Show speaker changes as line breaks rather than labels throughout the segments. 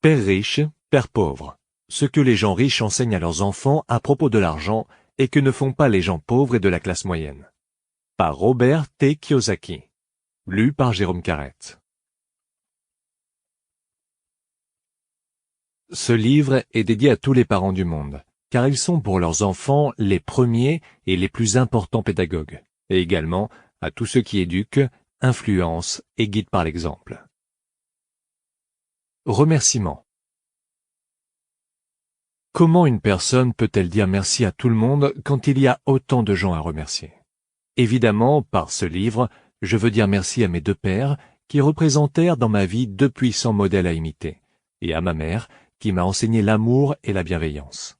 Père riche, père pauvre. Ce que les gens riches enseignent à leurs enfants à propos de l'argent et que ne font pas les gens pauvres et de la classe moyenne. Par Robert T. Kiyosaki. Lu par Jérôme Carrette. Ce livre est dédié à tous les parents du monde, car ils sont pour leurs enfants les premiers et les plus importants pédagogues, et également à tous ceux qui éduquent, influencent et guident par l'exemple. Remerciements. Comment une personne peut-elle dire merci à tout le monde quand il y a autant de gens à remercier? Évidemment, par ce livre, je veux dire merci à mes deux pères, qui représentèrent dans ma vie deux puissants modèles à imiter, et à ma mère, qui m'a enseigné l'amour et la bienveillance.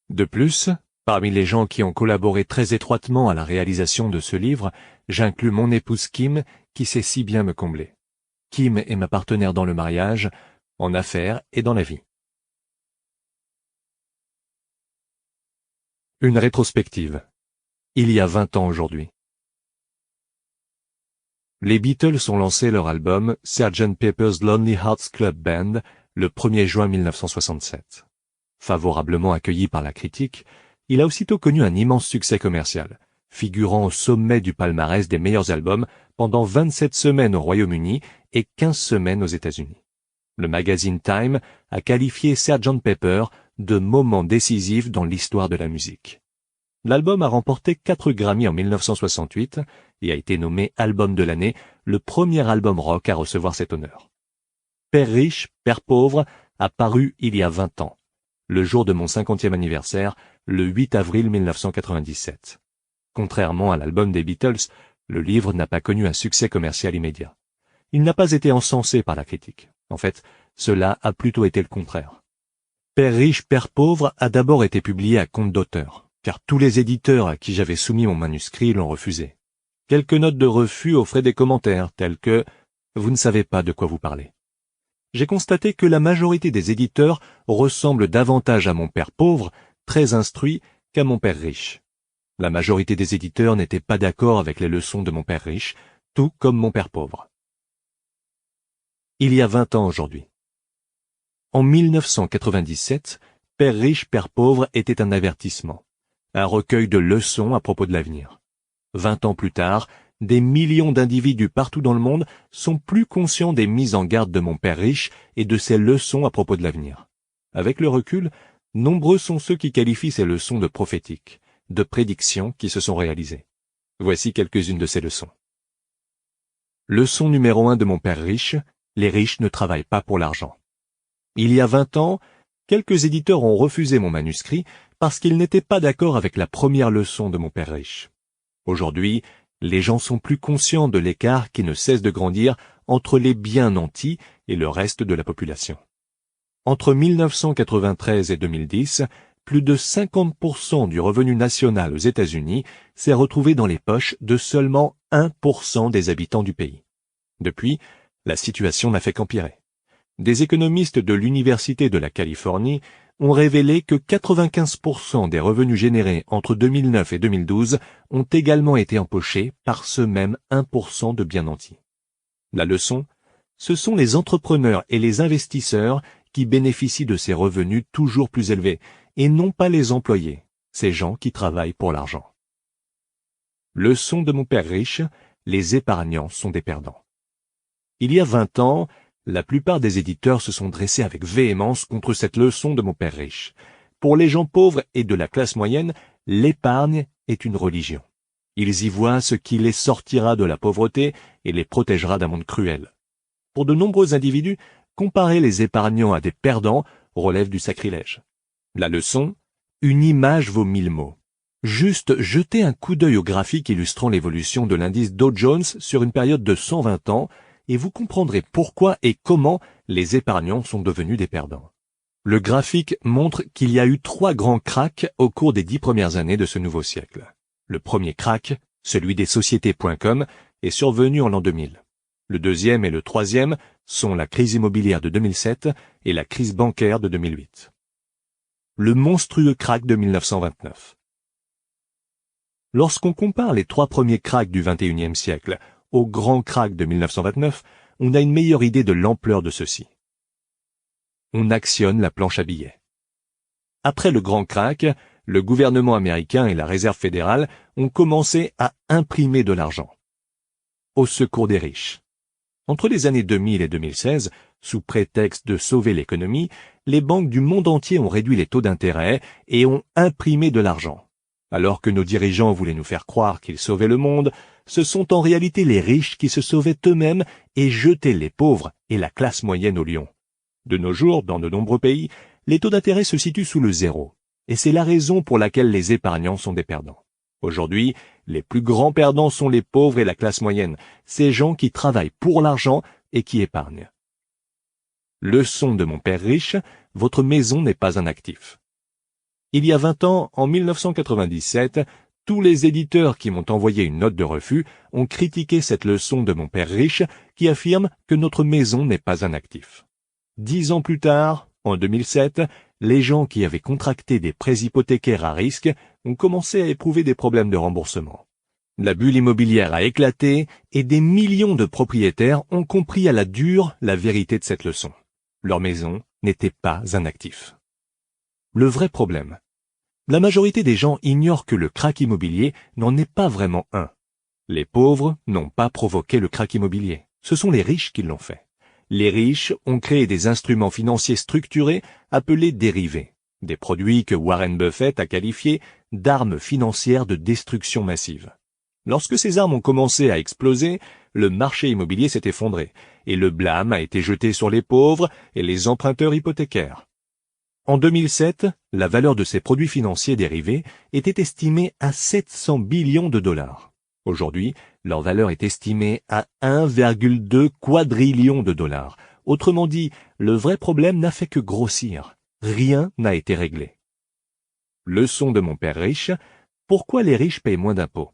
De plus, parmi les gens qui ont collaboré très étroitement à la réalisation de ce livre, j'inclus mon épouse Kim, qui sait si bien me combler. Kim est ma partenaire dans le mariage, en affaires et dans la vie. Une rétrospective. Il y a 20 ans aujourd'hui. Les Beatles ont lancé leur album Sgt. Pepper's Lonely Hearts Club Band le 1er juin 1967. Favorablement accueilli par la critique, il a aussitôt connu un immense succès commercial, figurant au sommet du palmarès des meilleurs albums pendant 27 semaines au Royaume-Uni et 15 semaines aux États-Unis. Le magazine Time a qualifié Sgt. Pepper de moment décisif dans l'histoire de la musique. L'album a remporté 4 Grammy en 1968 et a été nommé album de l'année, le premier album rock à recevoir cet honneur. Père riche, père pauvre a paru il y a 20 ans, le jour de mon 50e anniversaire, le 8 avril 1997. Contrairement à l'album des Beatles, le livre n'a pas connu un succès commercial immédiat. Il n'a pas été encensé par la critique. En fait, cela a plutôt été le contraire. Père riche, père pauvre a d'abord été publié à compte d'auteur, car tous les éditeurs à qui j'avais soumis mon manuscrit l'ont refusé. Quelques notes de refus offraient des commentaires tels que « Vous ne savez pas de quoi vous parlez ». J'ai constaté que la majorité des éditeurs ressemblent davantage à mon père pauvre, très instruit, qu'à mon père riche. La majorité des éditeurs n'étaient pas d'accord avec les leçons de mon père riche, tout comme mon père pauvre. Il y a 20 ans aujourd'hui. En 1997, Père riche, père pauvre était un avertissement, un recueil de leçons à propos de l'avenir. 20 ans plus tard, des millions d'individus partout dans le monde sont plus conscients des mises en garde de mon père riche et de ses leçons à propos de l'avenir. Avec le recul, nombreux sont ceux qui qualifient ces leçons de prophétiques, de prédictions qui se sont réalisées. Voici quelques-unes de ces leçons. Leçon numéro 1 de mon père riche, les riches ne travaillent pas pour l'argent. Il y a 20 ans, quelques éditeurs ont refusé mon manuscrit parce qu'ils n'étaient pas d'accord avec la première leçon de mon père riche. Aujourd'hui, les gens sont plus conscients de l'écart qui ne cesse de grandir entre les bien nantis et le reste de la population. Entre 1993 et 2010, plus de 50% du revenu national aux États-Unis s'est retrouvé dans les poches de seulement 1% des habitants du pays. Depuis, la situation n'a fait qu'empirer. Des économistes de l'Université de la Californie ont révélé que 95% des revenus générés entre 2009 et 2012 ont également été empochés par ce même 1% de bien nantis. La leçon, ce sont les entrepreneurs et les investisseurs qui bénéficient de ces revenus toujours plus élevés, et non pas les employés, ces gens qui travaillent pour l'argent. Leçon de mon père riche, les épargnants sont des perdants. Il y a 20 ans, la plupart des éditeurs se sont dressés avec véhémence contre cette leçon de mon père riche. Pour les gens pauvres et de la classe moyenne, l'épargne est une religion. Ils y voient ce qui les sortira de la pauvreté et les protégera d'un monde cruel. Pour de nombreux individus, comparer les épargnants à des perdants relève du sacrilège. La leçon, une image vaut 1000 mots. Juste jetez un coup d'œil au graphique illustrant l'évolution de l'indice Dow Jones sur une période de 120 ans et vous comprendrez pourquoi et comment les épargnants sont devenus des perdants. Le graphique montre qu'il y a eu 3 grands cracks au cours des 10 premières années de ce nouveau siècle. Le premier crack, celui des sociétés.com, est survenu en l'an 2000. Le deuxième et le troisième sont la crise immobilière de 2007 et la crise bancaire de 2008. Le monstrueux crack de 1929. Lorsqu'on compare les 3 premiers cracks du XXIe siècle au grand crack de 1929, on a une meilleure idée de l'ampleur de ceux-ci. on actionne la planche à billets. Après le grand krach, le gouvernement américain et la Réserve fédérale ont commencé à imprimer de l'argent. Au secours des riches. Entre les années 2000 et 2016, sous prétexte de sauver l'économie, les banques du monde entier ont réduit les taux d'intérêt et ont imprimé de l'argent. Alors que nos dirigeants voulaient nous faire croire qu'ils sauvaient le monde, ce sont en réalité les riches qui se sauvaient eux-mêmes et jetaient les pauvres et la classe moyenne au lion. De nos jours, dans de nombreux pays, les taux d'intérêt se situent sous le zéro, et c'est la raison pour laquelle les épargnants sont des perdants. Aujourd'hui, les plus grands perdants sont les pauvres et la classe moyenne, ces gens qui travaillent pour l'argent et qui épargnent. Leçon de mon père riche, votre maison n'est pas un actif. Il y a 20 ans, en 1997, tous les éditeurs qui m'ont envoyé une note de refus ont critiqué cette leçon de mon père riche qui affirme que notre maison n'est pas un actif. 10 ans plus tard, en 2007, les gens qui avaient contracté des prêts hypothécaires à risque ont commencé à éprouver des problèmes de remboursement. La bulle immobilière a éclaté et des millions de propriétaires ont compris à la dure la vérité de cette leçon. Leur maison n'était pas un actif. Le vrai problème. La majorité des gens ignorent que le krach immobilier n'en est pas vraiment un. Les pauvres n'ont pas provoqué le krach immobilier. Ce sont les riches qui l'ont fait. Les riches ont créé des instruments financiers structurés appelés dérivés, des produits que Warren Buffett a qualifiés d'armes financières de destruction massive. Lorsque ces armes ont commencé à exploser, le marché immobilier s'est effondré et le blâme a été jeté sur les pauvres et les emprunteurs hypothécaires. En 2007, la valeur de ces produits financiers dérivés était estimée à 700 billions de dollars. Aujourd'hui, leur valeur est estimée à 1,2 quadrillion de dollars. Autrement dit, le vrai problème n'a fait que grossir. Rien n'a été réglé. Leçon de mon père riche, pourquoi les riches payent moins d'impôts?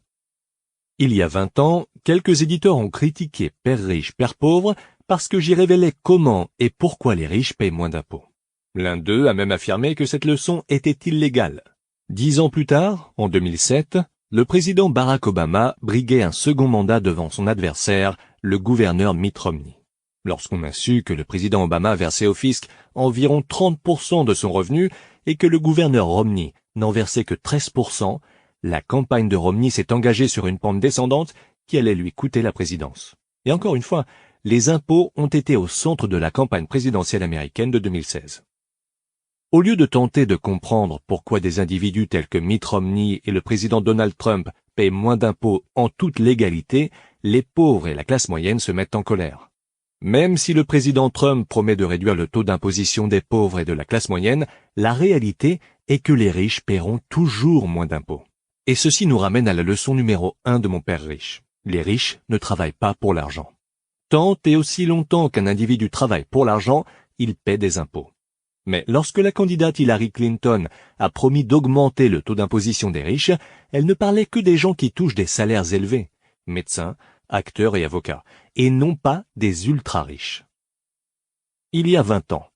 Il y a 20 ans, quelques éditeurs ont critiqué Père riche, Père pauvre parce que j'y révélais comment et pourquoi les riches payent moins d'impôts. L'un d'eux a même affirmé que cette leçon était illégale. 10 ans plus tard, en 2007, le président Barack Obama briguait un second mandat devant son adversaire, le gouverneur Mitt Romney. Lorsqu'on a su que le président Obama versait au fisc environ 30% de son revenu et que le gouverneur Romney n'en versait que 13%, la campagne de Romney s'est engagée sur une pente descendante qui allait lui coûter la présidence. Et encore une fois, les impôts ont été au centre de la campagne présidentielle américaine de 2016. Au lieu de tenter de comprendre pourquoi des individus tels que Mitt Romney et le président Donald Trump paient moins d'impôts en toute légalité, les pauvres et la classe moyenne se mettent en colère. Même si le président Trump promet de réduire le taux d'imposition des pauvres et de la classe moyenne, la réalité est que les riches paieront toujours moins d'impôts. Et ceci nous ramène à la leçon numéro 1 de mon père riche. Les riches ne travaillent pas pour l'argent. Tant et aussi longtemps qu'un individu travaille pour l'argent, il paie des impôts. Mais lorsque la candidate Hillary Clinton a promis d'augmenter le taux d'imposition des riches, elle ne parlait que des gens qui touchent des salaires élevés, médecins, acteurs et avocats, et non pas des ultra-riches. Il y a 20 ans.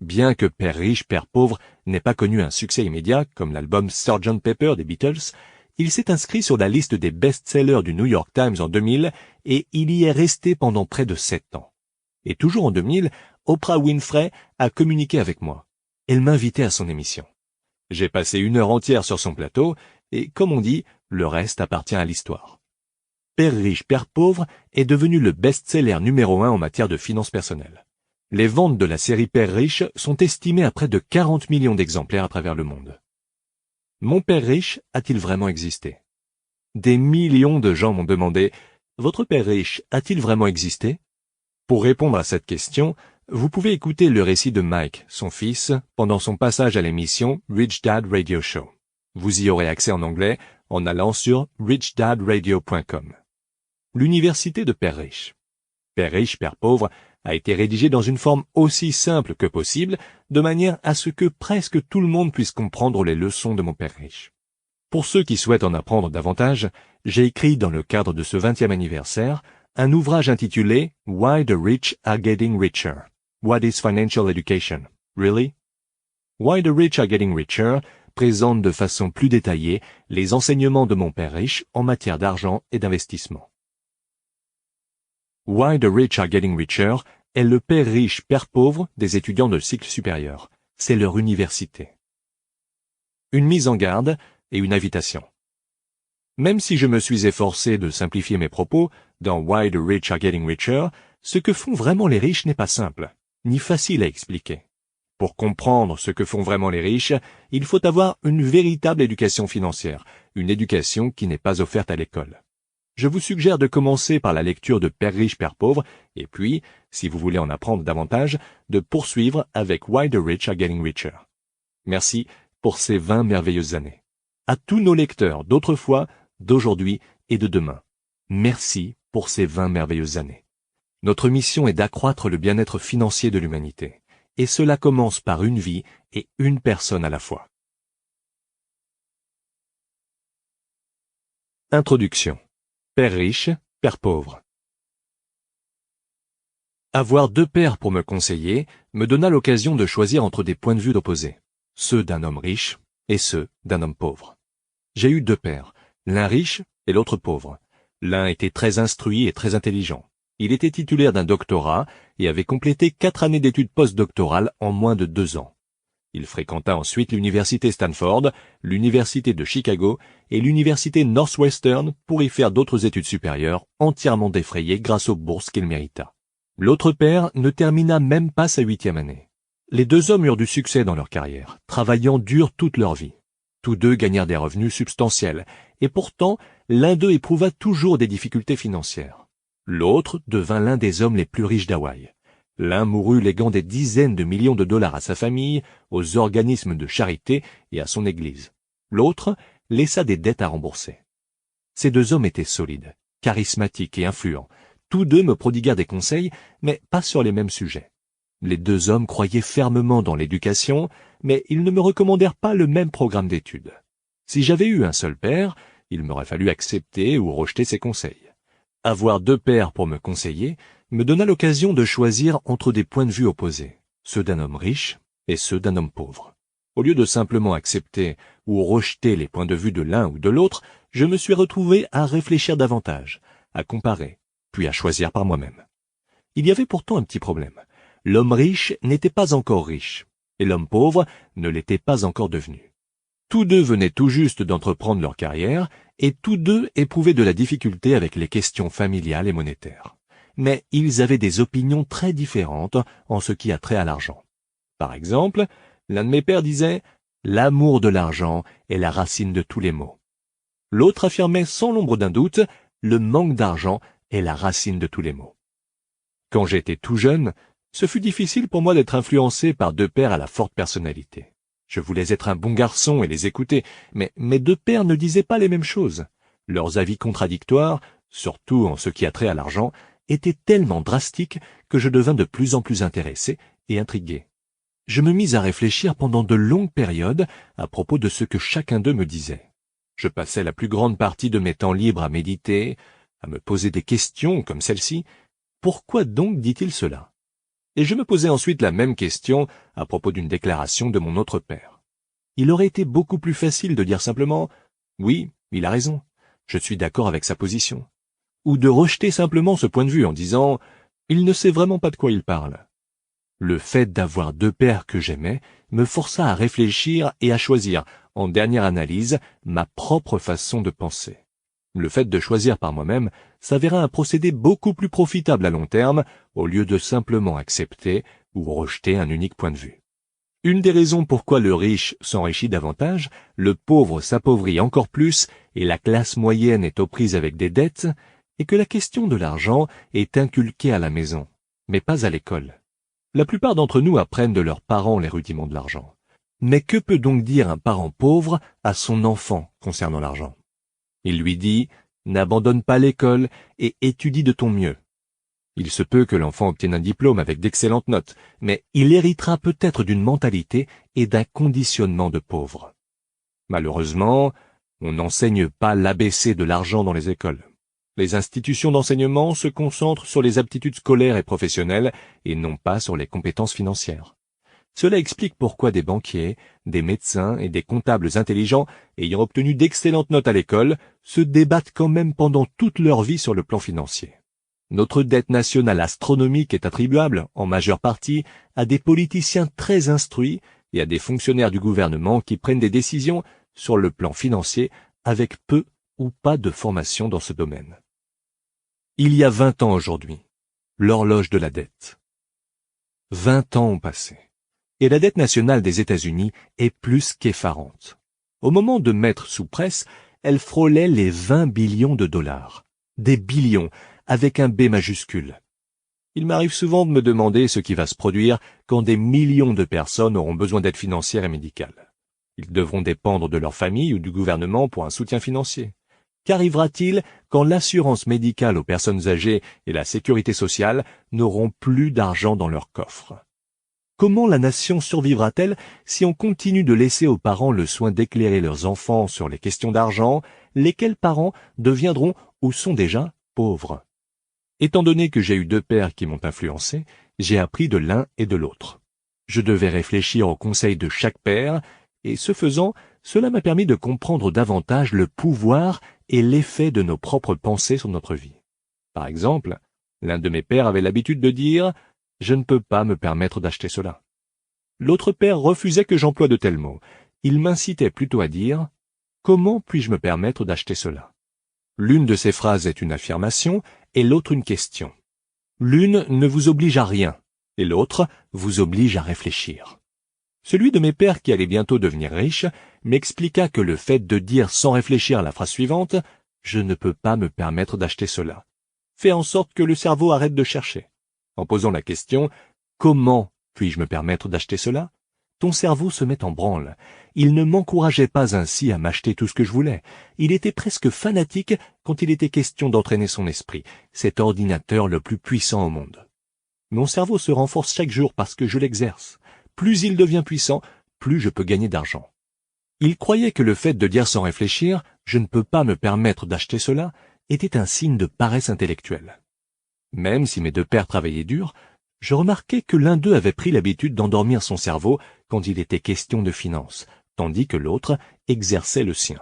Bien que Père riche, Père pauvre n'ait pas connu un succès immédiat, comme l'album Sgt. Pepper des Beatles, il s'est inscrit sur la liste des best-sellers du New York Times en 2000 et il y est resté pendant près de 7 ans. Et toujours en 2000, Oprah Winfrey a communiqué avec moi. Elle m'invitait à son émission. J'ai passé 1 heure entière sur son plateau et, comme on dit, le reste appartient à l'histoire. Père riche, Père pauvre est devenu le best-seller numéro 1 en matière de finances personnelles. Les ventes de la série Père riche sont estimées à près de 40 millions d'exemplaires à travers le monde. Mon père riche a-t-il vraiment existé? Des millions de gens m'ont demandé « Votre père riche a-t-il vraiment existé ?» Pour répondre à cette question, vous pouvez écouter le récit de Mike, son fils, pendant son passage à l'émission Rich Dad Radio Show. Vous y aurez accès en anglais en allant sur richdadradio.com. L'université de Père riche, Père pauvre a été rédigée dans une forme aussi simple que possible, de manière à ce que presque tout le monde puisse comprendre les leçons de mon père riche. Pour ceux qui souhaitent en apprendre davantage, j'ai écrit dans le cadre de ce 20e anniversaire un ouvrage intitulé « Why the Rich are Getting Richer? What is Financial Education? Really? » Why the Rich are Getting Richer présente de façon plus détaillée les enseignements de mon père riche en matière d'argent et d'investissement. Why the Rich are Getting Richer est le père riche, père pauvre des étudiants de cycle supérieur. C'est leur université. Une mise en garde et une invitation. Même si je me suis efforcé de simplifier mes propos, dans Why the Rich are Getting Richer, ce que font vraiment les riches n'est pas simple, ni facile à expliquer. Pour comprendre ce que font vraiment les riches, il faut avoir une véritable éducation financière, une éducation qui n'est pas offerte à l'école. Je vous suggère de commencer par la lecture de Père riche, Père pauvre, et puis, si vous voulez en apprendre davantage, de poursuivre avec Why the Rich are Getting Richer. Merci pour ces 20 merveilleuses années. À tous nos lecteurs d'autrefois, d'aujourd'hui et de demain, merci pour ces 20 merveilleuses années. Notre mission est d'accroître le bien-être financier de l'humanité. Et cela commence par une vie et une personne à la fois. Introduction. Père riche, père pauvre. Avoir deux pères pour me conseiller me donna l'occasion de choisir entre des points de vue opposés, ceux d'un homme riche et ceux d'un homme pauvre. J'ai eu deux pères, l'un riche et l'autre pauvre. L'un était très instruit et très intelligent. Il était titulaire d'un doctorat et avait complété 4 années d'études postdoctorales en moins de 2 ans. Il fréquenta ensuite l'université Stanford, l'université de Chicago et l'université Northwestern pour y faire d'autres études supérieures entièrement défrayées grâce aux bourses qu'il mérita. L'autre père ne termina même pas sa 8e année. Les deux hommes eurent du succès dans leur carrière, travaillant dur toute leur vie. Tous deux gagnèrent des revenus substantiels, et pourtant, l'un d'eux éprouva toujours des difficultés financières. L'autre devint l'un des hommes les plus riches d'Hawaï. L'un mourut léguant des dizaines de millions de dollars à sa famille, aux organismes de charité et à son église. L'autre laissa des dettes à rembourser. Ces deux hommes étaient solides, charismatiques et influents. Tous deux me prodiguèrent des conseils, mais pas sur les mêmes sujets. Les deux hommes croyaient fermement dans l'éducation, mais ils ne me recommandèrent pas le même programme d'études. Si j'avais eu un seul père, il m'aurait fallu accepter ou rejeter ses conseils. Avoir deux pères pour me conseiller me donna l'occasion de choisir entre des points de vue opposés, ceux d'un homme riche et ceux d'un homme pauvre. Au lieu de simplement accepter ou rejeter les points de vue de l'un ou de l'autre, je me suis retrouvé à réfléchir davantage, à comparer, puis à choisir par moi-même. Il y avait pourtant un petit problème. L'homme riche n'était pas encore riche, et l'homme pauvre ne l'était pas encore devenu. Tous deux venaient tout juste d'entreprendre leur carrière, et tous deux éprouvaient de la difficulté avec les questions familiales et monétaires. Mais ils avaient des opinions très différentes en ce qui a trait à l'argent. Par exemple, l'un de mes pères disait « L'amour de l'argent est la racine de tous les maux ». L'autre affirmait sans l'ombre d'un doute « Le manque d'argent est la racine de tous les maux ». Quand j'étais tout jeune, ce fut difficile pour moi d'être influencé par deux pères à la forte personnalité. Je voulais être un bon garçon et les écouter, mais mes deux pères ne disaient pas les mêmes choses. Leurs avis contradictoires, surtout en ce qui a trait à l'argent, étaient tellement drastiques que je devins de plus en plus intéressé et intrigué. Je me mis à réfléchir pendant de longues périodes à propos de ce que chacun d'eux me disait. Je passais la plus grande partie de mes temps libres à méditer, à me poser des questions comme celle-ci. Pourquoi donc dit-il cela ? Et je me posais ensuite la même question à propos d'une déclaration de mon autre père. Il aurait été beaucoup plus facile de dire simplement « Oui, il a raison, je suis d'accord avec sa position », ou de rejeter simplement ce point de vue en disant « Il ne sait vraiment pas de quoi il parle ». Le fait d'avoir deux pères que j'aimais me força à réfléchir et à choisir, en dernière analyse, ma propre façon de penser. Le fait de choisir par moi-même s'avéra un procédé beaucoup plus profitable à long terme, au lieu de simplement accepter ou rejeter un unique point de vue. Une des raisons pourquoi le riche s'enrichit davantage, le pauvre s'appauvrit encore plus et la classe moyenne est aux prises avec des dettes, est que la question de l'argent est inculquée à la maison, mais pas à l'école. La plupart d'entre nous apprennent de leurs parents les rudiments de l'argent. Mais que peut donc dire un parent pauvre à son enfant concernant l'argent ? Il lui dit « N'abandonne pas l'école et étudie de ton mieux ». Il se peut que l'enfant obtienne un diplôme avec d'excellentes notes, mais il héritera peut-être d'une mentalité et d'un conditionnement de pauvre. Malheureusement, on n'enseigne pas l'ABC de l'argent dans les écoles. Les institutions d'enseignement se concentrent sur les aptitudes scolaires et professionnelles et non pas sur les compétences financières. Cela explique pourquoi des banquiers, des médecins et des comptables intelligents ayant obtenu d'excellentes notes à l'école se débattent quand même pendant toute leur vie sur le plan financier. Notre dette nationale astronomique est attribuable, en majeure partie, à des politiciens très instruits et à des fonctionnaires du gouvernement qui prennent des décisions sur le plan financier avec peu ou pas de formation dans ce domaine. Il y a 20 ans aujourd'hui, l'horloge de la dette. 20 ans ont passé, et la dette nationale des États-Unis est plus qu'effarante. Au moment de mettre sous presse, elle frôlait les 20 billions de dollars. Des billions, avec un B majuscule. Il m'arrive souvent de me demander ce qui va se produire quand des millions de personnes auront besoin d'aide financière et médicale. Ils devront dépendre de leur famille ou du gouvernement pour un soutien financier. Qu'arrivera-t-il quand l'assurance médicale aux personnes âgées et la sécurité sociale n'auront plus d'argent dans leur coffre? Comment la nation survivra-t-elle si on continue de laisser aux parents le soin d'éclairer leurs enfants sur les questions d'argent, lesquels parents deviendront ou sont déjà pauvres? Étant donné que j'ai eu 2 pères qui m'ont influencé, j'ai appris de l'un et de l'autre. Je devais réfléchir aux conseils de chaque père, et ce faisant, cela m'a permis de comprendre davantage le pouvoir et l'effet de nos propres pensées sur notre vie. Par exemple, l'un de mes pères avait l'habitude de dire « Je ne peux pas me permettre d'acheter cela ». L'autre père refusait que j'emploie de tels mots. Il m'incitait plutôt à dire « Comment puis-je me permettre d'acheter cela ?» L'une de ces phrases est une affirmation et l'autre une question. L'une ne vous oblige à rien et l'autre vous oblige à réfléchir. Celui de mes pères qui allait bientôt devenir riche m'expliqua que le fait de dire sans réfléchir la phrase suivante « Je ne peux pas me permettre d'acheter cela » fait en sorte que le cerveau arrête de chercher. En posant la question « Comment puis-je me permettre d'acheter cela ?» ton cerveau se met en branle. Il ne m'encourageait pas ainsi à m'acheter tout ce que je voulais. Il était presque fanatique quand il était question d'entraîner son esprit, cet ordinateur le plus puissant au monde. Mon cerveau se renforce chaque jour parce que je l'exerce. Plus il devient puissant, plus je peux gagner d'argent. Il croyait que le fait de dire sans réfléchir « je ne peux pas me permettre d'acheter cela » était un signe de paresse intellectuelle. Même si mes 2 pères travaillaient dur, je remarquai que l'un d'eux avait pris l'habitude d'endormir son cerveau quand il était question de finances, tandis que l'autre exerçait le sien.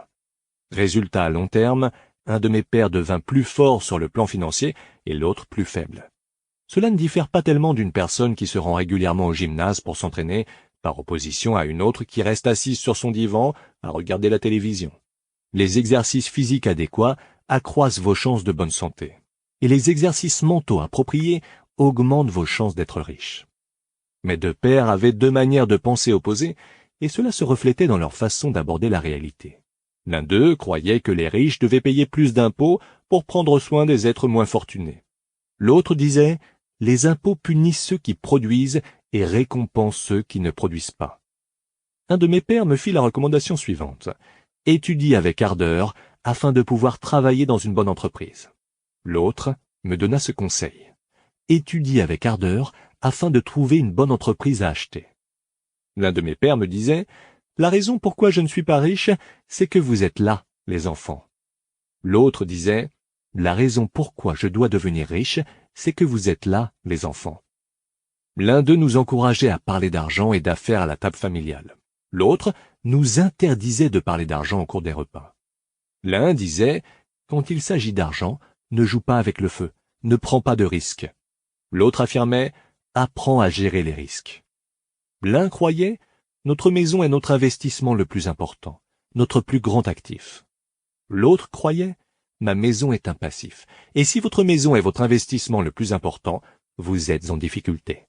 Résultat à long terme, un de mes pères devint plus fort sur le plan financier et l'autre plus faible. Cela ne diffère pas tellement d'une personne qui se rend régulièrement au gymnase pour s'entraîner, par opposition à une autre qui reste assise sur son divan à regarder la télévision. Les exercices physiques adéquats accroissent vos chances de bonne santé, et les exercices mentaux appropriés augmentent vos chances d'être riche. Mes 2 pères avaient 2 manières de penser opposées, et cela se reflétait dans leur façon d'aborder la réalité. L'un d'eux croyait que les riches devaient payer plus d'impôts pour prendre soin des êtres moins fortunés. L'autre disait « Les impôts punissent ceux qui produisent et récompensent ceux qui ne produisent pas ». Un de mes pères me fit la recommandation suivante « Étudie avec ardeur afin de pouvoir travailler dans une bonne entreprise ». L'autre me donna ce conseil « Étudie avec ardeur afin de trouver une bonne entreprise à acheter ». L'un de mes pères me disait « La raison pourquoi je ne suis pas riche, c'est que vous êtes là, les enfants ». L'autre disait « La raison pourquoi je dois devenir riche, c'est que vous êtes là, les enfants ». L'un d'eux nous encourageait à parler d'argent et d'affaires à la table familiale. L'autre nous interdisait de parler d'argent au cours des repas. L'un disait « Quand il s'agit d'argent, ne joue pas avec le feu, ne prends pas de risques ». L'autre affirmait « Apprends à gérer les risques ». L'un croyait « Notre maison est notre investissement le plus important, notre plus grand actif ». L'autre croyait « Ma maison est un passif, et si votre maison est votre investissement le plus important, vous êtes en difficulté ».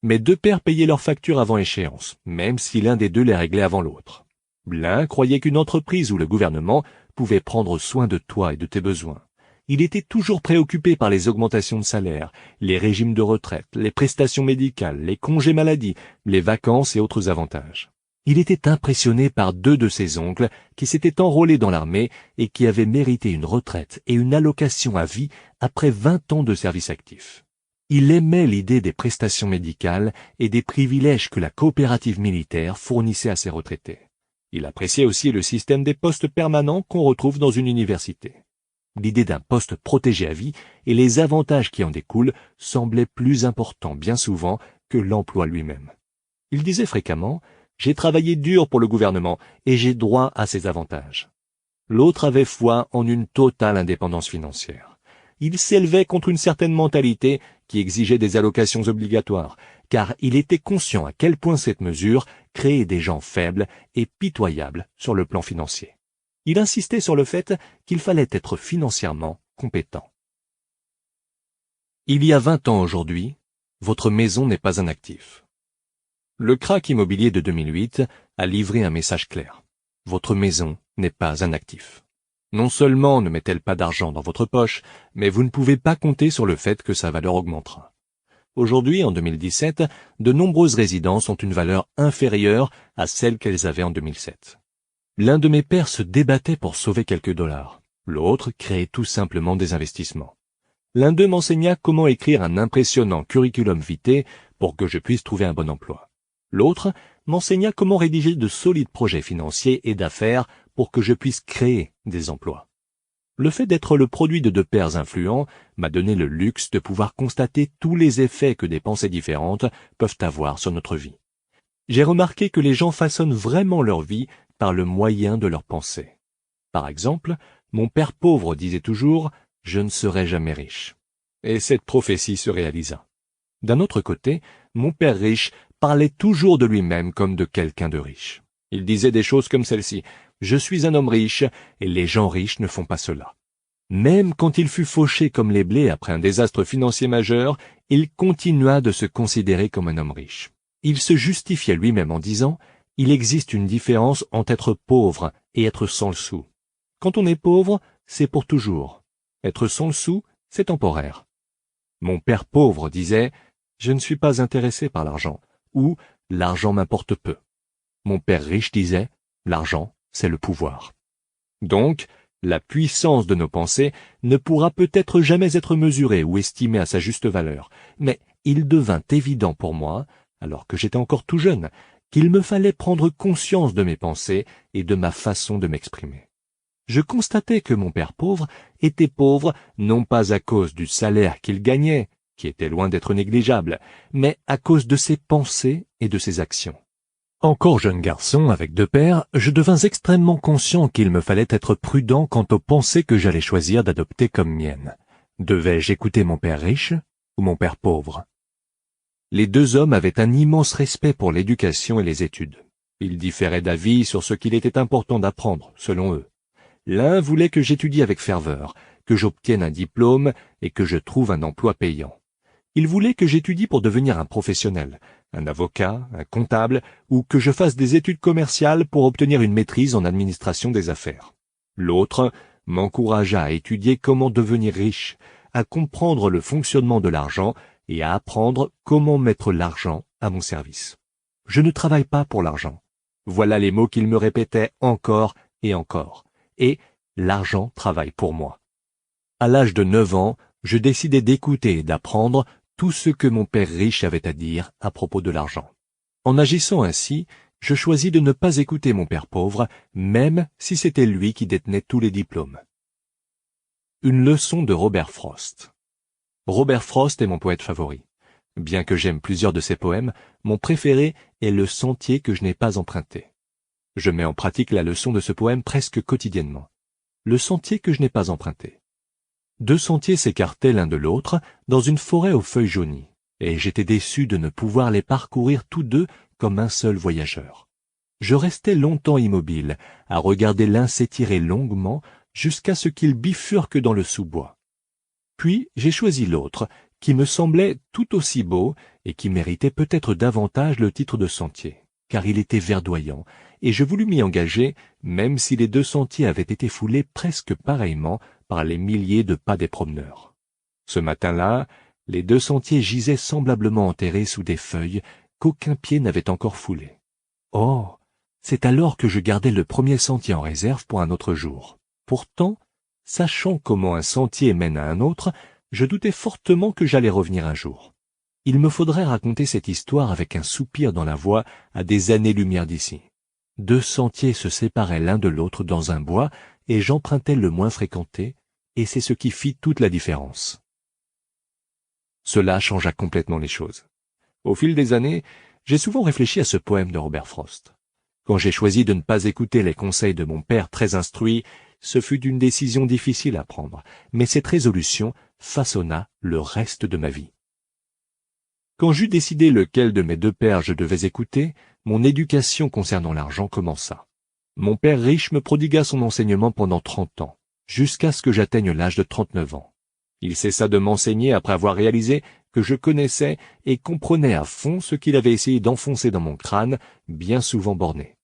Mes 2 pères payaient leurs factures avant échéance, même si l'un des 2 les réglait avant l'autre. L'un croyait qu'une entreprise ou le gouvernement pouvait prendre soin de toi et de tes besoins. Il était toujours préoccupé par les augmentations de salaire, les régimes de retraite, les prestations médicales, les congés maladie, les vacances et autres avantages. Il était impressionné par 2 de ses oncles qui s'étaient enrôlés dans l'armée et qui avaient mérité une retraite et une allocation à vie après 20 ans de service actif. Il aimait l'idée des prestations médicales et des privilèges que la coopérative militaire fournissait à ses retraités. Il appréciait aussi le système des postes permanents qu'on retrouve dans une université. L'idée d'un poste protégé à vie et les avantages qui en découlent semblaient plus importants bien souvent que l'emploi lui-même. Il disait fréquemment « J'ai travaillé dur pour le gouvernement et j'ai droit à ces avantages ». L'autre avait foi en une totale indépendance financière. Il s'élevait contre une certaine mentalité qui exigeait des allocations obligatoires, car il était conscient à quel point cette mesure créait des gens faibles et pitoyables sur le plan financier. Il insistait sur le fait qu'il fallait être financièrement compétent. Il y a 20 ans aujourd'hui, votre maison n'est pas un actif. Le krach immobilier de 2008 a livré un message clair. Votre maison n'est pas un actif. Non seulement ne met-elle pas d'argent dans votre poche, mais vous ne pouvez pas compter sur le fait que sa valeur augmentera. Aujourd'hui, en 2017, de nombreuses résidences ont une valeur inférieure à celle qu'elles avaient en 2007. L'un de mes pères se débattait pour sauver quelques dollars. L'autre créait tout simplement des investissements. L'un d'eux m'enseigna comment écrire un impressionnant curriculum vitae pour que je puisse trouver un bon emploi. L'autre m'enseigna comment rédiger de solides projets financiers et d'affaires pour que je puisse créer des emplois. Le fait d'être le produit de deux pères influents m'a donné le luxe de pouvoir constater tous les effets que des pensées différentes peuvent avoir sur notre vie. J'ai remarqué que les gens façonnent vraiment leur vie par le moyen de leurs pensées. Par exemple, mon père pauvre disait toujours « Je ne serai jamais riche ». Et cette prophétie se réalisa. D'un autre côté, mon père riche parlait toujours de lui-même comme de quelqu'un de riche. Il disait des choses comme celle-ci « Je suis un homme riche et les gens riches ne font pas cela ». Même quand il fut fauché comme les blés après un désastre financier majeur, il continua de se considérer comme un homme riche. Il se justifiait lui-même en disant « Il existe une différence entre être pauvre et être sans le sou. Quand on est pauvre, c'est pour toujours. Être sans le sou, c'est temporaire. » Mon père pauvre disait « Je ne suis pas intéressé par l'argent » ou « L'argent m'importe peu ». Mon père riche disait « L'argent, c'est le pouvoir ». Donc, la puissance de nos pensées ne pourra peut-être jamais être mesurée ou estimée à sa juste valeur, mais il devint évident pour moi, alors que j'étais encore tout jeune, qu'il me fallait prendre conscience de mes pensées et de ma façon de m'exprimer. Je constatais que mon père pauvre était pauvre non pas à cause du salaire qu'il gagnait, qui était loin d'être négligeable, mais à cause de ses pensées et de ses actions. Encore jeune garçon, avec deux pères, je devins extrêmement conscient qu'il me fallait être prudent quant aux pensées que j'allais choisir d'adopter comme miennes. Devais-je écouter mon père riche ou mon père pauvre? Les deux hommes avaient un immense respect pour l'éducation et les études. Ils différaient d'avis sur ce qu'il était important d'apprendre, selon eux. L'un voulait que j'étudie avec ferveur, que j'obtienne un diplôme et que je trouve un emploi payant. Il voulait que j'étudie pour devenir un professionnel, un avocat, un comptable, ou que je fasse des études commerciales pour obtenir une maîtrise en administration des affaires. L'autre m'encouragea à étudier comment devenir riche, à comprendre le fonctionnement de l'argent et à apprendre comment mettre l'argent à mon service. Je ne travaille pas pour l'argent. Voilà les mots qu'il me répétait encore et encore. Et l'argent travaille pour moi. À l'âge de 9 ans, je décidai d'écouter et d'apprendre tout ce que mon père riche avait à dire à propos de l'argent. En agissant ainsi, je choisis de ne pas écouter mon père pauvre, même si c'était lui qui détenait tous les diplômes. Une leçon de Robert Frost. Robert Frost est mon poète favori. Bien que j'aime plusieurs de ses poèmes, mon préféré est Le sentier que je n'ai pas emprunté. Je mets en pratique la leçon de ce poème presque quotidiennement. Le sentier que je n'ai pas emprunté. Deux sentiers s'écartaient l'un de l'autre dans une forêt aux feuilles jaunies, et j'étais déçu de ne pouvoir les parcourir tous deux comme un seul voyageur. Je restai longtemps immobile, à regarder l'un s'étirer longuement jusqu'à ce qu'il bifurque dans le sous-bois. Puis j'ai choisi l'autre, qui me semblait tout aussi beau et qui méritait peut-être davantage le titre de sentier, car il était verdoyant, et je voulus m'y engager, même si les deux sentiers avaient été foulés presque pareillement par les milliers de pas des promeneurs. Ce matin-là, les deux sentiers gisaient semblablement enterrés sous des feuilles qu'aucun pied n'avait encore foulées. Oh, c'est alors que je gardais le premier sentier en réserve pour un autre jour. Pourtant, sachant comment un sentier mène à un autre, je doutais fortement que j'allais revenir un jour. Il me faudrait raconter cette histoire avec un soupir dans la voix à des années-lumière d'ici. Deux sentiers se séparaient l'un de l'autre dans un bois et j'empruntais le moins fréquenté, et c'est ce qui fit toute la différence. Cela changea complètement les choses. Au fil des années, j'ai souvent réfléchi à ce poème de Robert Frost. Quand j'ai choisi de ne pas écouter les conseils de mon père très instruit, ce fut une décision difficile à prendre, mais cette résolution façonna le reste de ma vie. Quand j'eus décidé lequel de mes deux pères je devais écouter, mon éducation concernant l'argent commença. Mon père riche me prodigua son enseignement pendant 30 ans, jusqu'à ce que j'atteigne l'âge de 39 ans. Il cessa de m'enseigner après avoir réalisé que je connaissais et comprenais à fond ce qu'il avait essayé d'enfoncer dans mon crâne, bien souvent borné.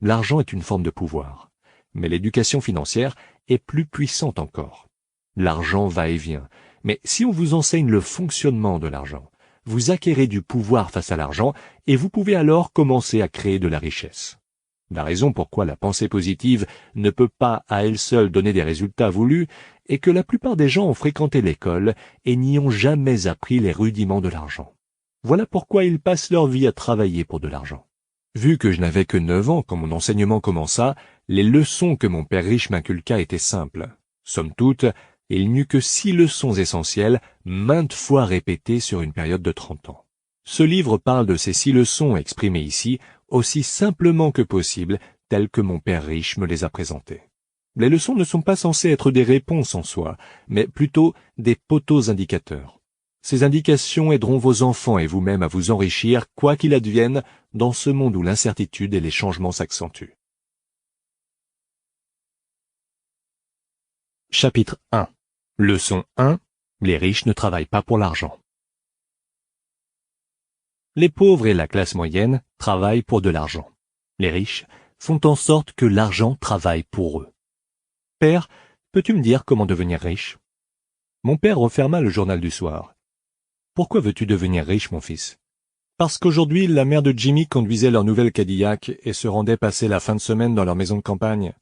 L'argent est une forme de pouvoir, mais l'éducation financière est plus puissante encore. L'argent va et vient, mais si on vous enseigne le fonctionnement de l'argent, vous acquérez du pouvoir face à l'argent et vous pouvez alors commencer à créer de la richesse. La raison pourquoi la pensée positive ne peut pas à elle seule donner des résultats voulus est que la plupart des gens ont fréquenté l'école et n'y ont jamais appris les rudiments de l'argent. Voilà pourquoi ils passent leur vie à travailler pour de l'argent. Vu que je n'avais que 9 ans quand mon enseignement commença, les leçons que mon père riche m'inculqua étaient simples. Somme toute, il n'eut que 6 leçons essentielles, maintes fois répétées sur une période de 30 ans. Ce livre parle de ces 6 leçons exprimées ici, aussi simplement que possible, telles que mon père riche me les a présentées. Les leçons ne sont pas censées être des réponses en soi, mais plutôt des poteaux indicateurs. Ces indications aideront vos enfants et vous-même à vous enrichir, quoi qu'il advienne, dans ce monde où l'incertitude et les changements s'accentuent. Chapitre 1. Leçon 1. Les riches ne travaillent pas pour l'argent. Les pauvres et la classe moyenne travaillent pour de l'argent. Les riches font en sorte que l'argent travaille pour eux. Père, peux-tu me dire comment devenir riche? Mon père referma le journal du soir. Pourquoi veux-tu devenir riche, mon fils? Parce qu'aujourd'hui, la mère de Jimmy conduisait leur nouvelle Cadillac et se rendait passer la fin de semaine dans leur maison de campagne.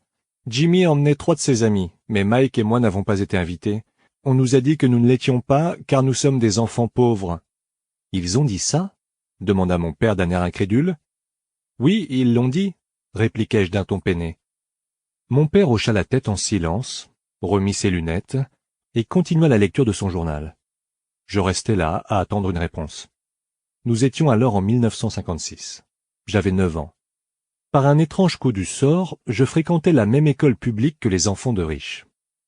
Jimmy emmenait 3 de ses amis, mais Mike et moi n'avons pas été invités. On nous a dit que nous ne l'étions pas, car nous sommes des enfants pauvres. Ils ont dit ça? Demanda mon père d'un air incrédule. Oui, ils l'ont dit, répliquai-je d'un ton peiné. Mon père hocha la tête en silence, remit ses lunettes et continua la lecture de son journal. Je restai là à attendre une réponse. Nous étions alors en 1956. J'avais 9 ans. Par un étrange coup du sort, je fréquentais la même école publique que les enfants de riches.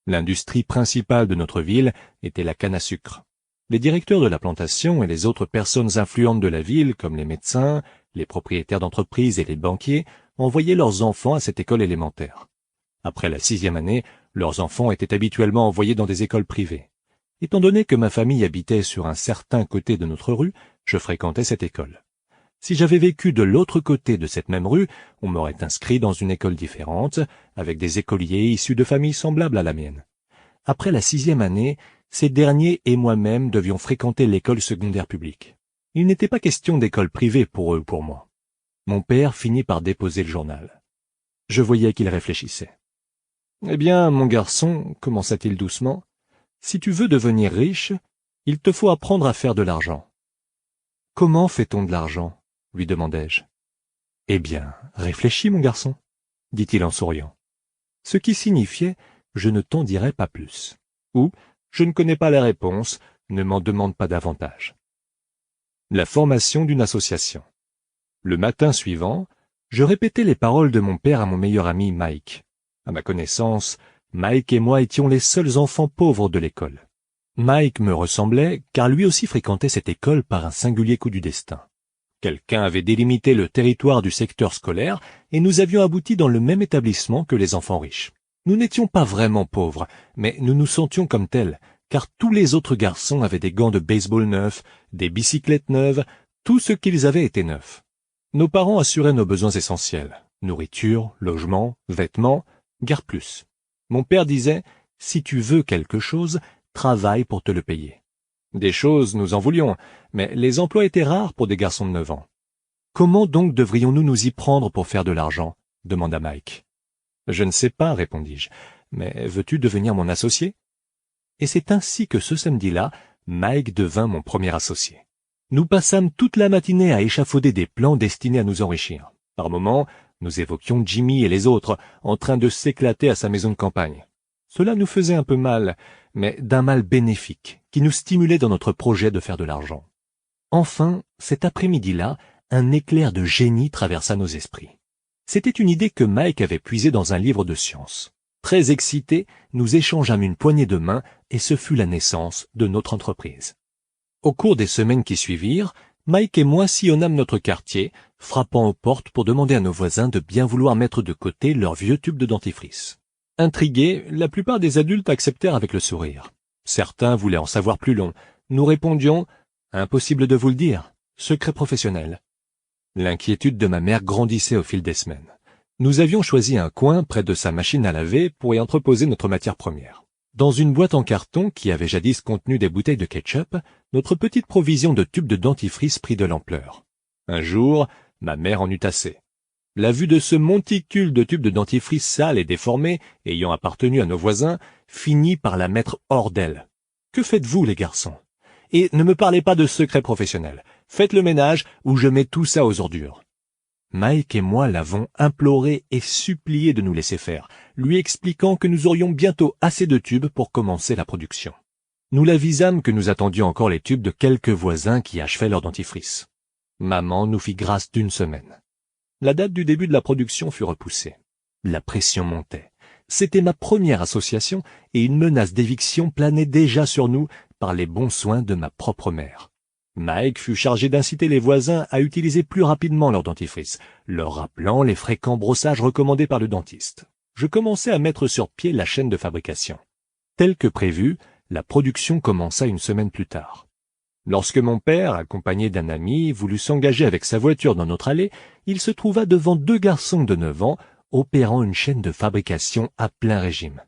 L'industrie principale de notre ville était la canne à sucre. Les directeurs de la plantation et les autres personnes influentes de la ville, comme les médecins, les propriétaires d'entreprises et les banquiers, envoyaient leurs enfants à cette école élémentaire. Après la 6e année, leurs enfants étaient habituellement envoyés dans des écoles privées. Étant donné que ma famille habitait sur un certain côté de notre rue, je fréquentais cette école. Si j'avais vécu de l'autre côté de cette même rue, on m'aurait inscrit dans une école différente, avec des écoliers issus de familles semblables à la mienne. Après la 6e année, ces derniers et moi-même devions fréquenter l'école secondaire publique. Il n'était pas question d'école privée pour eux ou pour moi. Mon père finit par déposer le journal. Je voyais qu'il réfléchissait. « Eh bien, mon garçon, commença-t-il doucement, si tu veux devenir riche, il te faut apprendre à faire de l'argent. »« Comment fait-on de l'argent ?» lui demandai-je. « Eh bien, réfléchis, mon garçon, » dit-il en souriant. Ce qui signifiait « je ne t'en dirai pas plus » ou « je ne connais pas la réponse, ne m'en demande pas davantage ». La formation d'une association. Le matin suivant, je répétais les paroles de mon père à mon meilleur ami Mike. À ma connaissance, Mike et moi étions les seuls enfants pauvres de l'école. Mike me ressemblait car lui aussi fréquentait cette école par un singulier coup du destin. Quelqu'un avait délimité le territoire du secteur scolaire et nous avions abouti dans le même établissement que les enfants riches. Nous n'étions pas vraiment pauvres, mais nous nous sentions comme tels, car tous les autres garçons avaient des gants de baseball neufs, des bicyclettes neuves, tout ce qu'ils avaient était neuf. Nos parents assuraient nos besoins essentiels, nourriture, logement, vêtements, guère plus. Mon père disait, si tu veux quelque chose, travaille pour te le payer. Des choses, nous en voulions, mais les emplois étaient rares pour des garçons de 9 ans. Comment donc devrions-nous nous y prendre pour faire de l'argent? Demanda Mike. Je ne sais pas, répondis-je, mais veux-tu devenir mon associé? Et c'est ainsi que ce samedi-là, Mike devint mon premier associé. Nous passâmes toute la matinée à échafauder des plans destinés à nous enrichir. Par moments, nous évoquions Jimmy et les autres, en train de s'éclater à sa maison de campagne. Cela nous faisait un peu mal, mais d'un mal bénéfique, qui nous stimulait dans notre projet de faire de l'argent. Enfin, cet après-midi-là, un éclair de génie traversa nos esprits. C'était une idée que Mike avait puisée dans un livre de science. Très excités, nous échangeâmes une poignée de main et ce fut la naissance de notre entreprise. Au cours des semaines qui suivirent, Mike et moi sillonnâmes notre quartier, frappant aux portes pour demander à nos voisins de bien vouloir mettre de côté leurs vieux tubes de dentifrice. Intrigués, la plupart des adultes acceptèrent avec le sourire. Certains voulaient en savoir plus long. Nous répondions « Impossible de vous le dire, secret professionnel ». L'inquiétude de ma mère grandissait au fil des semaines. Nous avions choisi un coin près de sa machine à laver pour y entreposer notre matière première. Dans une boîte en carton qui avait jadis contenu des bouteilles de ketchup, notre petite provision de tubes de dentifrice prit de l'ampleur. Un jour, ma mère en eut assez. La vue de ce monticule de tubes de dentifrice sales et déformés, ayant appartenu à nos voisins, finit par la mettre hors d'elle. « Que faites-vous, les garçons? Et ne me parlez pas de secret professionnel. Faites le ménage ou je mets tout ça aux ordures. » Mike et moi l'avons imploré et supplié de nous laisser faire, lui expliquant que nous aurions bientôt assez de tubes pour commencer la production. Nous l'avisâmes que nous attendions encore les tubes de quelques voisins qui achevaient leur dentifrice. Maman nous fit grâce d'1 semaine. La date du début de la production fut repoussée. La pression montait. C'était ma première association et une menace d'éviction planait déjà sur nous par les bons soins de ma propre mère. Mike fut chargé d'inciter les voisins à utiliser plus rapidement leur dentifrice, leur rappelant les fréquents brossages recommandés par le dentiste. Je commençai à mettre sur pied la chaîne de fabrication. Tel que prévu, la production commença 1 semaine plus tard. Lorsque mon père, accompagné d'un ami, voulut s'engager avec sa voiture dans notre allée, il se trouva devant 2 garçons de 9 ans, opérant une chaîne de fabrication à plein régime.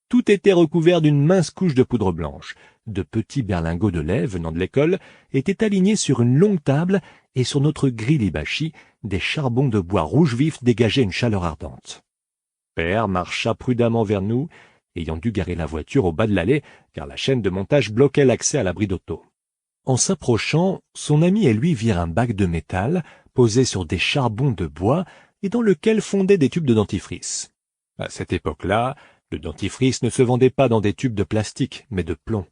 Tout était recouvert d'une mince couche de poudre blanche. De petits berlingots de lait venant de l'école étaient alignés sur une longue table et sur notre grille Hibachi, des charbons de bois rouge vif dégageaient une chaleur ardente. Père marcha prudemment vers nous, ayant dû garer la voiture au bas de l'allée, car la chaîne de montage bloquait l'accès à l'abri d'auto. En s'approchant, son ami et lui virent un bac de métal posé sur des charbons de bois et dans lequel fondaient des tubes de dentifrice. À cette époque-là, le dentifrice ne se vendait pas dans des tubes de plastique, mais de plomb.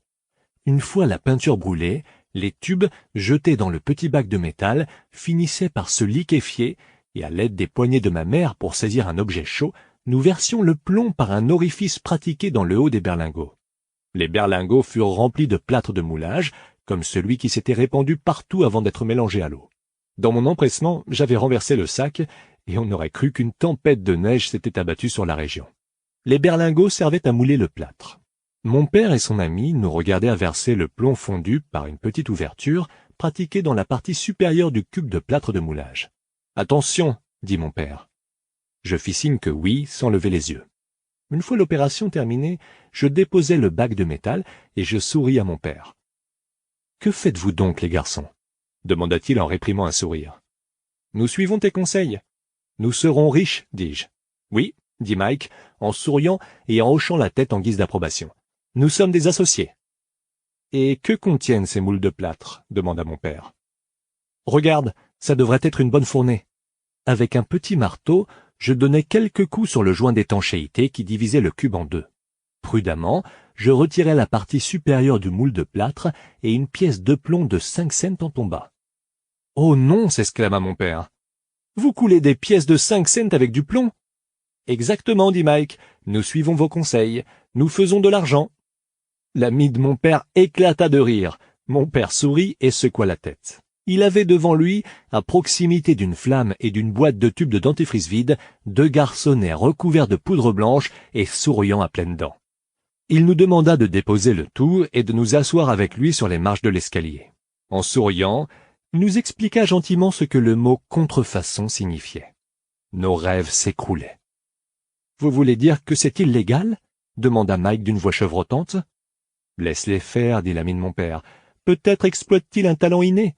Une fois la peinture brûlée, les tubes, jetés dans le petit bac de métal, finissaient par se liquéfier, et à l'aide des poignées de ma mère pour saisir un objet chaud, nous versions le plomb par un orifice pratiqué dans le haut des berlingots. Les berlingots furent remplis de plâtre de moulage, comme celui qui s'était répandu partout avant d'être mélangé à l'eau. Dans mon empressement, j'avais renversé le sac, et on aurait cru qu'une tempête de neige s'était abattue sur la région. Les berlingots servaient à mouler le plâtre. Mon père et son ami nous regardaient verser le plomb fondu par une petite ouverture pratiquée dans la partie supérieure du cube de plâtre de moulage. « Attention !» dit mon père. Je fis signe que oui, sans lever les yeux. Une fois l'opération terminée, je déposai le bac de métal et je souris à mon père. « Que faites-vous donc, les garçons ?» demanda-t-il en réprimant un sourire. « Nous suivons tes conseils. Nous serons riches, dis-je. »« Oui, » dit Mike, en souriant et en hochant la tête en guise d'approbation. « Nous sommes des associés. »« Et que contiennent ces moules de plâtre ?» demanda mon père. « Regarde, ça devrait être une bonne fournée. » Avec un petit marteau, je donnai quelques coups sur le joint d'étanchéité qui divisait le cube en 2. Prudemment, je retirai la partie supérieure du moule de plâtre et une pièce de plomb de 5 cents en tomba. « Oh non !» s'exclama mon père. « Vous coulez des pièces de 5 cents avec du plomb ?»« Exactement, dit Mike. Nous suivons vos conseils. Nous faisons de l'argent. » L'ami de mon père éclata de rire. Mon père sourit et secoua la tête. Il avait devant lui, à proximité d'une flamme et d'une boîte de tubes de dentifrice vide, 2 garçonnets recouverts de poudre blanche et souriant à pleines dents. Il nous demanda de déposer le tout et de nous asseoir avec lui sur les marches de l'escalier. En souriant, il nous expliqua gentiment ce que le mot contrefaçon signifiait. Nos rêves s'écroulaient. « Vous voulez dire que c'est illégal ?» demanda Mike d'une voix chevrotante. « Laisse-les faire, dit l'ami de mon père. Peut-être exploite-t-il un talent inné. »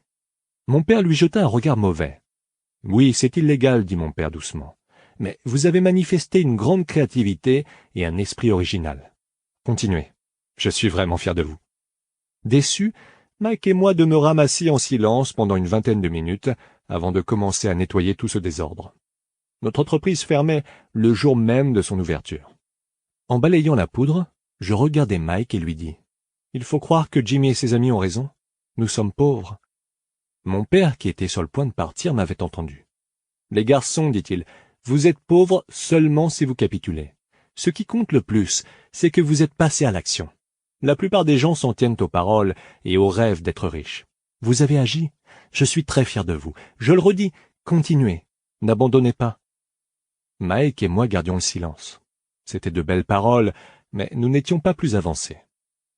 Mon père lui jeta un regard mauvais. « Oui, c'est illégal, dit mon père doucement. Mais vous avez manifesté une grande créativité et un esprit original. Continuez. Je suis vraiment fier de vous. » Déçus, Mike et moi demeurâmes assis en silence pendant une vingtaine de minutes avant de commencer à nettoyer tout ce désordre. Notre entreprise fermait le jour même de son ouverture. En balayant la poudre, je regardai Mike et lui dis « Il faut croire que Jimmy et ses amis ont raison. Nous sommes pauvres. » Mon père, qui était sur le point de partir, m'avait entendu. « Les garçons, dit-il, vous êtes pauvres seulement si vous capitulez. Ce qui compte le plus, c'est que vous êtes passé à l'action. La plupart des gens s'en tiennent aux paroles et au rêve d'être riches. Vous avez agi. Je suis très fier de vous. Je le redis, continuez. N'abandonnez pas. Mike et moi gardions le silence. C'étaient de belles paroles, mais nous n'étions pas plus avancés.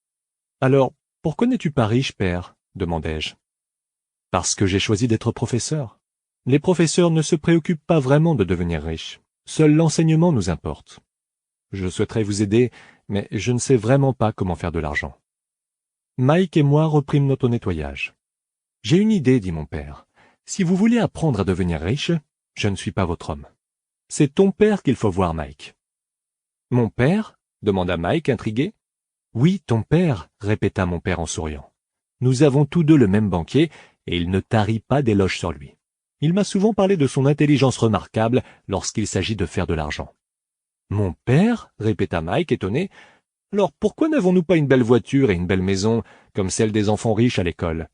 « Alors, pourquoi n'es-tu pas riche, père ?» demandai-je. « Parce que j'ai choisi d'être professeur. Les professeurs ne se préoccupent pas vraiment de devenir riches. Seul l'enseignement nous importe. Je souhaiterais vous aider, mais je ne sais vraiment pas comment faire de l'argent. » Mike et moi reprîmes notre nettoyage. « J'ai une idée, dit mon père. Si vous voulez apprendre à devenir riche, je ne suis pas votre homme. C'est ton père qu'il faut voir, Mike. »« Mon père ?» demanda Mike, intrigué. « Oui, ton père, répéta mon père en souriant. Nous avons tous deux le même banquier, et il ne tarit pas d'éloges sur lui. Il m'a souvent parlé de son intelligence remarquable lorsqu'il s'agit de faire de l'argent. »« Mon père ?» répéta Mike, étonné. « Alors pourquoi n'avons-nous pas une belle voiture et une belle maison, comme celle des enfants riches à l'école ?»«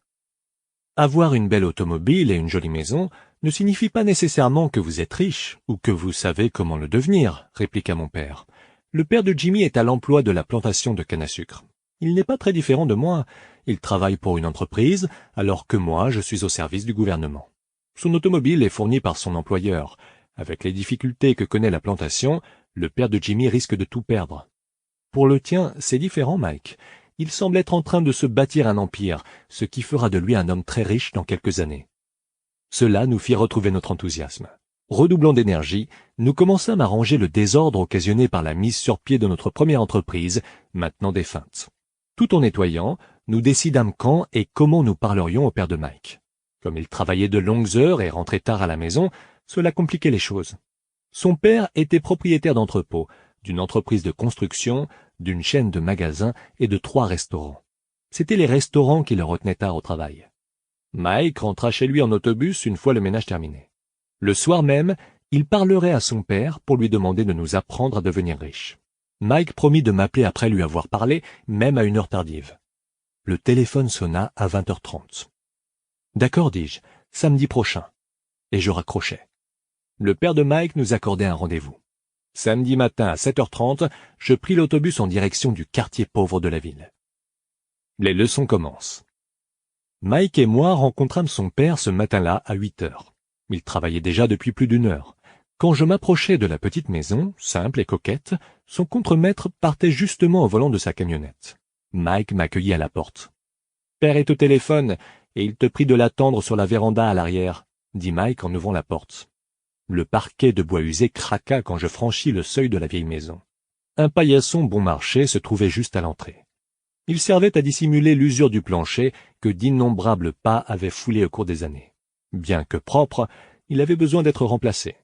Avoir une belle automobile et une jolie maison ne signifie pas nécessairement que vous êtes riche, ou que vous savez comment le devenir, répliqua mon père. Le père de Jimmy est à l'emploi de la plantation de canne à sucre. Il n'est pas très différent de moi. Il travaille pour une entreprise, alors que moi, je suis au service du gouvernement. Son automobile est fournie par son employeur. Avec les difficultés que connaît la plantation, le père de Jimmy risque de tout perdre. Pour le tien, c'est différent, Mike. Il semble être en train de se bâtir un empire, ce qui fera de lui un homme très riche dans quelques années. » Cela nous fit retrouver notre enthousiasme. Redoublant d'énergie, nous commençâmes à ranger le désordre occasionné par la mise sur pied de notre première entreprise, maintenant défunte. Tout en nettoyant, nous décidâmes quand et comment nous parlerions au père de Mike. Comme il travaillait de longues heures et rentrait tard à la maison, cela compliquait les choses. Son père était propriétaire d'entrepôts, d'une entreprise de construction, d'une chaîne de magasins et de 3 restaurants. C'étaient les restaurants qui le retenaient tard au travail. Mike rentra chez lui en autobus une fois le ménage terminé. Le soir même, il parlerait à son père pour lui demander de nous apprendre à devenir riches. Mike promit de m'appeler après lui avoir parlé, même à une heure tardive. Le téléphone sonna à 20h30. « D'accord, dis-je, samedi prochain. » Et je raccrochai. Le père de Mike nous accordait un rendez-vous. Samedi matin à 7h30, je pris l'autobus en direction du quartier pauvre de la ville. Les leçons commencent. Mike et moi rencontrâmes son père ce matin-là à 8h. Il travaillait déjà depuis plus d'1 heure. Quand je m'approchai de la petite maison, simple et coquette, son contremaître partait justement au volant de sa camionnette. Mike m'accueillit à la porte. « Père est au téléphone, et il te prie de l'attendre sur la véranda à l'arrière, » dit Mike en ouvrant la porte. Le parquet de bois usé craqua quand je franchis le seuil de la vieille maison. Un paillasson bon marché se trouvait juste à l'entrée. Il servait à dissimuler l'usure du plancher que d'innombrables pas avaient foulé au cours des années. Bien que propre, il avait besoin d'être remplacé.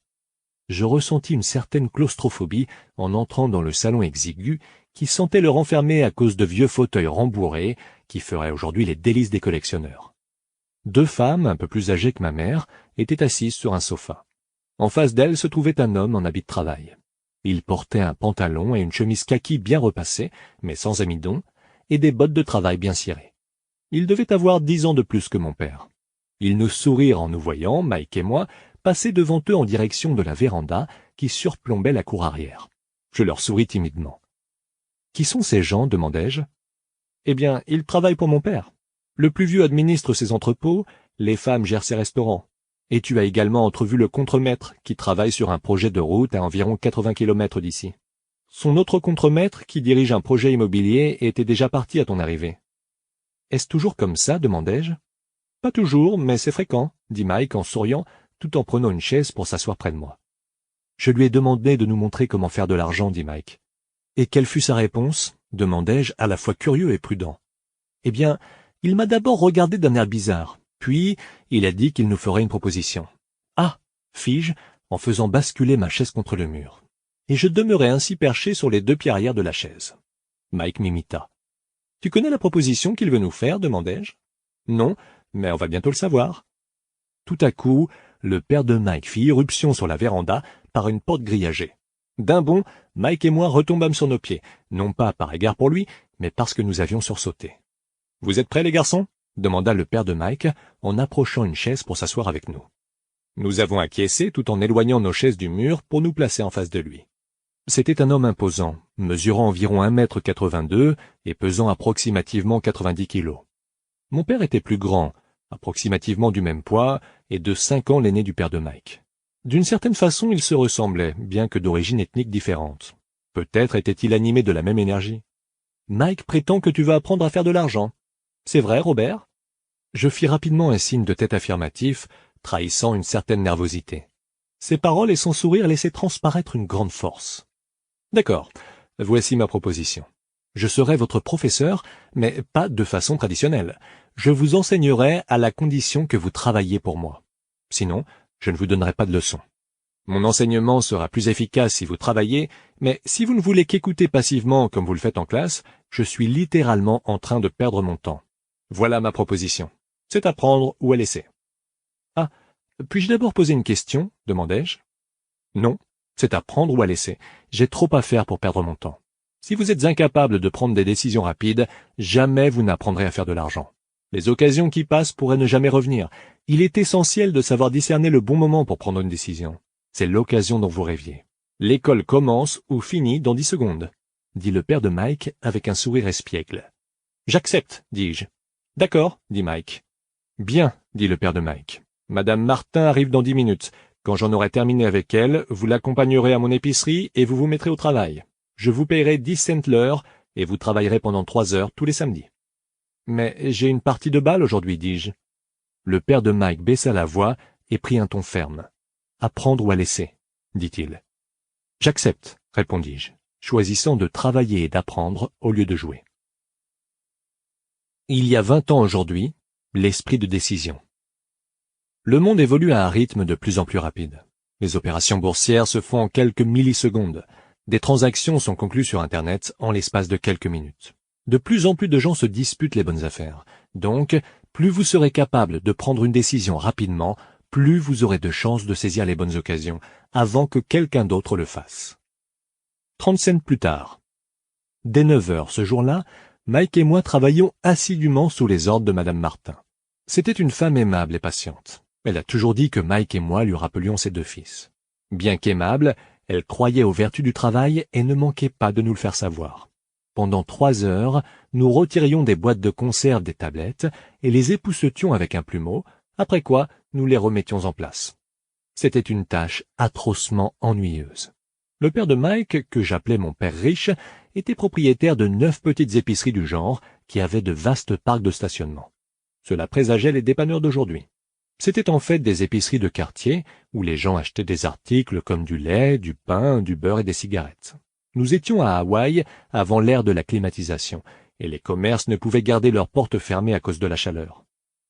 Je ressentis une certaine claustrophobie en entrant dans le salon exigu qui sentait le renfermer à cause de vieux fauteuils rembourrés qui feraient aujourd'hui les délices des collectionneurs. 2 femmes, un peu plus âgées que ma mère, étaient assises sur un sofa. En face d'elles se trouvait un homme en habit de travail. Il portait un pantalon et une chemise kaki bien repassés, mais sans amidon, et des bottes de travail bien cirées. Il devait avoir 10 ans de plus que mon père. Ils nous sourirent en nous voyant, Mike et moi, passer devant eux en direction de la véranda qui surplombait la cour arrière. Je leur souris timidement. « Qui sont ces gens ?» demandai-je. « Eh bien, ils travaillent pour mon père. Le plus vieux administre ses entrepôts, les femmes gèrent ses restaurants. Et tu as également entrevu le contremaître qui travaille sur un projet de route à environ 80 km d'ici. Son autre contremaître qui dirige un projet immobilier était déjà parti à ton arrivée. »« Est-ce toujours comme ça ?» demandai-je. « Pas toujours, mais c'est fréquent, » dit Mike en souriant, tout en prenant une chaise pour s'asseoir près de moi. Je lui ai demandé de nous montrer comment faire de l'argent, dit Mike. Et quelle fut sa réponse? Demandai-je, à la fois curieux et prudent. Eh bien, il m'a d'abord regardé d'un air bizarre, puis il a dit qu'il nous ferait une proposition. Ah, fis-je, en faisant basculer ma chaise contre le mur. Et je demeurai ainsi perché sur les 2 pieds arrière de la chaise. Mike m'imita. Tu connais la proposition qu'il veut nous faire? Demandai-je. Non, mais on va bientôt le savoir. Tout à coup, le père de Mike fit irruption sur la véranda par une porte grillagée. D'un bond, Mike et moi retombâmes sur nos pieds, non pas par égard pour lui, mais parce que nous avions sursauté. « Vous êtes prêts, les garçons ?» demanda le père de Mike, en approchant une chaise pour s'asseoir avec nous. Nous avons acquiescé tout en éloignant nos chaises du mur pour nous placer en face de lui. C'était un homme imposant, mesurant environ 1,82 m et pesant approximativement 90 kilos. Mon père était plus grand, approximativement du même poids, et de 5 ans l'aîné du père de Mike. D'une certaine façon, ils se ressemblaient, bien que d'origine ethnique différente. Peut-être était-il animé de la même énergie. « Mike prétend que tu vas apprendre à faire de l'argent. C'est vrai, Robert ?» Je fis rapidement un signe de tête affirmatif, trahissant une certaine nervosité. Ses paroles et son sourire laissaient transparaître une grande force. « D'accord, voici ma proposition. Je serai votre professeur, mais pas de façon traditionnelle. Je vous enseignerai à la condition que vous travailliez pour moi. Sinon, je ne vous donnerai pas de leçons. Mon enseignement sera plus efficace si vous travaillez, mais si vous ne voulez qu'écouter passivement comme vous le faites en classe, je suis littéralement en train de perdre mon temps. Voilà ma proposition. C'est à prendre ou à laisser. »« Ah, puis-je d'abord poser une question ?» demandai-je. « Non, c'est à prendre ou à laisser. J'ai trop à faire pour perdre mon temps. Si vous êtes incapable de prendre des décisions rapides, jamais vous n'apprendrez à faire de l'argent. Les occasions qui passent pourraient ne jamais revenir. Il est essentiel de savoir discerner le bon moment pour prendre une décision. C'est l'occasion dont vous rêviez. L'école commence ou finit dans 10 secondes, dit le père de Mike avec un sourire espiègle. J'accepte, dis-je. D'accord, dit Mike. Bien, dit le père de Mike. Madame Martin arrive dans 10 minutes. Quand j'en aurai terminé avec elle, vous l'accompagnerez à mon épicerie et vous vous mettrez au travail. Je vous paierai 10 cents l'heure et vous travaillerez pendant 3 heures tous les samedis. Mais j'ai une partie de bal aujourd'hui, dis-je. Le père de Mike baissa la voix et prit un ton ferme. À prendre ou à laisser, dit-il. J'accepte, répondis-je, choisissant de travailler et d'apprendre au lieu de jouer. Il y a 20 ans aujourd'hui, l'esprit de décision. Le monde évolue à un rythme de plus en plus rapide. Les opérations boursières se font en quelques millisecondes. Des transactions sont conclues sur Internet en l'espace de quelques minutes. De plus en plus de gens se disputent les bonnes affaires. Donc, plus vous serez capable de prendre une décision rapidement, plus vous aurez de chances de saisir les bonnes occasions, avant que quelqu'un d'autre le fasse. 30 cents plus tard. Dès 9 heures ce jour-là, Mike et moi travaillions assidûment sous les ordres de Madame Martin. C'était une femme aimable et patiente. Elle a toujours dit que Mike et moi lui rappelions ses 2 fils. Bien qu'aimable, elle croyait aux vertus du travail et ne manquait pas de nous le faire savoir. Pendant 3 heures, nous retirions des boîtes de conserve des tablettes et les époussetions avec un plumeau, après quoi nous les remettions en place. C'était une tâche atrocement ennuyeuse. Le père de Mike, que j'appelais mon père riche, était propriétaire de 9 petites épiceries du genre qui avaient de vastes parcs de stationnement. Cela présageait les dépanneurs d'aujourd'hui. C'étaient en fait des épiceries de quartier où les gens achetaient des articles comme du lait, du pain, du beurre et des cigarettes. Nous étions à Hawaï avant l'ère de la climatisation, et les commerces ne pouvaient garder leurs portes fermées à cause de la chaleur.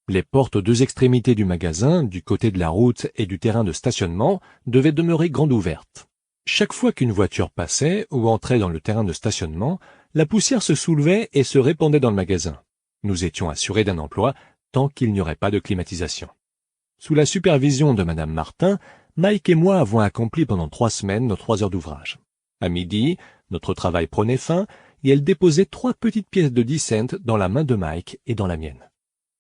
Les portes aux 2 extrémités du magasin, du côté de la route et du terrain de stationnement, devaient demeurer grandes ouvertes. Chaque fois qu'une voiture passait ou entrait dans le terrain de stationnement, la poussière se soulevait et se répandait dans le magasin. Nous étions assurés d'un emploi tant qu'il n'y aurait pas de climatisation. Sous la supervision de Madame Martin, Mike et moi avons accompli pendant 3 semaines nos 3 heures d'ouvrage. À midi, notre travail prenait fin et elle déposait 3 petites pièces de 10 cents dans la main de Mike et dans la mienne.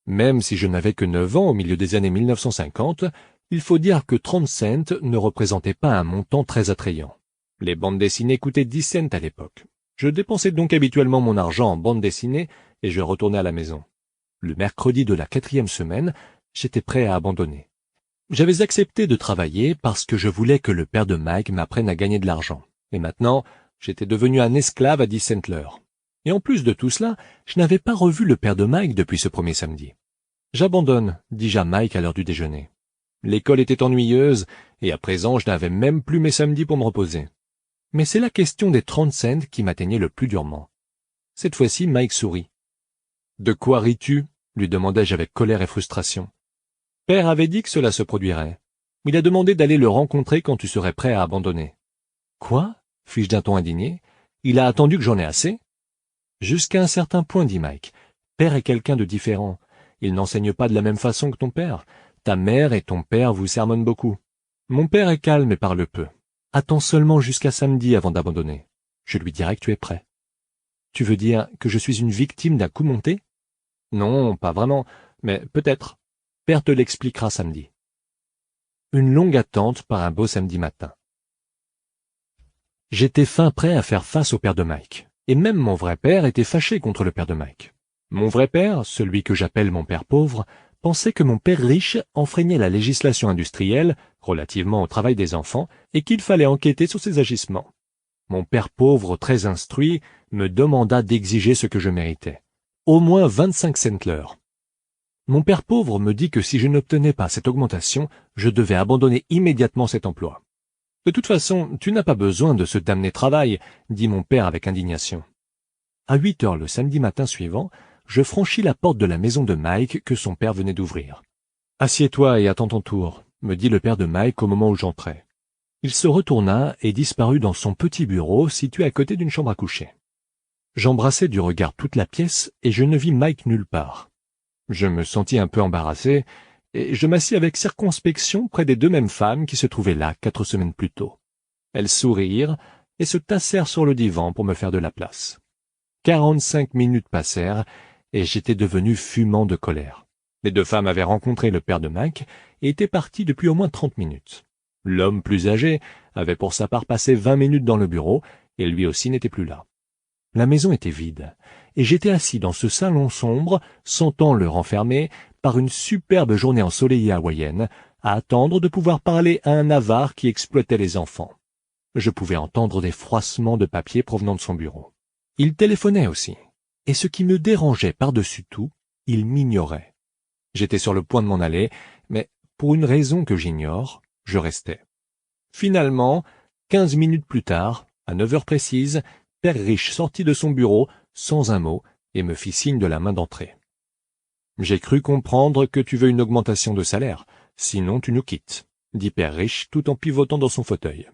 Même si je n'avais que 9 ans au milieu des années 1950, il faut dire que 30 cents ne représentait pas un montant très attrayant. Les bandes dessinées coûtaient 10 cents à l'époque. Je dépensais donc habituellement mon argent en bandes dessinées et je retournais à la maison. Le mercredi de la 4e semaine, j'étais prêt à abandonner. J'avais accepté de travailler parce que je voulais que le père de Mike m'apprenne à gagner de l'argent. Et maintenant, j'étais devenu un esclave à 10 cents l'heure. Et en plus de tout cela, je n'avais pas revu le père de Mike depuis ce premier samedi. J'abandonne, dis-je à Mike à l'heure du déjeuner. L'école était ennuyeuse, et à présent je n'avais même plus mes samedis pour me reposer. Mais c'est la question des 30 cents qui m'atteignait le plus durement. Cette fois-ci, Mike sourit. « De quoi ris-tu » lui demandai-je avec colère et frustration. « Père avait dit que cela se produirait. Il a demandé d'aller le rencontrer quand tu serais prêt à abandonner. »« Quoi » fis-je d'un ton indigné. « Il a attendu que j'en ai assez ?» Jusqu'à un certain point, dit Mike. Père est quelqu'un de différent. Il n'enseigne pas de la même façon que ton père. Ta mère et ton père vous sermonnent beaucoup. Mon père est calme et parle peu. Attends seulement jusqu'à samedi avant d'abandonner. Je lui dirai que tu es prêt. Tu veux dire que je suis une victime d'un coup monté? Non, pas vraiment, mais peut-être. Père te l'expliquera samedi. Une longue attente par un beau samedi matin. J'étais fin prêt à faire face au père de Mike. Et même mon vrai père était fâché contre le père de Mike. Mon vrai père, celui que j'appelle mon père pauvre, pensait que mon père riche enfreignait la législation industrielle relativement au travail des enfants et qu'il fallait enquêter sur ses agissements. Mon père pauvre, très instruit, me demanda d'exiger ce que je méritais. Au moins 25 cents l'heure. Mon père pauvre me dit que si je n'obtenais pas cette augmentation, je devais abandonner immédiatement cet emploi. De toute façon, tu n'as pas besoin de ce damné travail, dit mon père avec indignation. À 8 heures le samedi matin suivant, je franchis la porte de la maison de Mike que son père venait d'ouvrir. « Assieds-toi et attends ton tour », me dit le père de Mike au moment où j'entrai. Il se retourna et disparut dans son petit bureau situé à côté d'une chambre à coucher. J'embrassai du regard toute la pièce et je ne vis Mike nulle part. Je me sentis un peu embarrassé et je m'assis avec circonspection près des deux mêmes femmes qui se trouvaient là 4 semaines plus tôt. Elles sourirent et se tassèrent sur le divan pour me faire de la place. 45 minutes passèrent et j'étais devenu fumant de colère. Les deux femmes avaient rencontré le père de Mike et étaient parties depuis au moins 30 minutes. L'homme plus âgé avait pour sa part passé 20 minutes dans le bureau et lui aussi n'était plus là. La maison était vide, et j'étais assis dans ce salon sombre, sentant le renfermé, par une superbe journée ensoleillée hawaïenne, à attendre de pouvoir parler à un avare qui exploitait les enfants. Je pouvais entendre des froissements de papier provenant de son bureau. Il téléphonait aussi, et ce qui me dérangeait par-dessus tout, il m'ignorait. J'étais sur le point de m'en aller, mais pour une raison que j'ignore, je restais. Finalement, 15 minutes plus tard, à 9 heures précises, Père Riche sortit de son bureau, sans un mot, et me fit signe de la main d'entrée. « J'ai cru comprendre que tu veux une augmentation de salaire, sinon tu nous quittes, » dit Père Riche tout en pivotant dans son fauteuil.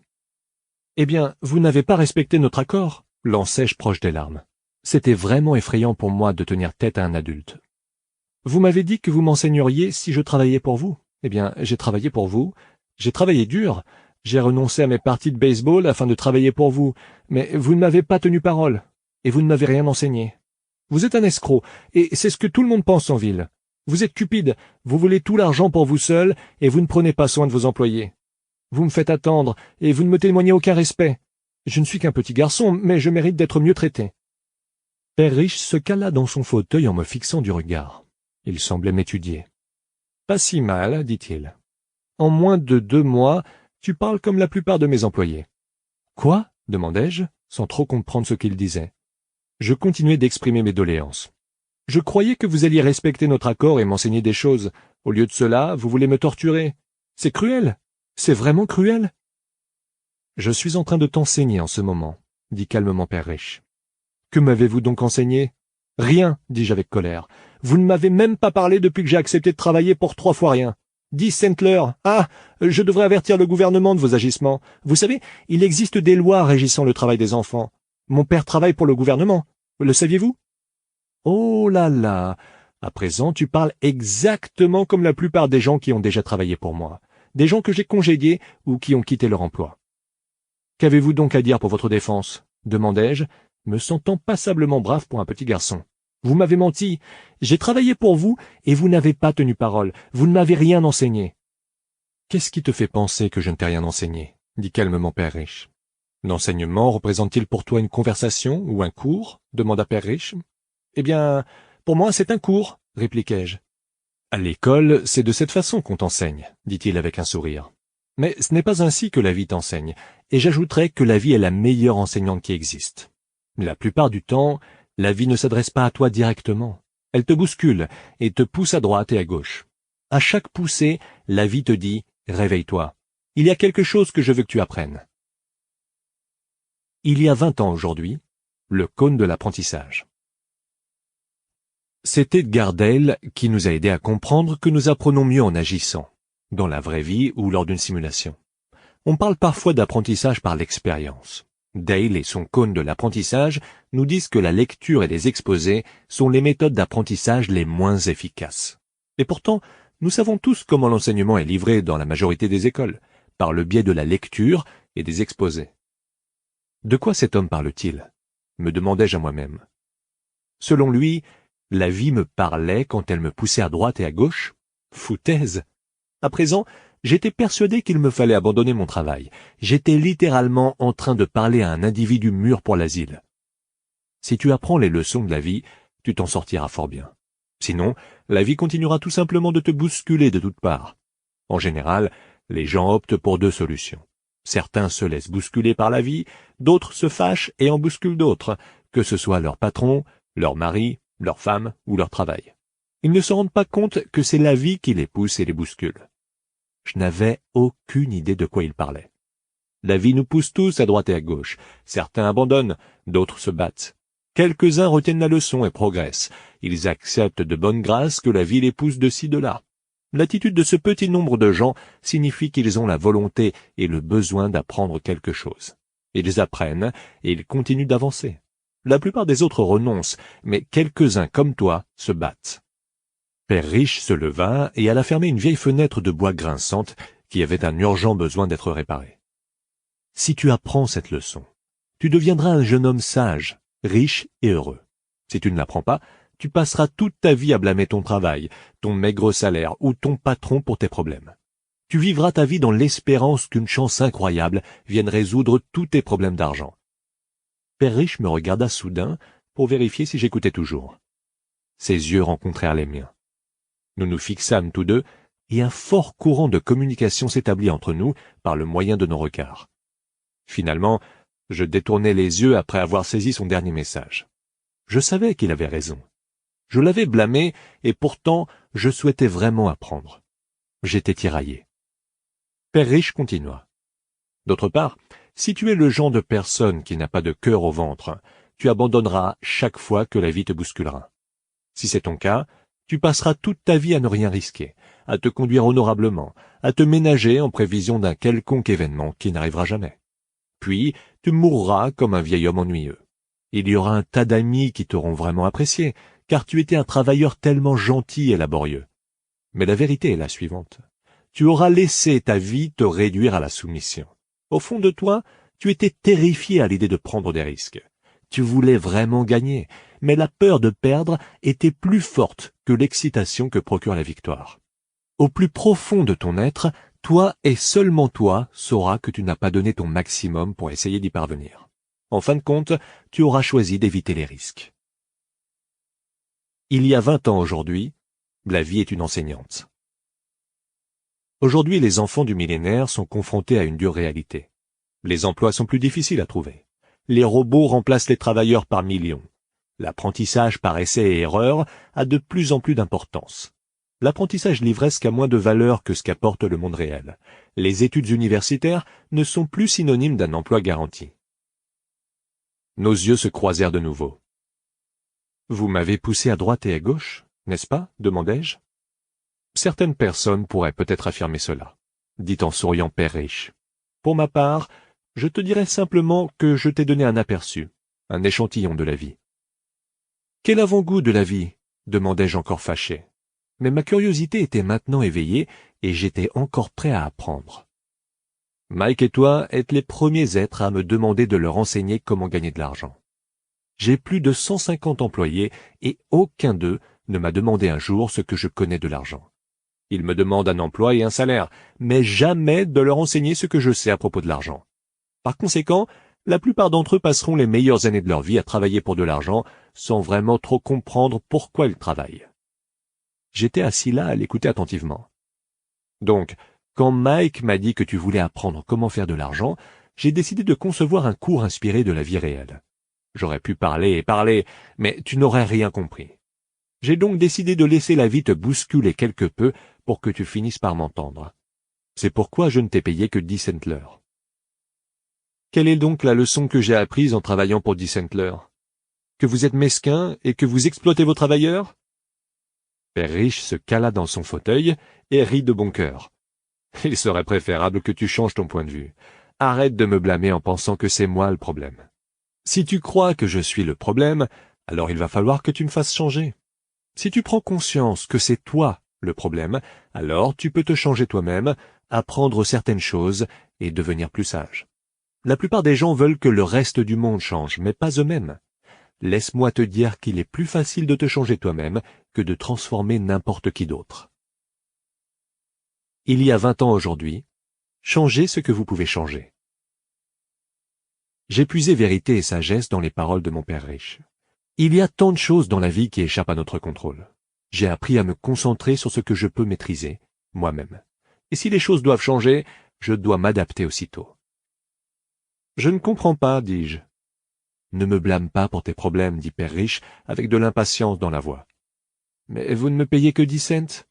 « Eh bien, vous n'avez pas respecté notre accord, » lançai-je proche des larmes. C'était vraiment effrayant pour moi de tenir tête à un adulte. « Vous m'avez dit que vous m'enseigneriez si je travaillais pour vous. Eh bien, j'ai travaillé pour vous, j'ai travaillé dur. J'ai renoncé à mes parties de baseball afin de travailler pour vous, mais vous ne m'avez pas tenu parole, et vous ne m'avez rien enseigné. Vous êtes un escroc, et c'est ce que tout le monde pense en ville. Vous êtes cupide, vous voulez tout l'argent pour vous seul, et vous ne prenez pas soin de vos employés. Vous me faites attendre, et vous ne me témoignez aucun respect. Je ne suis qu'un petit garçon, mais je mérite d'être mieux traité. » Père Riche se cala dans son fauteuil en me fixant du regard. Il semblait m'étudier. « Pas si mal, dit-il. En moins de 2 mois, tu parles comme la plupart de mes employés. »« Quoi ?» demandai-je, sans trop comprendre ce qu'il disait. Je continuai d'exprimer mes doléances. « Je croyais que vous alliez respecter notre accord et m'enseigner des choses. Au lieu de cela, vous voulez me torturer. C'est cruel. C'est vraiment cruel. »« Je suis en train de t'enseigner en ce moment, » dit calmement Père Riche. « Que m'avez-vous donc enseigné ? » ?»« Rien, dis-je avec colère. Vous ne m'avez même pas parlé depuis que j'ai accepté de travailler pour 3 fois rien. 10 cents l'heure. Ah, je devrais avertir le gouvernement de vos agissements. Vous savez, il existe des lois régissant le travail des enfants. Mon père travaille pour le gouvernement. Le saviez-vous ? Oh là là, à présent tu parles exactement comme la plupart des gens qui ont déjà travaillé pour moi. Des gens que j'ai congédiés ou qui ont quitté leur emploi. Qu'avez-vous donc à dire pour votre défense ? Demandai-je, me sentant passablement brave pour un petit garçon. Vous m'avez menti. J'ai travaillé pour vous et vous n'avez pas tenu parole. Vous ne m'avez rien enseigné. Qu'est-ce qui te fait penser que je ne t'ai rien enseigné ? Dit calmement Père Riche. L'enseignement représente-t-il pour toi une conversation ou un cours ? Demanda Père Riche. Eh bien, pour moi c'est un cours, répliquai-je. À l'école, c'est de cette façon qu'on t'enseigne, dit-il avec un sourire. Mais ce n'est pas ainsi que la vie t'enseigne, et j'ajouterai que la vie est la meilleure enseignante qui existe. La plupart du temps, la vie ne s'adresse pas à toi directement. Elle te bouscule et te pousse à droite et à gauche. À chaque poussée, la vie te dit « Réveille-toi. Il y a quelque chose que je veux que tu apprennes. » Il y a 20 ans aujourd'hui, le cône de l'apprentissage. C'est Edgar Dale qui nous a aidés à comprendre que nous apprenons mieux en agissant, dans la vraie vie ou lors d'une simulation. On parle parfois d'apprentissage par l'expérience. Dale et son cône de l'apprentissage nous disent que la lecture et les exposés sont les méthodes d'apprentissage les moins efficaces. Et pourtant, nous savons tous comment l'enseignement est livré dans la majorité des écoles, par le biais de la lecture et des exposés. De quoi cet homme parle-t-il ? Me demandai-je à moi-même. Selon lui, la vie me parlait quand elle me poussait à droite et à gauche ? Foutaise ! À présent, J'étais persuadé qu'il me fallait abandonner mon travail. J'étais littéralement en train de parler à un individu mûr pour l'asile. Si tu apprends les leçons de la vie, tu t'en sortiras fort bien. Sinon, la vie continuera tout simplement de te bousculer de toutes parts. En général, les gens optent pour deux solutions. Certains se laissent bousculer par la vie, d'autres se fâchent et en bousculent d'autres, que ce soit leur patron, leur mari, leur femme ou leur travail. Ils ne se rendent pas compte que c'est la vie qui les pousse et les bouscule. Je n'avais aucune idée de quoi il parlait. La vie nous pousse tous à droite et à gauche. Certains abandonnent, d'autres se battent. Quelques-uns retiennent la leçon et progressent. Ils acceptent de bonne grâce que la vie les pousse de ci, de là. L'attitude de ce petit nombre de gens signifie qu'ils ont la volonté et le besoin d'apprendre quelque chose. Ils apprennent et ils continuent d'avancer. La plupart des autres renoncent, mais quelques-uns comme toi se battent. Père Riche se leva et alla fermer une vieille fenêtre de bois grinçante qui avait un urgent besoin d'être réparée. Si tu apprends cette leçon, tu deviendras un jeune homme sage, riche et heureux. Si tu ne l'apprends pas, tu passeras toute ta vie à blâmer ton travail, ton maigre salaire ou ton patron pour tes problèmes. Tu vivras ta vie dans l'espérance qu'une chance incroyable vienne résoudre tous tes problèmes d'argent. Père Riche me regarda soudain pour vérifier si j'écoutais toujours. Ses yeux rencontrèrent les miens. Nous nous fixâmes tous deux, et un fort courant de communication s'établit entre nous par le moyen de nos regards. Finalement, je détournai les yeux après avoir saisi son dernier message. Je savais qu'il avait raison. Je l'avais blâmé, et pourtant je souhaitais vraiment apprendre. J'étais tiraillé. Père Riche continua. D'autre part, si tu es le genre de personne qui n'a pas de cœur au ventre, tu abandonneras chaque fois que la vie te bousculera. Si c'est ton cas, tu passeras toute ta vie à ne rien risquer, à te conduire honorablement, à te ménager en prévision d'un quelconque événement qui n'arrivera jamais. Puis, tu mourras comme un vieil homme ennuyeux. Il y aura un tas d'amis qui t'auront vraiment apprécié, car tu étais un travailleur tellement gentil et laborieux. Mais la vérité est la suivante. Tu auras laissé ta vie te réduire à la soumission. Au fond de toi, tu étais terrifié à l'idée de prendre des risques. Tu voulais vraiment gagner, mais la peur de perdre était plus forte que l'excitation que procure la victoire. Au plus profond de ton être, toi et seulement toi sauras que tu n'as pas donné ton maximum pour essayer d'y parvenir. En fin de compte, tu auras choisi d'éviter les risques. Il y a 20 ans aujourd'hui, la vie est une enseignante. Aujourd'hui, les enfants du millénaire sont confrontés à une dure réalité. Les emplois sont plus difficiles à trouver. Les robots remplacent les travailleurs par millions. L'apprentissage par essai et erreur a de plus en plus d'importance. L'apprentissage livresque a moins de valeur que ce qu'apporte le monde réel. Les études universitaires ne sont plus synonymes d'un emploi garanti. Nos yeux se croisèrent de nouveau. « Vous m'avez poussé à droite et à gauche, n'est-ce pas ?» demandai-je. « Certaines personnes pourraient peut-être affirmer cela, » dit en souriant Père Riche. « Pour ma part, je te dirais simplement que je t'ai donné un aperçu, un échantillon de la vie. »« Quel avant-goût de la vie ?» demandai-je encore fâché. Mais ma curiosité était maintenant éveillée et j'étais encore prêt à apprendre. « Mike et toi êtes les premiers êtres à me demander de leur enseigner comment gagner de l'argent. J'ai plus de 150 employés et aucun d'eux ne m'a demandé un jour ce que je connais de l'argent. Ils me demandent un emploi et un salaire, mais jamais de leur enseigner ce que je sais à propos de l'argent. Par conséquent, la plupart d'entre eux passeront les meilleures années de leur vie à travailler pour de l'argent sans vraiment trop comprendre pourquoi ils travaillent. » J'étais assis là à l'écouter attentivement. Donc, quand Mike m'a dit que tu voulais apprendre comment faire de l'argent, j'ai décidé de concevoir un cours inspiré de la vie réelle. J'aurais pu parler et parler, mais tu n'aurais rien compris. J'ai donc décidé de laisser la vie te bousculer quelque peu pour que tu finisses par m'entendre. C'est pourquoi je ne t'ai payé que 10 cents l'heure. Quelle est donc la leçon que j'ai apprise en travaillant pour 10 cents l'heure? Que vous êtes mesquin et que vous exploitez vos travailleurs? Père Riche se cala dans son fauteuil et rit de bon cœur. Il serait préférable que tu changes ton point de vue. Arrête de me blâmer en pensant que c'est moi le problème. Si tu crois que je suis le problème, alors il va falloir que tu me fasses changer. Si tu prends conscience que c'est toi le problème, alors tu peux te changer toi-même, apprendre certaines choses et devenir plus sage. La plupart des gens veulent que le reste du monde change, mais pas eux-mêmes. Laisse-moi te dire qu'il est plus facile de te changer toi-même que de transformer n'importe qui d'autre. Il y a 20 ans aujourd'hui, changez ce que vous pouvez changer. J'ai puisé vérité et sagesse dans les paroles de mon père riche. Il y a tant de choses dans la vie qui échappent à notre contrôle. J'ai appris à me concentrer sur ce que je peux maîtriser, moi-même. Et si les choses doivent changer, je dois m'adapter aussitôt. Je ne comprends pas, dis-je. Ne me blâme pas pour tes problèmes, dit père riche, avec de l'impatience dans la voix. Mais vous ne me payez que 10 cents.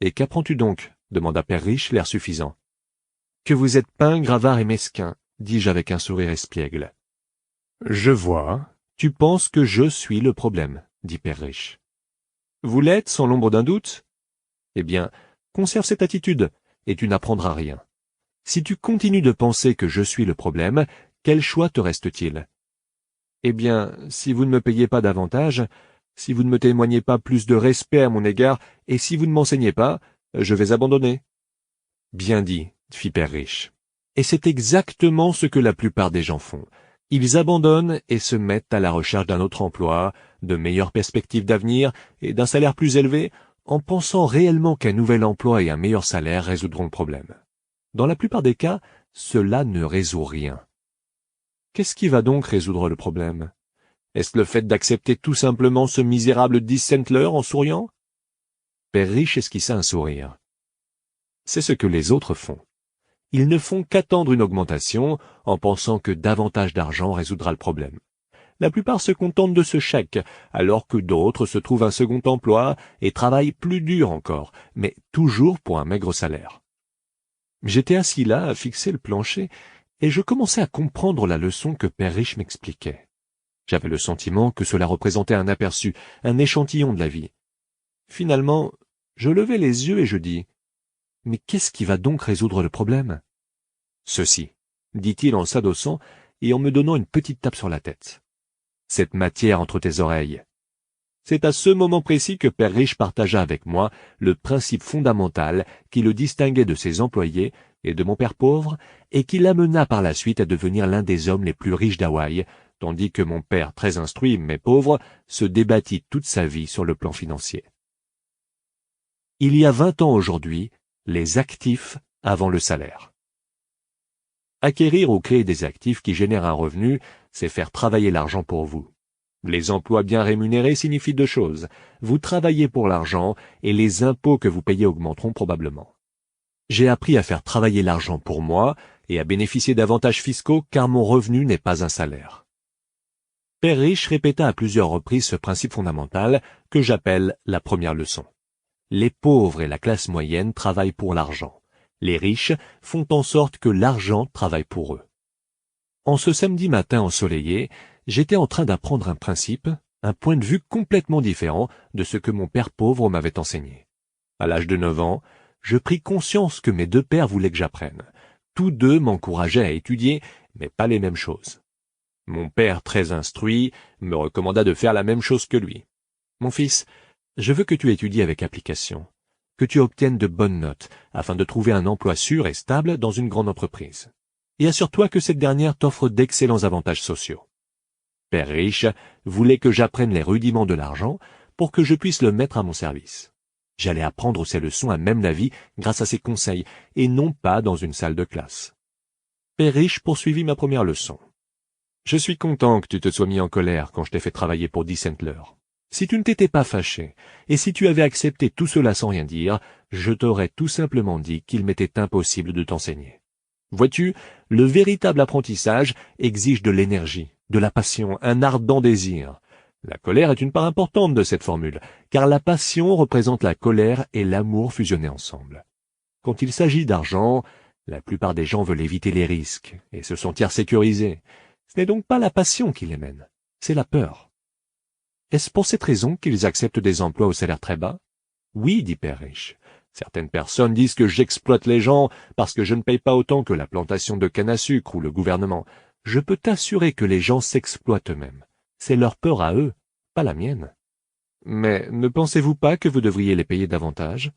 Et qu'apprends-tu donc? Demanda père riche, l'air suffisant. Que vous êtes pingre, avare et mesquin, dis-je avec un sourire espiègle. Je vois. Tu penses que je suis le problème, dit père riche. Vous l'êtes, sans l'ombre d'un doute? Eh bien, conserve cette attitude, et tu n'apprendras rien. Si tu continues de penser que je suis le problème, quel choix te reste-t-il? Eh bien, si vous ne me payez pas davantage, si vous ne me témoignez pas plus de respect à mon égard, et si vous ne m'enseignez pas, je vais abandonner. Bien dit, fit père riche. Et c'est exactement ce que la plupart des gens font. Ils abandonnent et se mettent à la recherche d'un autre emploi, de meilleures perspectives d'avenir et d'un salaire plus élevé, en pensant réellement qu'un nouvel emploi et un meilleur salaire résoudront le problème. Dans la plupart des cas, cela ne résout rien. Qu'est-ce qui va donc résoudre le problème? Est-ce le fait d'accepter tout simplement ce misérable 10 cents l'heure en souriant? Père riche esquissa un sourire. C'est ce que les autres font. Ils ne font qu'attendre une augmentation en pensant que davantage d'argent résoudra le problème. La plupart se contentent de ce chèque, alors que d'autres se trouvent un second emploi et travaillent plus dur encore, mais toujours pour un maigre salaire. J'étais assis là à fixer le plancher, et je commençais à comprendre la leçon que père riche m'expliquait. J'avais le sentiment que cela représentait un aperçu, un échantillon de la vie. Finalement, je levai les yeux et je dis « Mais qu'est-ce qui va donc résoudre le problème ?»« Ceci, dit-il en s'adossant et en me donnant une petite tape sur la tête. Cette matière entre tes oreilles. » C'est à ce moment précis que père riche partagea avec moi le principe fondamental qui le distinguait de ses employés et de mon père pauvre, et qui l'amena par la suite à devenir l'un des hommes les plus riches d'Hawaï, tandis que mon père, très instruit mais pauvre, se débattit toute sa vie sur le plan financier. Il y a 20 ans aujourd'hui, les actifs avant le salaire. Acquérir ou créer des actifs qui génèrent un revenu, c'est faire travailler l'argent pour vous. Les emplois bien rémunérés signifient deux choses. Vous travaillez pour l'argent et les impôts que vous payez augmenteront probablement. J'ai appris à faire travailler l'argent pour moi et à bénéficier d'avantages fiscaux car mon revenu n'est pas un salaire. Père riche répéta à plusieurs reprises ce principe fondamental que j'appelle la première leçon. Les pauvres et la classe moyenne travaillent pour l'argent. Les riches font en sorte que l'argent travaille pour eux. En ce samedi matin ensoleillé, j'étais en train d'apprendre un principe, un point de vue complètement différent de ce que mon père pauvre m'avait enseigné. À l'âge de 9 ans, je pris conscience que mes deux pères voulaient que j'apprenne. Tous deux m'encourageaient à étudier, mais pas les mêmes choses. Mon père, très instruit, me recommanda de faire la même chose que lui. « Mon fils, je veux que tu étudies avec application, que tu obtiennes de bonnes notes, afin de trouver un emploi sûr et stable dans une grande entreprise. Et assure-toi que cette dernière t'offre d'excellents avantages sociaux. » Père riche voulait que j'apprenne les rudiments de l'argent pour que je puisse le mettre à mon service. J'allais apprendre ces leçons à même la vie grâce à ses conseils, et non pas dans une salle de classe. Père riche poursuivit ma première leçon. « Je suis content que tu te sois mis en colère quand je t'ai fait travailler pour 10 cents l'heure. Si tu ne t'étais pas fâché, et si tu avais accepté tout cela sans rien dire, je t'aurais tout simplement dit qu'il m'était impossible de t'enseigner. Vois-tu, le véritable apprentissage exige de l'énergie, de la passion, un ardent désir. La colère est une part importante de cette formule, car la passion représente la colère et l'amour fusionnés ensemble. Quand il s'agit d'argent, la plupart des gens veulent éviter les risques et se sentir sécurisés. Ce n'est donc pas la passion qui les mène, c'est la peur. Est-ce pour cette raison qu'ils acceptent des emplois au salaire très bas? Oui, dit père riche. Certaines personnes disent que j'exploite les gens parce que je ne paye pas autant que la plantation de canne à sucre ou le gouvernement. Je peux t'assurer que les gens s'exploitent eux-mêmes. C'est leur peur à eux, pas la mienne. Mais ne pensez-vous pas que vous devriez les payer davantage?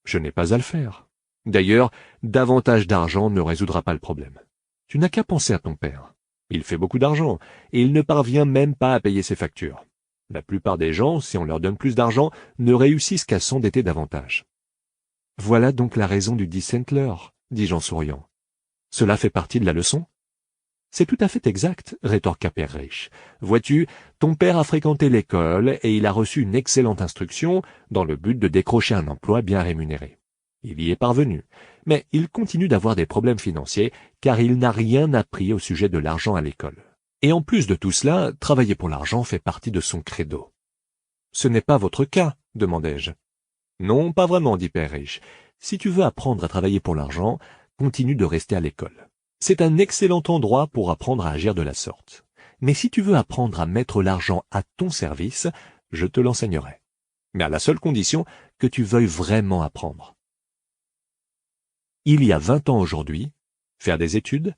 Je n'ai pas à le faire. D'ailleurs, davantage d'argent ne résoudra pas le problème. Tu n'as qu'à penser à ton père. Il fait beaucoup d'argent, et il ne parvient même pas à payer ses factures. La plupart des gens, si on leur donne plus d'argent, ne réussissent qu'à s'endetter davantage. Voilà donc la raison du 10 Centler, dis-je en souriant. Cela fait partie de la leçon? C'est tout à fait exact, rétorqua Père Riche. Vois-tu, ton père a fréquenté l'école et il a reçu une excellente instruction dans le but de décrocher un emploi bien rémunéré. Il y est parvenu, mais il continue d'avoir des problèmes financiers car il n'a rien appris au sujet de l'argent à l'école. Et en plus de tout cela, travailler pour l'argent fait partie de son credo. Ce n'est pas votre cas, demandai-je. Non, pas vraiment, dit Père Riche. Si tu veux apprendre à travailler pour l'argent, continue de rester à l'école. C'est un excellent endroit pour apprendre à agir de la sorte. Mais si tu veux apprendre à mettre l'argent à ton service, je te l'enseignerai. Mais à la seule condition que tu veuilles vraiment apprendre. Il y a 20 ans aujourd'hui, faire des études?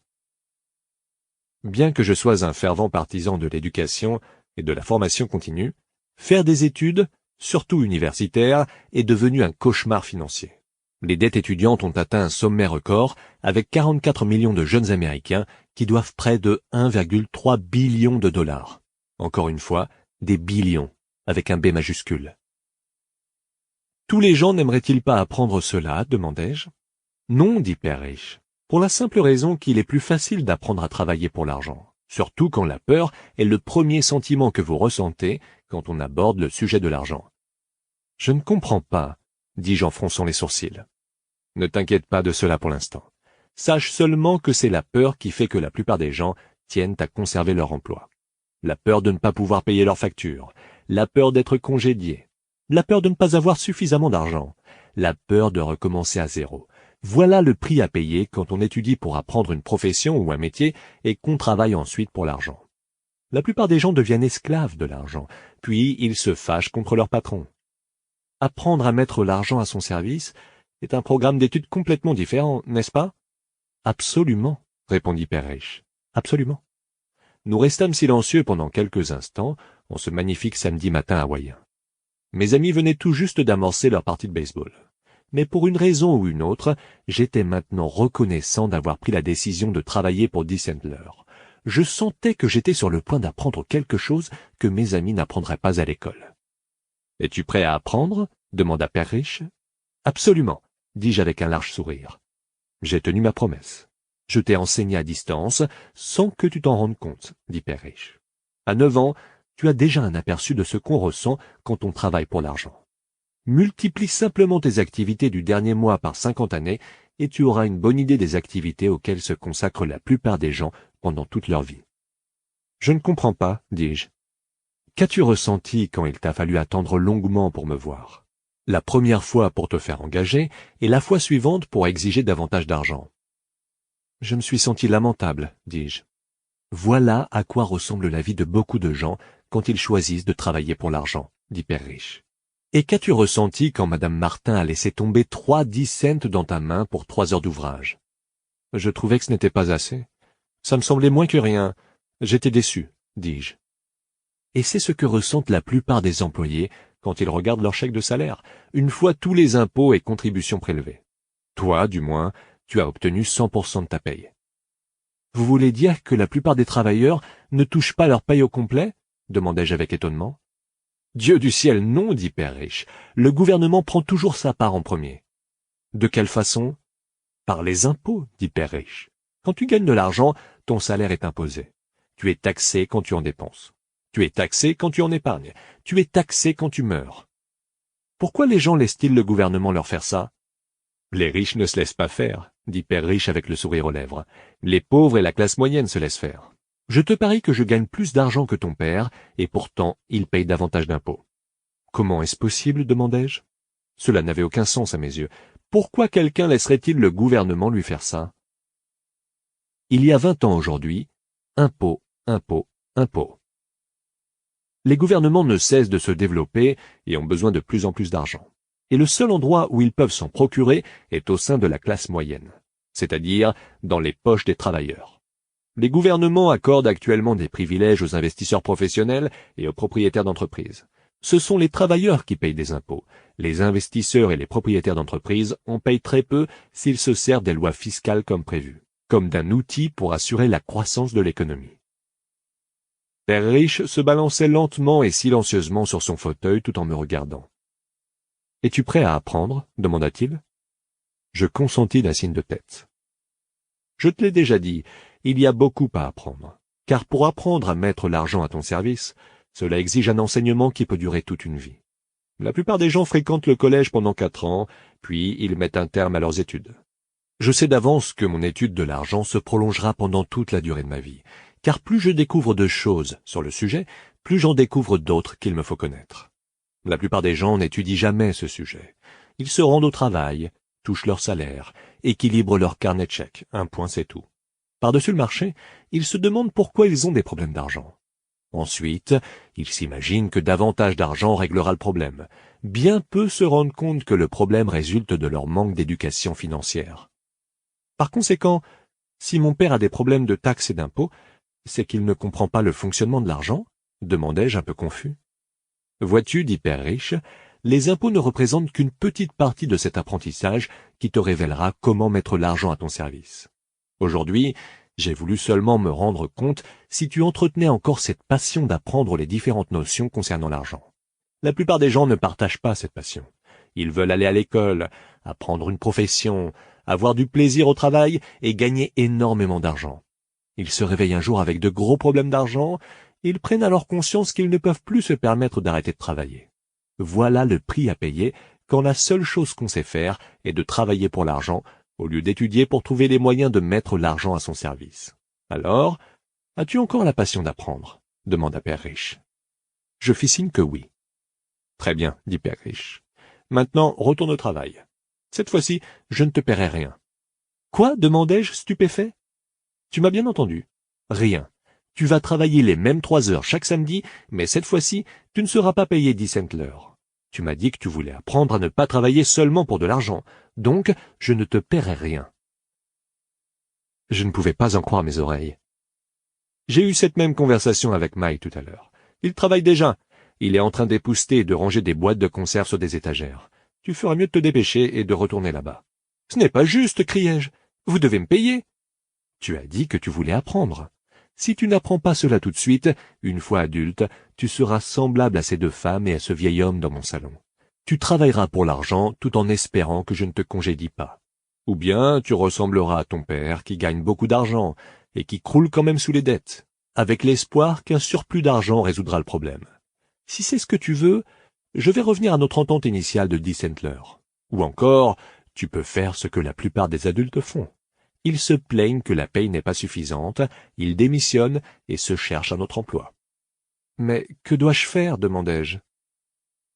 Bien que je sois un fervent partisan de l'éducation et de la formation continue, faire des études, surtout universitaires, est devenu un cauchemar financier. Les dettes étudiantes ont atteint un sommet record avec 44 millions de jeunes Américains qui doivent près de 1,3 billion de dollars. Encore une fois, des billions, avec un B majuscule. Tous les gens n'aimeraient-ils pas apprendre cela, demandai-je. Non, dit Père Riche, pour la simple raison qu'il est plus facile d'apprendre à travailler pour l'argent, surtout quand la peur est le premier sentiment que vous ressentez quand on aborde le sujet de l'argent. Je ne comprends pas, dis-je en fronçant les sourcils. Ne t'inquiète pas de cela pour l'instant. Sache seulement que c'est la peur qui fait que la plupart des gens tiennent à conserver leur emploi. La peur de ne pas pouvoir payer leurs factures, la peur d'être congédié, la peur de ne pas avoir suffisamment d'argent, la peur de recommencer à zéro. Voilà le prix à payer quand on étudie pour apprendre une profession ou un métier et qu'on travaille ensuite pour l'argent. La plupart des gens deviennent esclaves de l'argent, puis ils se fâchent contre leur patron. Apprendre à mettre l'argent à son service est un programme d'études complètement différent, n'est-ce pas? Absolument, répondit Père Riche. Absolument. Nous restâmes silencieux pendant quelques instants en ce magnifique samedi matin hawaïen. Mes amis venaient tout juste d'amorcer leur partie de baseball. Mais pour une raison ou une autre, j'étais maintenant reconnaissant d'avoir pris la décision de travailler pour 10 Centler. Je sentais que j'étais sur le point d'apprendre quelque chose que mes amis n'apprendraient pas à l'école. « Es-tu prêt à apprendre » demanda Père Riche. « Absolument, » dis-je avec un large sourire. « J'ai tenu ma promesse. Je t'ai enseigné à distance, sans que tu t'en rendes compte, » dit Père Riche. « À 9 ans, tu as déjà un aperçu de ce qu'on ressent quand on travaille pour l'argent. Multiplie simplement tes activités du dernier mois par 50 années et tu auras une bonne idée des activités auxquelles se consacrent la plupart des gens pendant toute leur vie. »« Je ne comprends pas, » dis-je. « Qu'as-tu ressenti quand il t'a fallu attendre longuement pour me voir? La première fois pour te faire engager et la fois suivante pour exiger davantage d'argent. »« Je me suis senti lamentable, » dis-je. Voilà à quoi ressemble la vie de beaucoup de gens quand ils choisissent de travailler pour l'argent, dit Père Riche. Et qu'as-tu ressenti quand Madame Martin a laissé tomber 3 10 cents dans ta main pour 3 heures d'ouvrage? Je trouvais que ce n'était pas assez. Ça me semblait moins que rien. J'étais déçu, dis-je. Et c'est ce que ressentent la plupart des employés quand ils regardent leur chèque de salaire, une fois tous les impôts et contributions prélevés. Toi, du moins, tu as obtenu 100% de ta paye. Vous voulez dire que la plupart des travailleurs ne touchent pas leur paye au complet? Demandai-je avec étonnement. Dieu du ciel, non, dit Père Riche. Le gouvernement prend toujours sa part en premier. De quelle façon? Par les impôts, dit Père Riche. Quand tu gagnes de l'argent, ton salaire est imposé. Tu es taxé quand tu en dépenses. Tu es taxé quand tu en épargnes. Tu es taxé quand tu meurs. Pourquoi les gens laissent-ils le gouvernement leur faire ça? Les riches ne se laissent pas faire, dit Père Riche avec le sourire aux lèvres. Les pauvres et la classe moyenne se laissent faire. Je te parie que je gagne plus d'argent que ton père, et pourtant il paye davantage d'impôts. Comment est-ce possible, demandai-je. Cela n'avait aucun sens à mes yeux. Pourquoi quelqu'un laisserait-il le gouvernement lui faire ça? Il y a 20 ans aujourd'hui, impôts, impôts, impôts. Les gouvernements ne cessent de se développer et ont besoin de plus en plus d'argent. Et le seul endroit où ils peuvent s'en procurer est au sein de la classe moyenne, c'est-à-dire dans les poches des travailleurs. Les gouvernements accordent actuellement des privilèges aux investisseurs professionnels et aux propriétaires d'entreprises. Ce sont les travailleurs qui payent des impôts. Les investisseurs et les propriétaires d'entreprises en payent très peu s'ils se servent des lois fiscales comme prévu, comme d'un outil pour assurer la croissance de l'économie. Père Riche se balançait lentement et silencieusement sur son fauteuil tout en me regardant. « Es-tu prêt à apprendre » demanda-t-il. Je consentis d'un signe de tête. Je te l'ai déjà dit, il y a beaucoup à apprendre. Car pour apprendre à mettre l'argent à ton service, cela exige un enseignement qui peut durer toute une vie. La plupart des gens fréquentent le collège pendant 4 ans, puis ils mettent un terme à leurs études. Je sais d'avance que mon étude de l'argent se prolongera pendant toute la durée de ma vie, car plus je découvre de choses sur le sujet, plus j'en découvre d'autres qu'il me faut connaître. La plupart des gens n'étudient jamais ce sujet. Ils se rendent au travail, touchent leur salaire, équilibrent leur carnet de chèques, un point c'est tout. Par-dessus le marché, ils se demandent pourquoi ils ont des problèmes d'argent. Ensuite, ils s'imaginent que davantage d'argent réglera le problème. Bien peu se rendent compte que le problème résulte de leur manque d'éducation financière. Par conséquent, si mon père a des problèmes de taxes et d'impôts, c'est qu'il ne comprend pas le fonctionnement de l'argent? Demandai-je un peu confus. Vois-tu, dit Père Riche, les impôts ne représentent qu'une petite partie de cet apprentissage qui te révélera comment mettre l'argent à ton service. Aujourd'hui, j'ai voulu seulement me rendre compte si tu entretenais encore cette passion d'apprendre les différentes notions concernant l'argent. La plupart des gens ne partagent pas cette passion. Ils veulent aller à l'école, apprendre une profession, avoir du plaisir au travail et gagner énormément d'argent. Ils se réveillent un jour avec de gros problèmes d'argent, ils prennent alors conscience qu'ils ne peuvent plus se permettre d'arrêter de travailler. Voilà le prix à payer quand la seule chose qu'on sait faire est de travailler pour l'argent, au lieu d'étudier pour trouver les moyens de mettre l'argent à son service. Alors, as-tu encore la passion d'apprendre? Demanda Père Riche. Je fis signe que oui. Très bien, dit Père Riche. Maintenant, retourne au travail. Cette fois-ci, je ne te paierai rien. Quoi? Demandai-je, stupéfait. Tu m'as bien entendu. Rien. Tu vas travailler les mêmes 3 heures chaque samedi, mais cette fois-ci, tu ne seras pas payé 10 cents l'heure. Tu m'as dit que tu voulais apprendre à ne pas travailler seulement pour de l'argent, donc je ne te paierai rien. Je ne pouvais pas en croire mes oreilles. J'ai eu cette même conversation avec Mike tout à l'heure. Il travaille déjà. Il est en train d'épousseter et de ranger des boîtes de conserve sur des étagères. Tu feras mieux de te dépêcher et de retourner là-bas. Ce n'est pas juste, criai-je. Vous devez me payer. Tu as dit que tu voulais apprendre. Si tu n'apprends pas cela tout de suite, une fois adulte, tu seras semblable à ces 2 femmes et à ce vieil homme dans mon salon. Tu travailleras pour l'argent tout en espérant que je ne te congédie pas. Ou bien tu ressembleras à ton père qui gagne beaucoup d'argent et qui croule quand même sous les dettes, avec l'espoir qu'un surplus d'argent résoudra le problème. Si c'est ce que tu veux, je vais revenir à notre entente initiale de 10 cents l'heure. Ou encore, tu peux faire ce que la plupart des adultes font. Ils se plaignent que la paye n'est pas suffisante, ils démissionnent et se cherchent un autre emploi. « Mais que dois-je faire » demandai-je.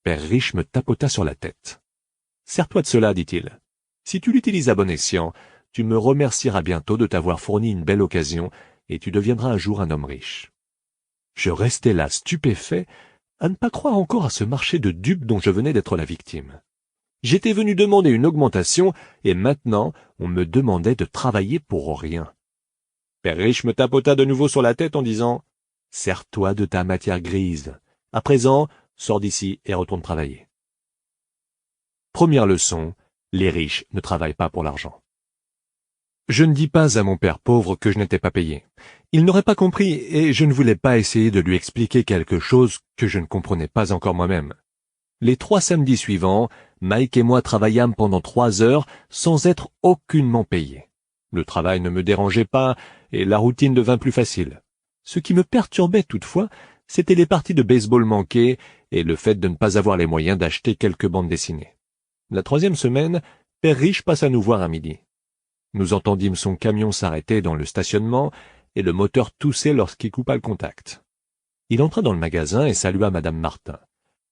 Père Riche me tapota sur la tête. « Sers-toi de cela, dit-il. Si tu l'utilises à bon escient, tu me remercieras bientôt de t'avoir fourni une belle occasion et tu deviendras un jour un homme riche. » Je restai là stupéfait à ne pas croire encore à ce marché de dupes dont je venais d'être la victime. J'étais venu demander une augmentation, et maintenant, on me demandait de travailler pour rien. Père Riche me tapota de nouveau sur la tête en disant « Sers-toi de ta matière grise. À présent, sors d'ici et retourne travailler. » Première leçon, les riches ne travaillent pas pour l'argent. Je ne dis pas à mon père pauvre que je n'étais pas payé. Il n'aurait pas compris, et je ne voulais pas essayer de lui expliquer quelque chose que je ne comprenais pas encore moi-même. Les 3 samedis suivants, Mike et moi travaillâmes pendant 3 heures sans être aucunement payés. Le travail ne me dérangeait pas et la routine devint plus facile. Ce qui me perturbait toutefois, c'étaient les parties de baseball manquées et le fait de ne pas avoir les moyens d'acheter quelques bandes dessinées. La 3e semaine, Père Riche passa nous voir à midi. Nous entendîmes son camion s'arrêter dans le stationnement et le moteur tousser lorsqu'il coupa le contact. Il entra dans le magasin et salua Madame Martin.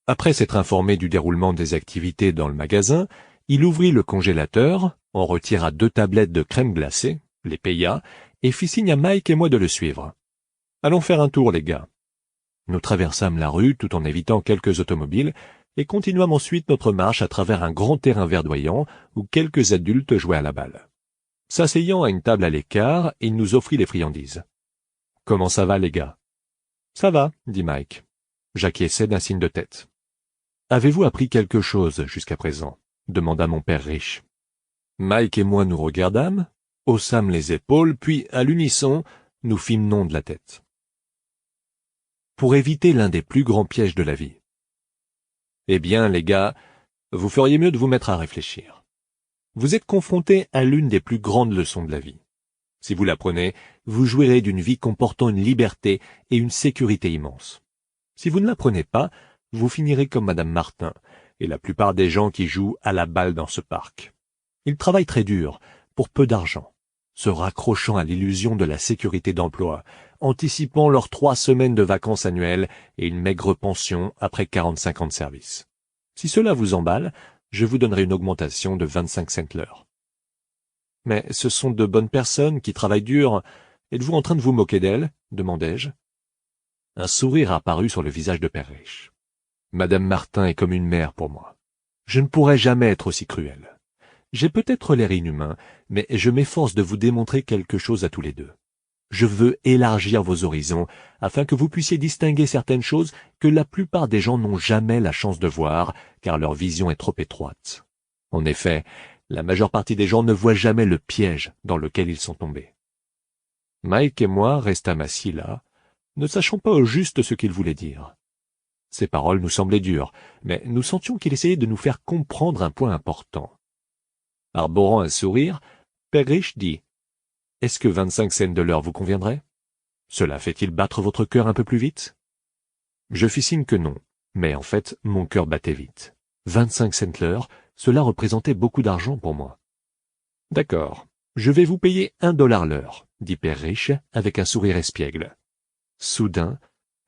Après s'être informé du déroulement des activités dans le magasin, il ouvrit le congélateur, en retira 2 tablettes de crème glacée, les paya, et fit signe à Mike et moi de le suivre. « Allons faire un tour, les gars. » Nous traversâmes la rue tout en évitant quelques automobiles et continuâmes ensuite notre marche à travers un grand terrain verdoyant où quelques adultes jouaient à la balle. S'asseyant à une table à l'écart, il nous offrit les friandises. « Comment ça va, les gars ?»« Ça va, » dit Mike. J'acquiesçai d'un signe de tête. « Avez-vous appris quelque chose jusqu'à présent ?» demanda mon père Riche. Mike et moi nous regardâmes, haussâmes les épaules, puis, à l'unisson, nous fîmes non de la tête. Pour éviter l'un des plus grands pièges de la vie. Eh bien, les gars, vous feriez mieux de vous mettre à réfléchir. Vous êtes confronté à l'une des plus grandes leçons de la vie. Si vous l'apprenez, vous jouirez d'une vie comportant une liberté et une sécurité immense. Si vous ne l'apprenez pas, vous finirez comme Madame Martin et la plupart des gens qui jouent à la balle dans ce parc. Ils travaillent très dur, pour peu d'argent, se raccrochant à l'illusion de la sécurité d'emploi, anticipant leurs 3 semaines de vacances annuelles et une maigre pension après 45 ans de service. Si cela vous emballe, je vous donnerai une augmentation de 25 cents l'heure. Mais ce sont de bonnes personnes qui travaillent dur. Êtes-vous en train de vous moquer d'elles? Demandai-je. Un sourire apparut sur le visage de Perriche. Madame Martin est comme une mère pour moi. Je ne pourrais jamais être aussi cruel. J'ai peut-être l'air inhumain, mais je m'efforce de vous démontrer quelque chose à tous les deux. Je veux élargir vos horizons, afin que vous puissiez distinguer certaines choses que la plupart des gens n'ont jamais la chance de voir, car leur vision est trop étroite. En effet, la majeure partie des gens ne voient jamais le piège dans lequel ils sont tombés. Mike et moi restâmes assis là, ne sachant pas au juste ce qu'il voulait dire. Ses paroles nous semblaient dures, mais nous sentions qu'il essayait de nous faire comprendre un point important. Arborant un sourire, Perriche dit « Est-ce que 25 cents de l'heure vous conviendrait? Cela fait-il battre votre cœur un peu plus vite ?» Je fis signe que non, mais en fait, mon cœur battait vite. 25 cents l'heure, cela représentait beaucoup d'argent pour moi. « D'accord, je vais vous payer $1 l'heure, » dit Perriche avec un sourire espiègle. Soudain,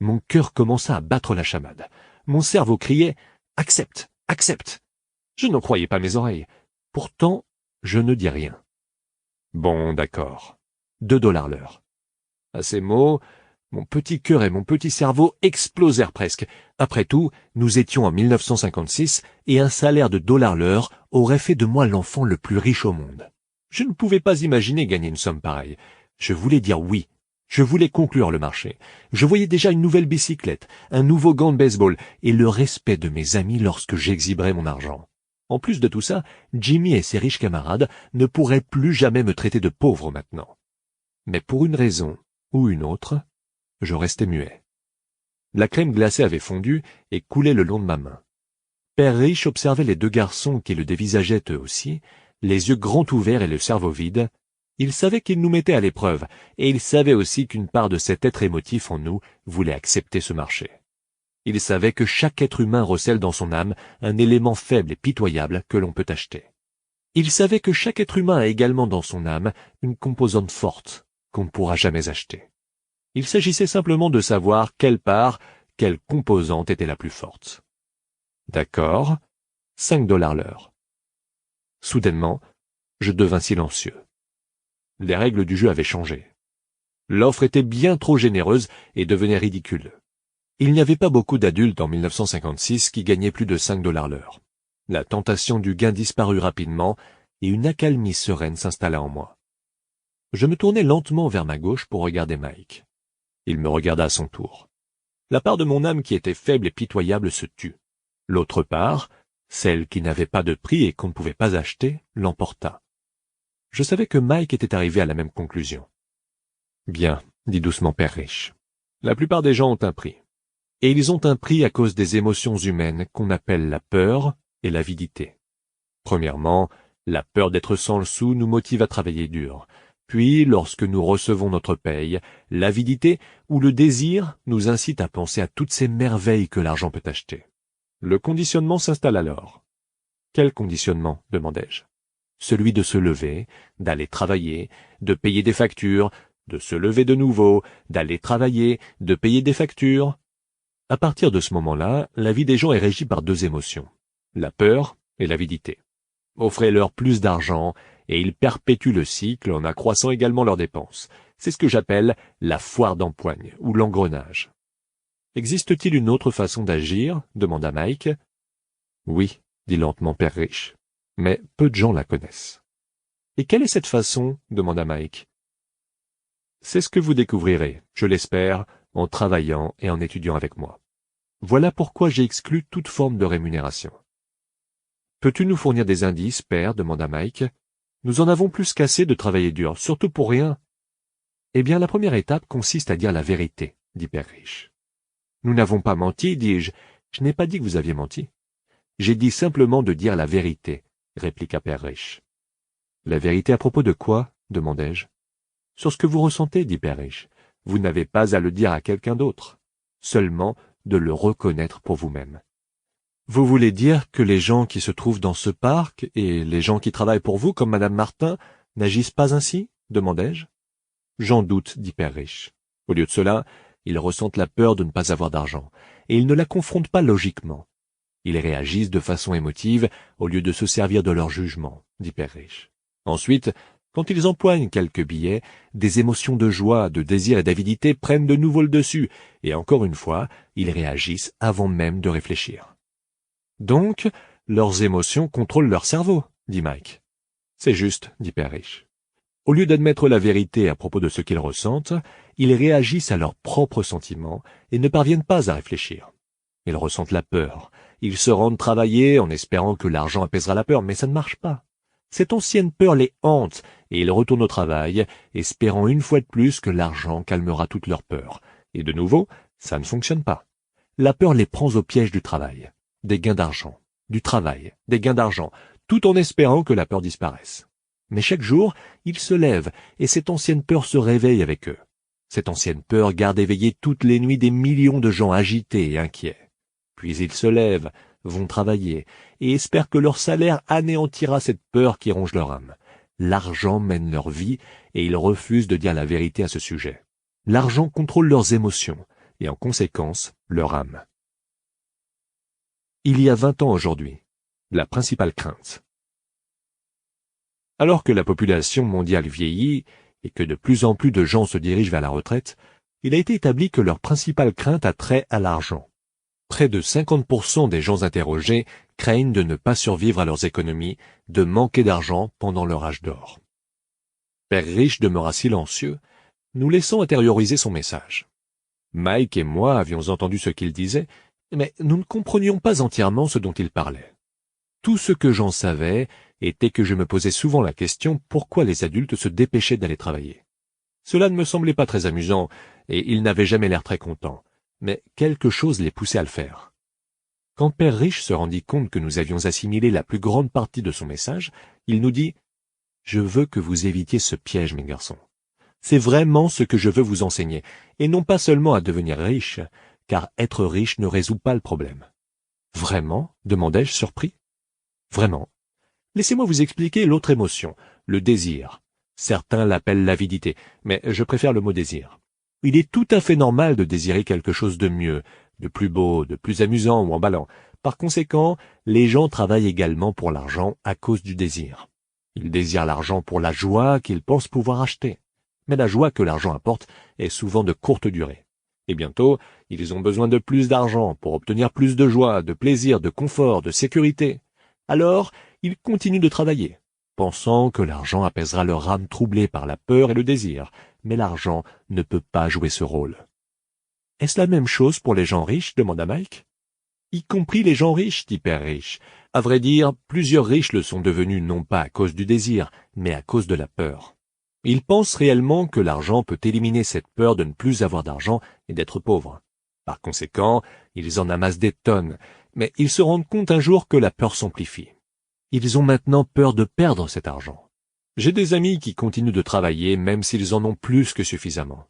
mon cœur commença à battre la chamade. Mon cerveau criait « Accepte, accepte !» Je n'en croyais pas mes oreilles. Pourtant, je ne dis rien. Bon, d'accord. $2 l'heure. À ces mots, mon petit cœur et mon petit cerveau explosèrent presque. Après tout, nous étions en 1956 et un salaire de $1 l'heure aurait fait de moi l'enfant le plus riche au monde. Je ne pouvais pas imaginer gagner une somme pareille. Je voulais dire oui. Je voulais conclure le marché. Je voyais déjà une nouvelle bicyclette, un nouveau gant de baseball et le respect de mes amis lorsque j'exhiberais mon argent. En plus de tout ça, Jimmy et ses riches camarades ne pourraient plus jamais me traiter de pauvre maintenant. Mais pour une raison ou une autre, je restais muet. La crème glacée avait fondu et coulait le long de ma main. Perriche observait les deux garçons qui le dévisageaient eux aussi, les yeux grands ouverts et le cerveau vide. Il savait qu'il nous mettait à l'épreuve, et il savait aussi qu'une part de cet être émotif en nous voulait accepter ce marché. Il savait que chaque être humain recèle dans son âme un élément faible et pitoyable que l'on peut acheter. Il savait que chaque être humain a également dans son âme une composante forte qu'on ne pourra jamais acheter. Il s'agissait simplement de savoir quelle part, quelle composante était la plus forte. D'accord, $5 l'heure. Soudainement, je devins silencieux. Les règles du jeu avaient changé. L'offre était bien trop généreuse et devenait ridicule. Il n'y avait pas beaucoup d'adultes en 1956 qui gagnaient plus de $5 l'heure. La tentation du gain disparut rapidement et une accalmie sereine s'installa en moi. Je me tournai lentement vers ma gauche pour regarder Mike. Il me regarda à son tour. La part de mon âme qui était faible et pitoyable se tut. L'autre part, celle qui n'avait pas de prix et qu'on ne pouvait pas acheter, l'emporta. Je savais que Mike était arrivé à la même conclusion. Bien, dit doucement Perriche. La plupart des gens ont un prix. Et ils ont un prix à cause des émotions humaines qu'on appelle la peur et l'avidité. Premièrement, la peur d'être sans le sou nous motive à travailler dur. Puis, lorsque nous recevons notre paye, l'avidité ou le désir nous incite à penser à toutes ces merveilles que l'argent peut acheter. Le conditionnement s'installe alors. Quel conditionnement? Demandai-je. Celui de se lever, d'aller travailler, de payer des factures, de se lever de nouveau, d'aller travailler, de payer des factures. À partir de ce moment-là, la vie des gens est régie par deux émotions, la peur et l'avidité. Offrez-leur plus d'argent et ils perpétuent le cycle en accroissant également leurs dépenses. C'est ce que j'appelle la foire d'empoigne ou l'engrenage. Existe-t-il une autre façon d'agir? Demanda Mike. Oui, dit lentement Perriche, mais peu de gens la connaissent. Et quelle est cette façon? Demanda Mike. C'est ce que vous découvrirez, je l'espère, en travaillant et en étudiant avec moi. Voilà pourquoi j'ai exclu toute forme de rémunération. Peux-tu nous fournir des indices, père? Demanda Mike. Nous en avons plus qu'assez de travailler dur, surtout pour rien. Eh bien, la première étape consiste à dire la vérité, dit Perriche. Nous n'avons pas menti, dis-je. Je n'ai pas dit que vous aviez menti. J'ai dit simplement de dire la vérité, répliqua Perriche. La vérité à propos de quoi? Demandai-je. Sur ce que vous ressentez, dit Père Riche. Vous n'avez pas à le dire à quelqu'un d'autre, seulement de le reconnaître pour vous-même. Vous voulez dire que les gens qui se trouvent dans ce parc et les gens qui travaillent pour vous, comme Madame Martin, n'agissent pas ainsi? Demandai-je. J'en doute, dit Père Riche. Au lieu de cela, ils ressentent la peur de ne pas avoir d'argent, et ils ne la confrontent pas logiquement. Ils réagissent de façon émotive au lieu de se servir de leur jugement, dit Père Riche. Ensuite, quand ils empoignent quelques billets, des émotions de joie, de désir et d'avidité prennent de nouveau le dessus, et encore une fois, ils réagissent avant même de réfléchir. Donc, leurs émotions contrôlent leur cerveau, dit Mike. C'est juste, dit Père Riche. Au lieu d'admettre la vérité à propos de ce qu'ils ressentent, ils réagissent à leurs propres sentiments et ne parviennent pas à réfléchir. Ils ressentent la peur. Ils se rendent travailler en espérant que l'argent apaisera la peur, mais ça ne marche pas. Cette ancienne peur les hante et ils retournent au travail, espérant une fois de plus que l'argent calmera toute leur peur. Et de nouveau, ça ne fonctionne pas. La peur les prend au piège du travail, des gains d'argent, du travail, des gains d'argent, tout en espérant que la peur disparaisse. Mais chaque jour, ils se lèvent et cette ancienne peur se réveille avec eux. Cette ancienne peur garde éveillés toutes les nuits des millions de gens agités et inquiets. Puis ils se lèvent, vont travailler et espèrent que leur salaire anéantira cette peur qui ronge leur âme. L'argent mène leur vie et ils refusent de dire la vérité à ce sujet. L'argent contrôle leurs émotions et en conséquence leur âme. Il y a 20 ans aujourd'hui, la principale crainte. Alors que la population mondiale vieillit et que de plus en plus de gens se dirigent vers la retraite, il a été établi que leur principale crainte a trait à l'argent. Près de 50% des gens interrogés craignent de ne pas survivre à leurs économies, de manquer d'argent pendant leur âge d'or. Père Riche demeura silencieux, nous laissant intérioriser son message. Mike et moi avions entendu ce qu'il disait, mais nous ne comprenions pas entièrement ce dont il parlait. Tout ce que j'en savais était que je me posais souvent la question pourquoi les adultes se dépêchaient d'aller travailler. Cela ne me semblait pas très amusant, et ils n'avaient jamais l'air très contents, mais quelque chose les poussait à le faire. Quand Père Riche se rendit compte que nous avions assimilé la plus grande partie de son message, il nous dit « Je veux que vous évitiez ce piège, mes garçons. C'est vraiment ce que je veux vous enseigner, et non pas seulement à devenir riche, car être riche ne résout pas le problème. » « Vraiment ?» demandai-je surpris. « Vraiment. Laissez-moi vous expliquer l'autre émotion, le désir. Certains l'appellent l'avidité, mais je préfère le mot désir. Il est tout à fait normal de désirer quelque chose de mieux, de plus beau, de plus amusant ou emballant. Par conséquent, les gens travaillent également pour l'argent à cause du désir. Ils désirent l'argent pour la joie qu'ils pensent pouvoir acheter. Mais la joie que l'argent apporte est souvent de courte durée. Et bientôt, ils ont besoin de plus d'argent pour obtenir plus de joie, de plaisir, de confort, de sécurité. Alors, ils continuent de travailler, pensant que l'argent apaisera leur âme troublée par la peur et le désir, mais l'argent ne peut pas jouer ce rôle. « Est-ce la même chose pour les gens riches ?» demanda Mike. « Y compris les gens riches, dit Père Riche. À vrai dire, plusieurs riches le sont devenus non pas à cause du désir, mais à cause de la peur. Ils pensent réellement que l'argent peut éliminer cette peur de ne plus avoir d'argent et d'être pauvre. Par conséquent, ils en amassent des tonnes, mais ils se rendent compte un jour que la peur s'amplifie. Ils ont maintenant peur de perdre cet argent. J'ai des amis qui continuent de travailler même s'ils en ont plus que suffisamment.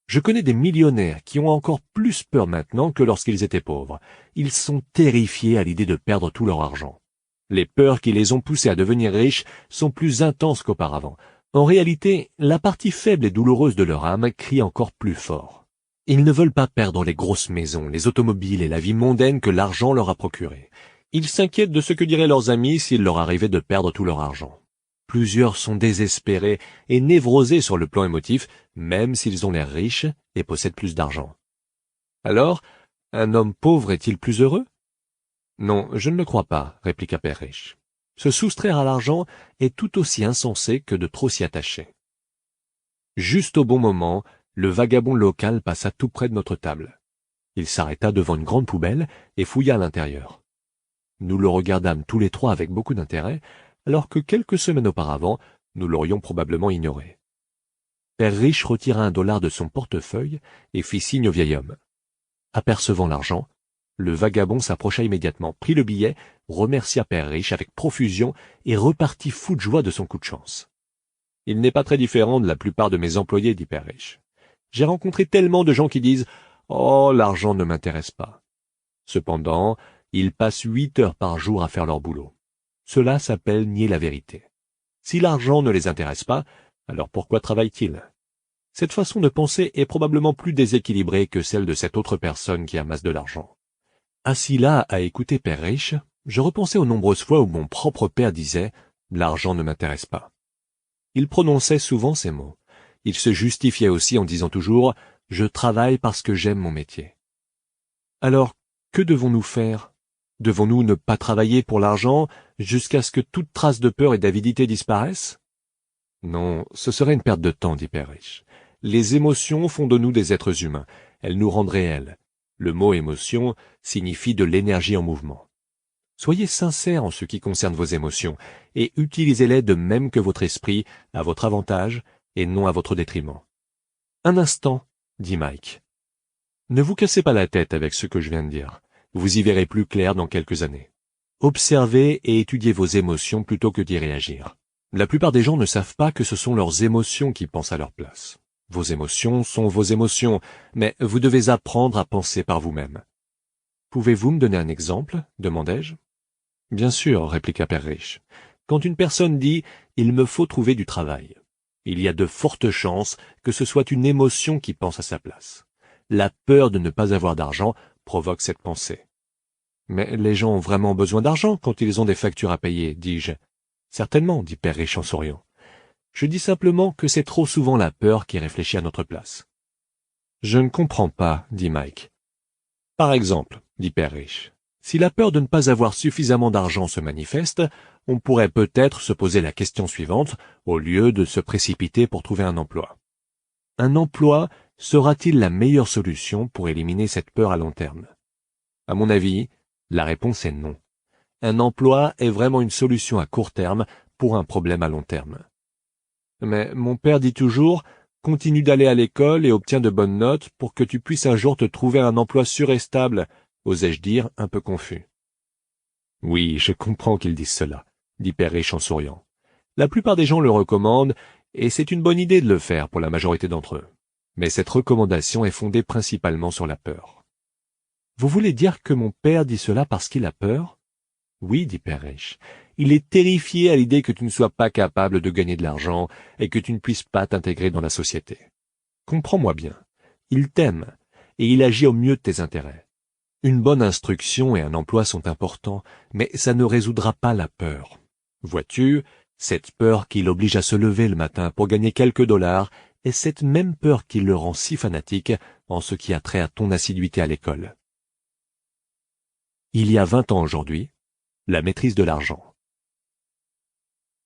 Je connais des millionnaires qui ont encore plus peur maintenant que lorsqu'ils étaient pauvres. Ils sont terrifiés à l'idée de perdre tout leur argent. Les peurs qui les ont poussés à devenir riches sont plus intenses qu'auparavant. En réalité, la partie faible et douloureuse de leur âme crie encore plus fort. Ils ne veulent pas perdre les grosses maisons, les automobiles et la vie mondaine que l'argent leur a procurée. Ils s'inquiètent de ce que diraient leurs amis s'il leur arrivait de perdre tout leur argent. Plusieurs sont désespérés et névrosés sur le plan émotif, même s'ils ont l'air riches et possèdent plus d'argent. Alors, un homme pauvre est-il plus heureux? Non, je ne le crois pas, répliqua Père Riche. Se soustraire à l'argent est tout aussi insensé que de trop s'y attacher. Juste au bon moment, le vagabond local passa tout près de notre table. Il s'arrêta devant une grande poubelle et fouilla à l'intérieur. Nous le regardâmes tous les trois avec beaucoup d'intérêt, alors que quelques semaines auparavant, nous l'aurions probablement ignoré. Père Riche retira $1 de son portefeuille et fit signe au vieil homme. Apercevant l'argent, Le vagabond s'approcha immédiatement, prit le billet, remercia Père Riche avec profusion et repartit fou de joie de son coup de chance. « Il n'est pas très différent de la plupart de mes employés, dit Père Riche. J'ai rencontré tellement de gens qui disent « Oh, l'argent ne m'intéresse pas ». Cependant, ils passent 8 heures par jour à faire leur boulot. Cela s'appelle nier la vérité. Si l'argent ne les intéresse pas, alors pourquoi travaillent-ils? Cette façon de penser est probablement plus déséquilibrée que celle de cette autre personne qui amasse de l'argent. Assis là à écouter Père Riche, je repensais aux nombreuses fois où mon propre père disait « L'argent ne m'intéresse pas ». Il prononçait souvent ces mots. Il se justifiait aussi en disant toujours « Je travaille parce que j'aime mon métier ». Alors, que devons-nous faire? Devons-nous ne pas travailler pour l'argent jusqu'à ce que toute trace de peur et d'avidité disparaisse? Non, ce serait une perte de temps, dit Père Riche. Les émotions font de nous des êtres humains. Elles nous rendent réels. Le mot émotion signifie de l'énergie en mouvement. Soyez sincères en ce qui concerne vos émotions et utilisez-les de même que votre esprit à votre avantage et non à votre détriment. Un instant, dit Mike. Ne vous cassez pas la tête avec ce que je viens de dire. Vous y verrez plus clair dans quelques années. Observez et étudiez vos émotions plutôt que d'y réagir. La plupart des gens ne savent pas que ce sont leurs émotions qui pensent à leur place. Vos émotions sont vos émotions, mais vous devez apprendre à penser par vous-même. Pouvez-vous me donner un exemple? Demandai-je. Bien sûr, répliqua Père Riche. Quand une personne dit « il me faut trouver du travail », il y a de fortes chances que ce soit une émotion qui pense à sa place. La peur de ne pas avoir d'argent provoque cette pensée. Mais les gens ont vraiment besoin d'argent quand ils ont des factures à payer, dis-je. Certainement, dit Père Riche en souriant. Je dis simplement que c'est trop souvent la peur qui réfléchit à notre place. Je ne comprends pas, dit Mike. Par exemple, dit Père Riche, si la peur de ne pas avoir suffisamment d'argent se manifeste, on pourrait peut-être se poser la question suivante au lieu de se précipiter pour trouver un emploi. Un emploi sera-t-il la meilleure solution pour éliminer cette peur à long terme? À mon avis, la réponse est non. Un emploi est vraiment une solution à court terme pour un problème à long terme. Mais mon père dit toujours « Continue d'aller à l'école et obtiens de bonnes notes pour que tu puisses un jour te trouver un emploi sûr et stable », osais-je dire, un peu confus. « Oui, je comprends qu'ils disent cela », dit Père Riche en souriant. « La plupart des gens le recommandent, et c'est une bonne idée de le faire pour la majorité d'entre eux. Mais cette recommandation est fondée principalement sur la peur. » Vous voulez dire que mon père dit cela parce qu'il a peur? Oui, dit Père Riche. Il est terrifié à l'idée que tu ne sois pas capable de gagner de l'argent et que tu ne puisses pas t'intégrer dans la société. Comprends-moi bien. Il t'aime et il agit au mieux de tes intérêts. Une bonne instruction et un emploi sont importants, mais ça ne résoudra pas la peur. Vois-tu, cette peur qui l'oblige à se lever le matin pour gagner quelques dollars est cette même peur qui le rend si fanatique en ce qui a trait à ton assiduité à l'école. Il y a 20 ans aujourd'hui, la maîtrise de l'argent.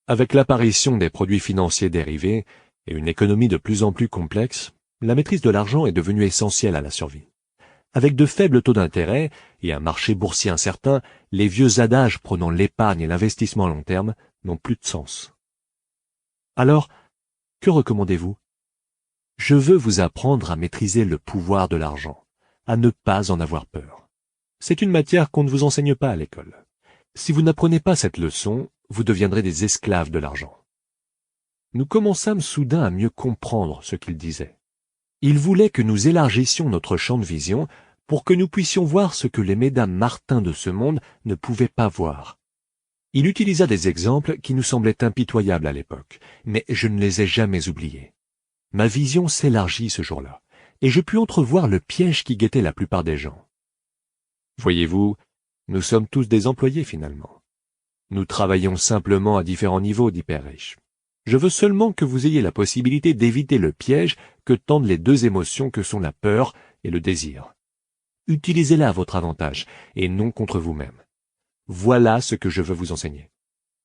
Avec l'apparition des produits financiers dérivés et une économie de plus en plus complexe, la maîtrise de l'argent est devenue essentielle à la survie. Avec de faibles taux d'intérêt et un marché boursier incertain, les vieux adages prônant l'épargne et l'investissement à long terme n'ont plus de sens. Alors, que recommandez-vous? Je veux vous apprendre à maîtriser le pouvoir de l'argent, à ne pas en avoir peur. C'est une matière qu'on ne vous enseigne pas à l'école. Si vous n'apprenez pas cette leçon, vous deviendrez des esclaves de l'argent. Nous commençâmes soudain à mieux comprendre ce qu'il disait. Il voulait que nous élargissions notre champ de vision pour que nous puissions voir ce que les mesdames Martin de ce monde ne pouvaient pas voir. Il utilisa des exemples qui nous semblaient impitoyables à l'époque, mais je ne les ai jamais oubliés. Ma vision s'élargit ce jour-là, et je pus entrevoir le piège qui guettait la plupart des gens. Voyez-vous, nous sommes tous des employés finalement. Nous travaillons simplement à différents niveaux, dit Père Riche. Je veux seulement que vous ayez la possibilité d'éviter le piège que tendent les deux émotions que sont la peur et le désir. Utilisez-la à votre avantage et non contre vous-même. Voilà ce que je veux vous enseigner.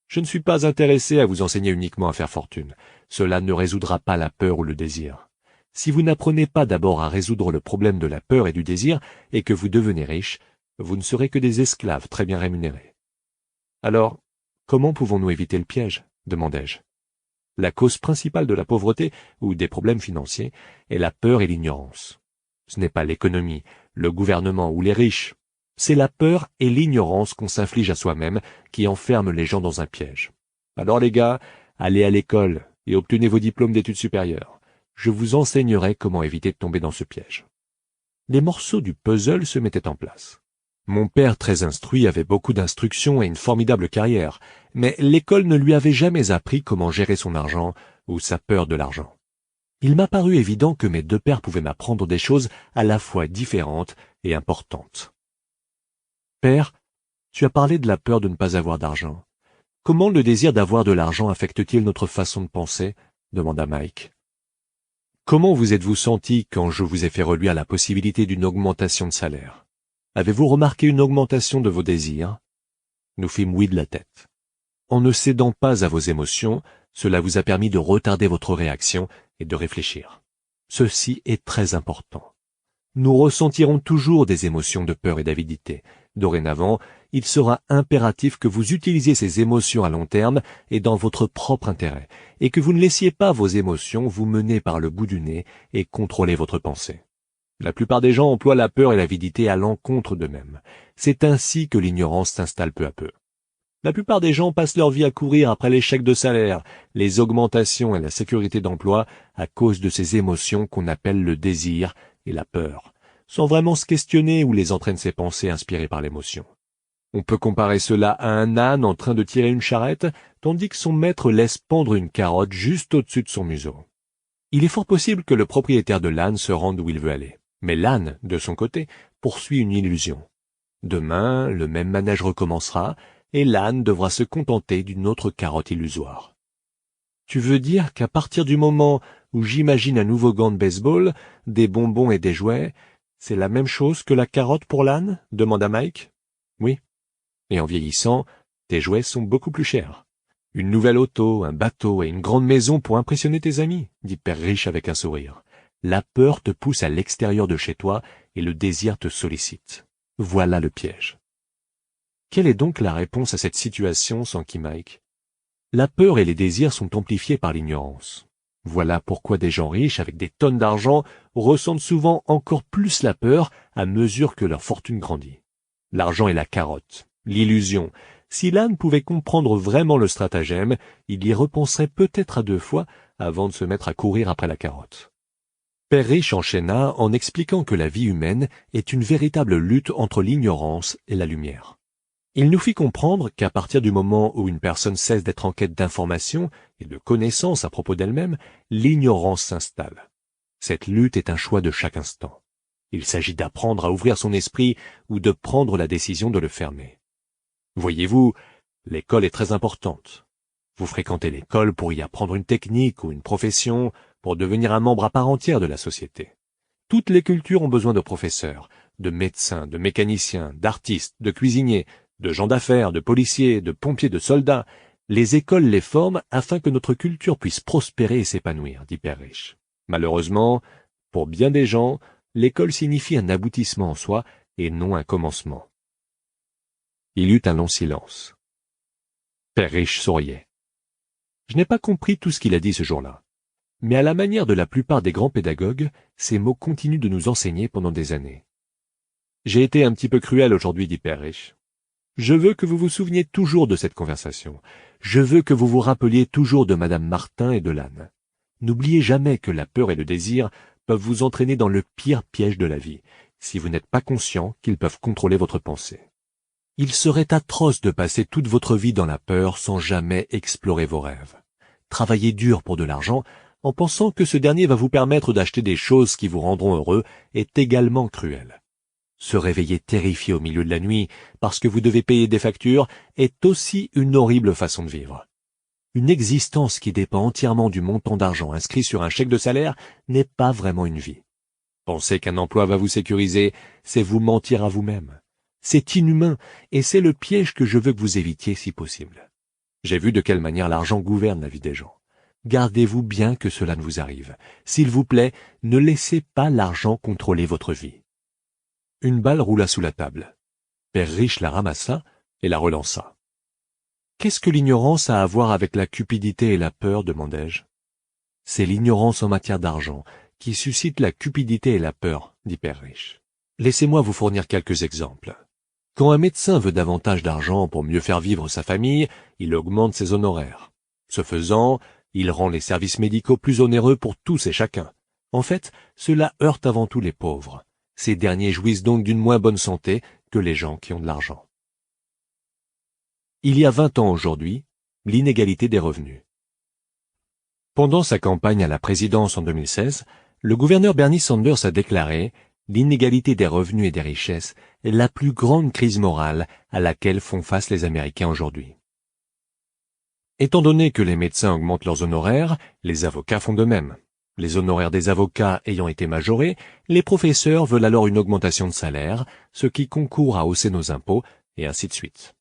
Je ne suis pas intéressé à vous enseigner uniquement à faire fortune. Cela ne résoudra pas la peur ou le désir. Si vous n'apprenez pas d'abord à résoudre le problème de la peur et du désir et que vous devenez riche, vous ne serez que des esclaves très bien rémunérés. Alors, comment pouvons-nous éviter le piège? Demandai-je. La cause principale de la pauvreté ou des problèmes financiers est la peur et l'ignorance. Ce n'est pas l'économie, le gouvernement ou les riches. C'est la peur et l'ignorance qu'on s'inflige à soi-même qui enferment les gens dans un piège. Alors les gars, allez à l'école et obtenez vos diplômes d'études supérieures. Je vous enseignerai comment éviter de tomber dans ce piège. Les morceaux du puzzle se mettaient en place. Mon père, très instruit, avait beaucoup d'instructions et une formidable carrière, mais l'école ne lui avait jamais appris comment gérer son argent ou sa peur de l'argent. Il m'a paru évident que mes deux pères pouvaient m'apprendre des choses à la fois différentes et importantes. Père, tu as parlé de la peur de ne pas avoir d'argent. Comment le désir d'avoir de l'argent affecte-t-il notre façon de penser? Demanda Mike. Comment vous êtes-vous senti quand je vous ai fait relire la possibilité d'une augmentation de salaire? Avez-vous remarqué une augmentation de vos désirs? Nous fîmes oui de la tête. En ne cédant pas à vos émotions, cela vous a permis de retarder votre réaction et de réfléchir. Ceci est très important. Nous ressentirons toujours des émotions de peur et d'avidité. Dorénavant, il sera impératif que vous utilisiez ces émotions à long terme et dans votre propre intérêt, et que vous ne laissiez pas vos émotions vous mener par le bout du nez et contrôler votre pensée. La plupart des gens emploient la peur et l'avidité à l'encontre d'eux-mêmes. C'est ainsi que l'ignorance s'installe peu à peu. La plupart des gens passent leur vie à courir après les chèques de salaire, les augmentations et la sécurité d'emploi à cause de ces émotions qu'on appelle le désir et la peur, sans vraiment se questionner où les entraînent ces pensées inspirées par l'émotion. On peut comparer cela à un âne en train de tirer une charrette, tandis que son maître laisse pendre une carotte juste au-dessus de son museau. Il est fort possible que le propriétaire de l'âne se rende où il veut aller, mais l'âne, de son côté, poursuit une illusion. Demain, le même manège recommencera, et l'âne devra se contenter d'une autre carotte illusoire. Tu veux dire qu'à partir du moment où j'imagine un nouveau gant de baseball, des bonbons et des jouets, c'est la même chose que la carotte pour l'âne? Demanda Mike. Oui. Et en vieillissant, tes jouets sont beaucoup plus chers. Une nouvelle auto, un bateau et une grande maison pour impressionner tes amis, dit Père Riche avec un sourire. La peur te pousse à l'extérieur de chez toi et le désir te sollicite. Voilà le piège. Quelle est donc la réponse à cette situation, s'enquit Mike? La peur et les désirs sont amplifiés par l'ignorance. Voilà pourquoi des gens riches avec des tonnes d'argent ressentent souvent encore plus la peur à mesure que leur fortune grandit. L'argent est la carotte, l'illusion. Si l'âne pouvait comprendre vraiment le stratagème, il y repenserait peut-être à deux fois avant de se mettre à courir après la carotte. Père Riche enchaîna en expliquant que la vie humaine est une véritable lutte entre l'ignorance et la lumière. Il nous fit comprendre qu'à partir du moment où une personne cesse d'être en quête d'informations et de connaissances à propos d'elle-même, l'ignorance s'installe. Cette lutte est un choix de chaque instant. Il s'agit d'apprendre à ouvrir son esprit ou de prendre la décision de le fermer. Voyez-vous, l'école est très importante. Vous fréquentez l'école pour y apprendre une technique ou une profession, pour devenir un membre à part entière de la société. Toutes les cultures ont besoin de professeurs, de médecins, de mécaniciens, d'artistes, de cuisiniers, de gens d'affaires, de policiers, de pompiers, de soldats. Les écoles les forment afin que notre culture puisse prospérer et s'épanouir, dit Père Riche. Malheureusement, pour bien des gens, l'école signifie un aboutissement en soi et non un commencement. Il eut un long silence. Père Riche souriait. Je n'ai pas compris tout ce qu'il a dit ce jour-là. Mais à la manière de la plupart des grands pédagogues, ces mots continuent de nous enseigner pendant des années. J'ai été un petit peu cruel aujourd'hui, dit Père Riche. Je veux que vous vous souveniez toujours de cette conversation. Je veux que vous vous rappeliez toujours de Madame Martin et de l'âne. N'oubliez jamais que la peur et le désir peuvent vous entraîner dans le pire piège de la vie, si vous n'êtes pas conscient qu'ils peuvent contrôler votre pensée. Il serait atroce de passer toute votre vie dans la peur sans jamais explorer vos rêves. Travaillez dur pour de l'argent, en pensant que ce dernier va vous permettre d'acheter des choses qui vous rendront heureux, est également cruel. Se réveiller terrifié au milieu de la nuit parce que vous devez payer des factures est aussi une horrible façon de vivre. Une existence qui dépend entièrement du montant d'argent inscrit sur un chèque de salaire n'est pas vraiment une vie. Penser qu'un emploi va vous sécuriser, c'est vous mentir à vous-même. C'est inhumain et c'est le piège que je veux que vous évitiez si possible. J'ai vu de quelle manière l'argent gouverne la vie des gens. Gardez-vous bien que cela ne vous arrive. S'il vous plaît, ne laissez pas l'argent contrôler votre vie. Une balle roula sous la table. Père Riche la ramassa et la relança. « Qu'est-ce que l'ignorance a à voir avec la cupidité et la peur ?» demandai-je. « C'est l'ignorance en matière d'argent qui suscite la cupidité et la peur, dit Père Riche. Laissez-moi vous fournir quelques exemples. Quand un médecin veut davantage d'argent pour mieux faire vivre sa famille, il augmente ses honoraires. Ce faisant, il rend les services médicaux plus onéreux pour tous et chacun. En fait, cela heurte avant tout les pauvres. Ces derniers jouissent donc d'une moins bonne santé que les gens qui ont de l'argent. Il y a 20 ans aujourd'hui, l'inégalité des revenus. Pendant sa campagne à la présidence en 2016, le gouverneur Bernie Sanders a déclaré « L'inégalité des revenus et des richesses est la plus grande crise morale à laquelle font face les Américains aujourd'hui. » Étant donné que les médecins augmentent leurs honoraires, les avocats font de même. Les honoraires des avocats ayant été majorés, les professeurs veulent alors une augmentation de salaire, ce qui concourt à hausser nos impôts, et ainsi de suite.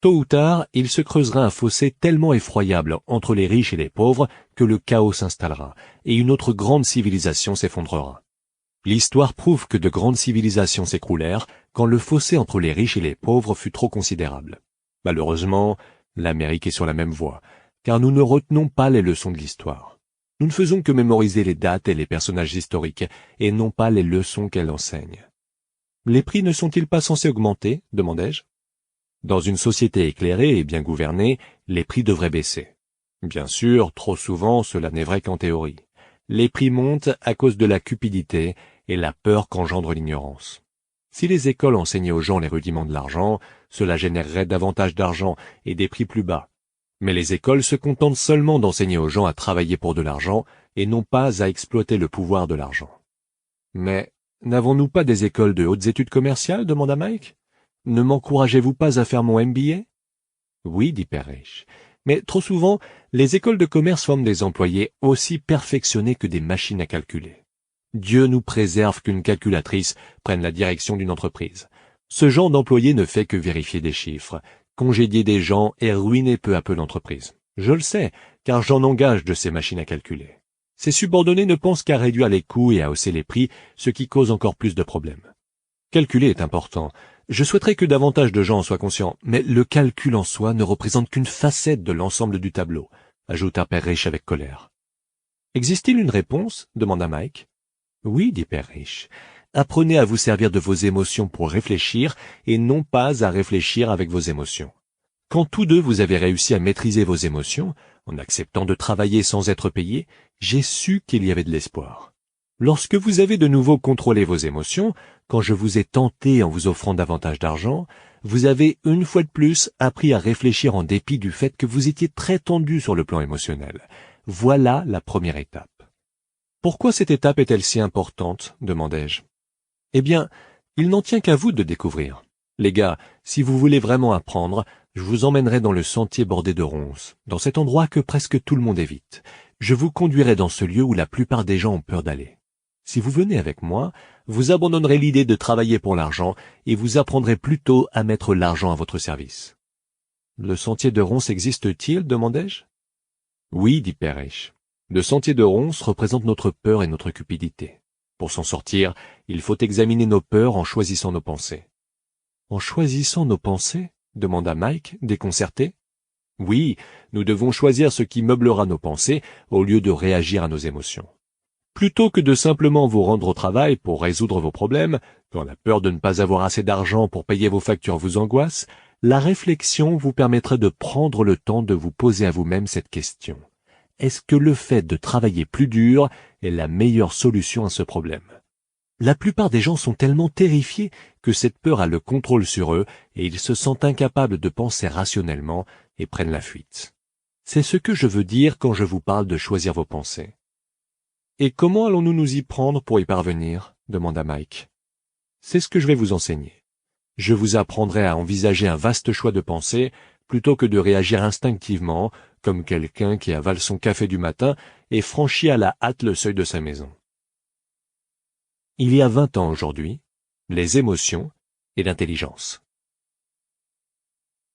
Tôt ou tard, il se creusera un fossé tellement effroyable entre les riches et les pauvres que le chaos s'installera, et une autre grande civilisation s'effondrera. L'histoire prouve que de grandes civilisations s'écroulèrent quand le fossé entre les riches et les pauvres fut trop considérable. Malheureusement, l'Amérique est sur la même voie, car nous ne retenons pas les leçons de l'histoire. Nous ne faisons que mémoriser les dates et les personnages historiques, et non pas les leçons qu'elle enseigne. Les prix ne sont-ils pas censés augmenter ? Demandai-je. Dans une société éclairée et bien gouvernée, les prix devraient baisser. Bien sûr, trop souvent, cela n'est vrai qu'en théorie. Les prix montent à cause de la cupidité et la peur qu'engendre l'ignorance. Si les écoles enseignaient aux gens les rudiments de l'argent, cela générerait davantage d'argent et des prix plus bas. Mais les écoles se contentent seulement d'enseigner aux gens à travailler pour de l'argent et non pas à exploiter le pouvoir de l'argent. Mais n'avons-nous pas des écoles de hautes études commerciales ? Demanda Mike. Ne m'encouragez-vous pas à faire mon MBA ? Oui, dit Parrish. Mais trop souvent, les écoles de commerce forment des employés aussi perfectionnés que des machines à calculer. Dieu nous préserve qu'une calculatrice prenne la direction d'une entreprise. Ce genre d'employé ne fait que vérifier des chiffres, congédier des gens et ruiner peu à peu l'entreprise. Je le sais, car j'en engage de ces machines à calculer. Ces subordonnés ne pensent qu'à réduire les coûts et à hausser les prix, ce qui cause encore plus de problèmes. Calculer est important. Je souhaiterais que davantage de gens en soient conscients, mais le calcul en soi ne représente qu'une facette de l'ensemble du tableau, ajouta Parrish avec colère. Existe-t-il une réponse ? Demanda Mike. Oui, dit Parrish. Apprenez à vous servir de vos émotions pour réfléchir et non pas à réfléchir avec vos émotions. Quand tous deux vous avez réussi à maîtriser vos émotions, en acceptant de travailler sans être payé, j'ai su qu'il y avait de l'espoir. Lorsque vous avez de nouveau contrôlé vos émotions, quand je vous ai tenté en vous offrant davantage d'argent, vous avez une fois de plus appris à réfléchir en dépit du fait que vous étiez très tendu sur le plan émotionnel. Voilà la première étape. Pourquoi cette étape est-elle si importante ? Demandai-je. Eh bien, il n'en tient qu'à vous de découvrir. Les gars, si vous voulez vraiment apprendre, je vous emmènerai dans le sentier bordé de ronces, dans cet endroit que presque tout le monde évite. Je vous conduirai dans ce lieu où la plupart des gens ont peur d'aller. Si vous venez avec moi, vous abandonnerez l'idée de travailler pour l'argent et vous apprendrez plutôt à mettre l'argent à votre service. Le sentier de ronces existe-t-il ? Demandai-je. Oui, dit Parrish. Le sentier de ronces représente notre peur et notre cupidité. Pour s'en sortir, il faut examiner nos peurs en choisissant nos pensées. En choisissant nos pensées ? Demanda Mike, déconcerté. Oui, nous devons choisir ce qui meublera nos pensées au lieu de réagir à nos émotions. Plutôt que de simplement vous rendre au travail pour résoudre vos problèmes, quand la peur de ne pas avoir assez d'argent pour payer vos factures vous angoisse, la réflexion vous permettrait de prendre le temps de vous poser à vous-même cette question. Est-ce que le fait de travailler plus dur est la meilleure solution à ce problème ? La plupart des gens sont tellement terrifiés que cette peur a le contrôle sur eux et ils se sentent incapables de penser rationnellement et prennent la fuite. C'est ce que je veux dire quand je vous parle de choisir vos pensées. Et comment allons-nous nous y prendre pour y parvenir ? Demanda Mike. C'est ce que je vais vous enseigner. Je vous apprendrai à envisager un vaste choix de pensées plutôt que de réagir instinctivement comme quelqu'un qui avale son café du matin et franchit à la hâte le seuil de sa maison. Il y a 20 ans aujourd'hui, les émotions et l'intelligence.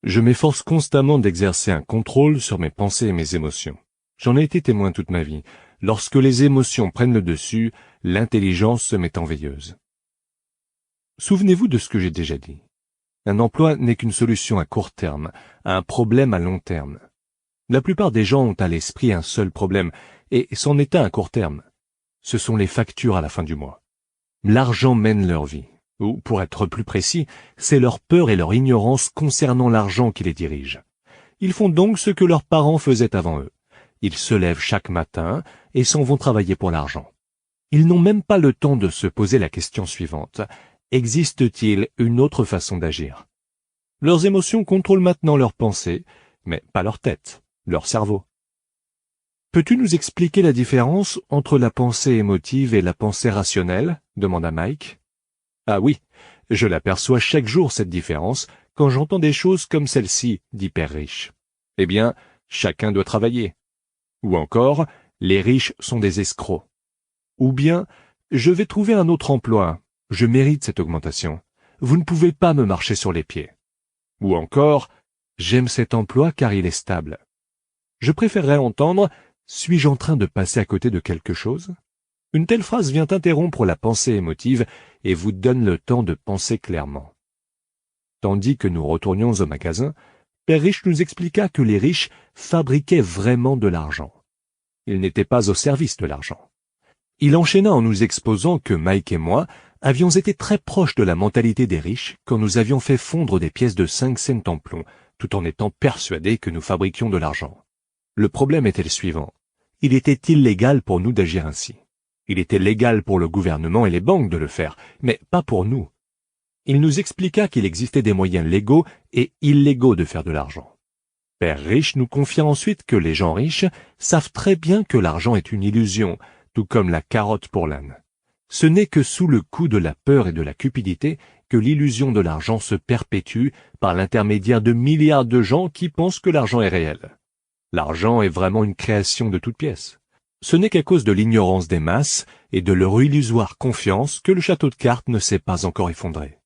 Je m'efforce constamment d'exercer un contrôle sur mes pensées et mes émotions. J'en ai été témoin toute ma vie. Lorsque les émotions prennent le dessus, l'intelligence se met en veilleuse. Souvenez-vous de ce que j'ai déjà dit. Un emploi n'est qu'une solution à court terme, à un problème à long terme. La plupart des gens ont à l'esprit un seul problème, et c'en est un à court terme. Ce sont les factures à la fin du mois. L'argent mène leur vie. Ou, pour être plus précis, c'est leur peur et leur ignorance concernant l'argent qui les dirige. Ils font donc ce que leurs parents faisaient avant eux. Ils se lèvent chaque matin et s'en vont travailler pour l'argent. Ils n'ont même pas le temps de se poser la question suivante. Existe-t-il une autre façon d'agir? Leurs émotions contrôlent maintenant leurs pensées, mais pas leur tête, leur cerveau. Peux-tu nous expliquer la différence entre la pensée émotive et la pensée rationnelle? Demanda Mike. Ah oui, je l'aperçois chaque jour cette différence quand j'entends des choses comme celle-ci, dit Père Riche. Eh bien, chacun doit travailler. Ou encore, les riches sont des escrocs. Ou bien, je vais trouver un autre emploi, je mérite cette augmentation. Vous ne pouvez pas me marcher sur les pieds. Ou encore, j'aime cet emploi car il est stable. Je préférerais entendre « Suis-je en train de passer à côté de quelque chose ?» Une telle phrase vient interrompre la pensée émotive et vous donne le temps de penser clairement. Tandis que nous retournions au magasin, Père Riche nous expliqua que les riches fabriquaient vraiment de l'argent. Ils n'étaient pas au service de l'argent. Il enchaîna en nous exposant que Mike et moi avions été très proches de la mentalité des riches quand nous avions fait fondre des pièces de 5 cents en plomb, tout en étant persuadés que nous fabriquions de l'argent. Le problème était le suivant. Il était illégal pour nous d'agir ainsi. Il était légal pour le gouvernement et les banques de le faire, mais pas pour nous. Il nous expliqua qu'il existait des moyens légaux et illégaux de faire de l'argent. Père Riche nous confia ensuite que les gens riches savent très bien que l'argent est une illusion, tout comme la carotte pour l'âne. Ce n'est que sous le coup de la peur et de la cupidité que l'illusion de l'argent se perpétue par l'intermédiaire de milliards de gens qui pensent que l'argent est réel. L'argent est vraiment une création de toutes pièces. Ce n'est qu'à cause de l'ignorance des masses et de leur illusoire confiance que le château de cartes ne s'est pas encore effondré.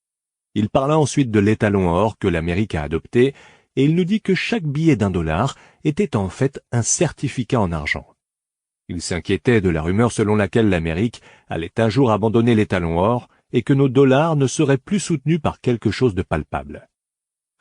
Il parla ensuite de l'étalon or que l'Amérique a adopté et il nous dit que chaque billet d'$1 était en fait un certificat en argent. Il s'inquiétait de la rumeur selon laquelle l'Amérique allait un jour abandonner l'étalon or et que nos dollars ne seraient plus soutenus par quelque chose de palpable.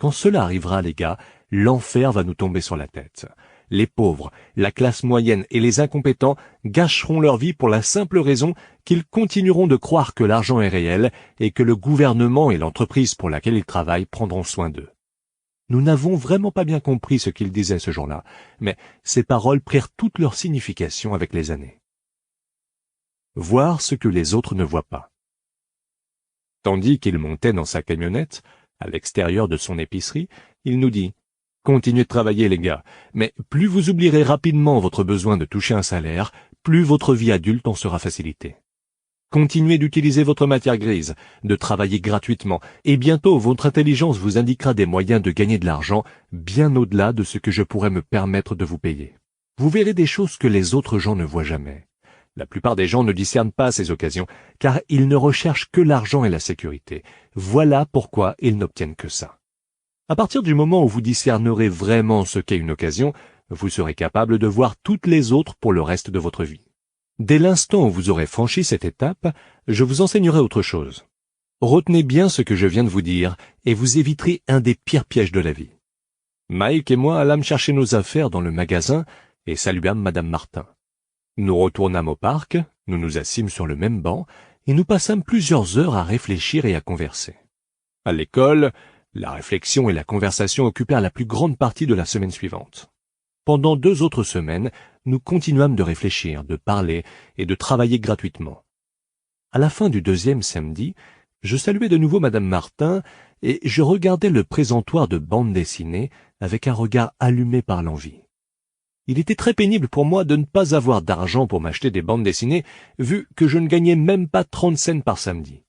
Quand cela arrivera, les gars, l'enfer va nous tomber sur la tête. Les pauvres, la classe moyenne et les incompétents gâcheront leur vie pour la simple raison qu'ils continueront de croire que l'argent est réel et que le gouvernement et l'entreprise pour laquelle ils travaillent prendront soin d'eux. Nous n'avons vraiment pas bien compris ce qu'il disait ce jour-là, mais ces paroles prirent toute leur signification avec les années. Voir ce que les autres ne voient pas. Tandis qu'il montait dans sa camionnette, à l'extérieur de son épicerie, il nous dit « Continuez de travailler, les gars, mais plus vous oublierez rapidement votre besoin de toucher un salaire, plus votre vie adulte en sera facilitée. Continuez d'utiliser votre matière grise, de travailler gratuitement, et bientôt votre intelligence vous indiquera des moyens de gagner de l'argent bien au-delà de ce que je pourrais me permettre de vous payer. Vous verrez des choses que les autres gens ne voient jamais. La plupart des gens ne discernent pas ces occasions, car ils ne recherchent que l'argent et la sécurité. Voilà pourquoi ils n'obtiennent que ça. À partir du moment où vous discernerez vraiment ce qu'est une occasion, vous serez capable de voir toutes les autres pour le reste de votre vie. Dès l'instant où vous aurez franchi cette étape, je vous enseignerai autre chose. Retenez bien ce que je viens de vous dire et vous éviterez un des pires pièges de la vie. Mike et moi allâmes chercher nos affaires dans le magasin et saluâmes Madame Martin. Nous retournâmes au parc, nous nous assîmes sur le même banc et nous passâmes plusieurs heures à réfléchir et à converser. À l'école, la réflexion et la conversation occupèrent la plus grande partie de la semaine suivante. Pendant 2 autres semaines, nous continuâmes de réfléchir, de parler et de travailler gratuitement. À la fin du 2e samedi, je saluai de nouveau Madame Martin et je regardais le présentoir de bandes dessinées avec un regard allumé par l'envie. Il était très pénible pour moi de ne pas avoir d'argent pour m'acheter des bandes dessinées, vu que je ne gagnais même pas 30 cents par samedi.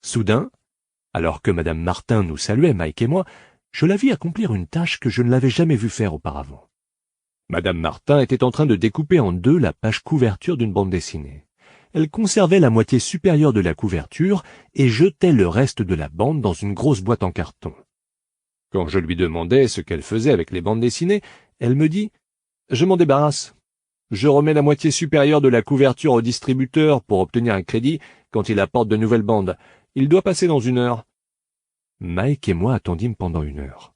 Soudain, alors que Madame Martin nous saluait, Mike et moi, je la vis accomplir une tâche que je ne l'avais jamais vue faire auparavant. Madame Martin était en train de découper en 2 la page couverture d'une bande dessinée. Elle conservait la moitié supérieure de la couverture et jetait le reste de la bande dans une grosse boîte en carton. Quand je lui demandais ce qu'elle faisait avec les bandes dessinées, elle me dit « Je m'en débarrasse. Je remets la moitié supérieure de la couverture au distributeur pour obtenir un crédit quand il apporte de nouvelles bandes. Il doit passer dans 1 heure. » Mike et moi attendîmes pendant 1 heure.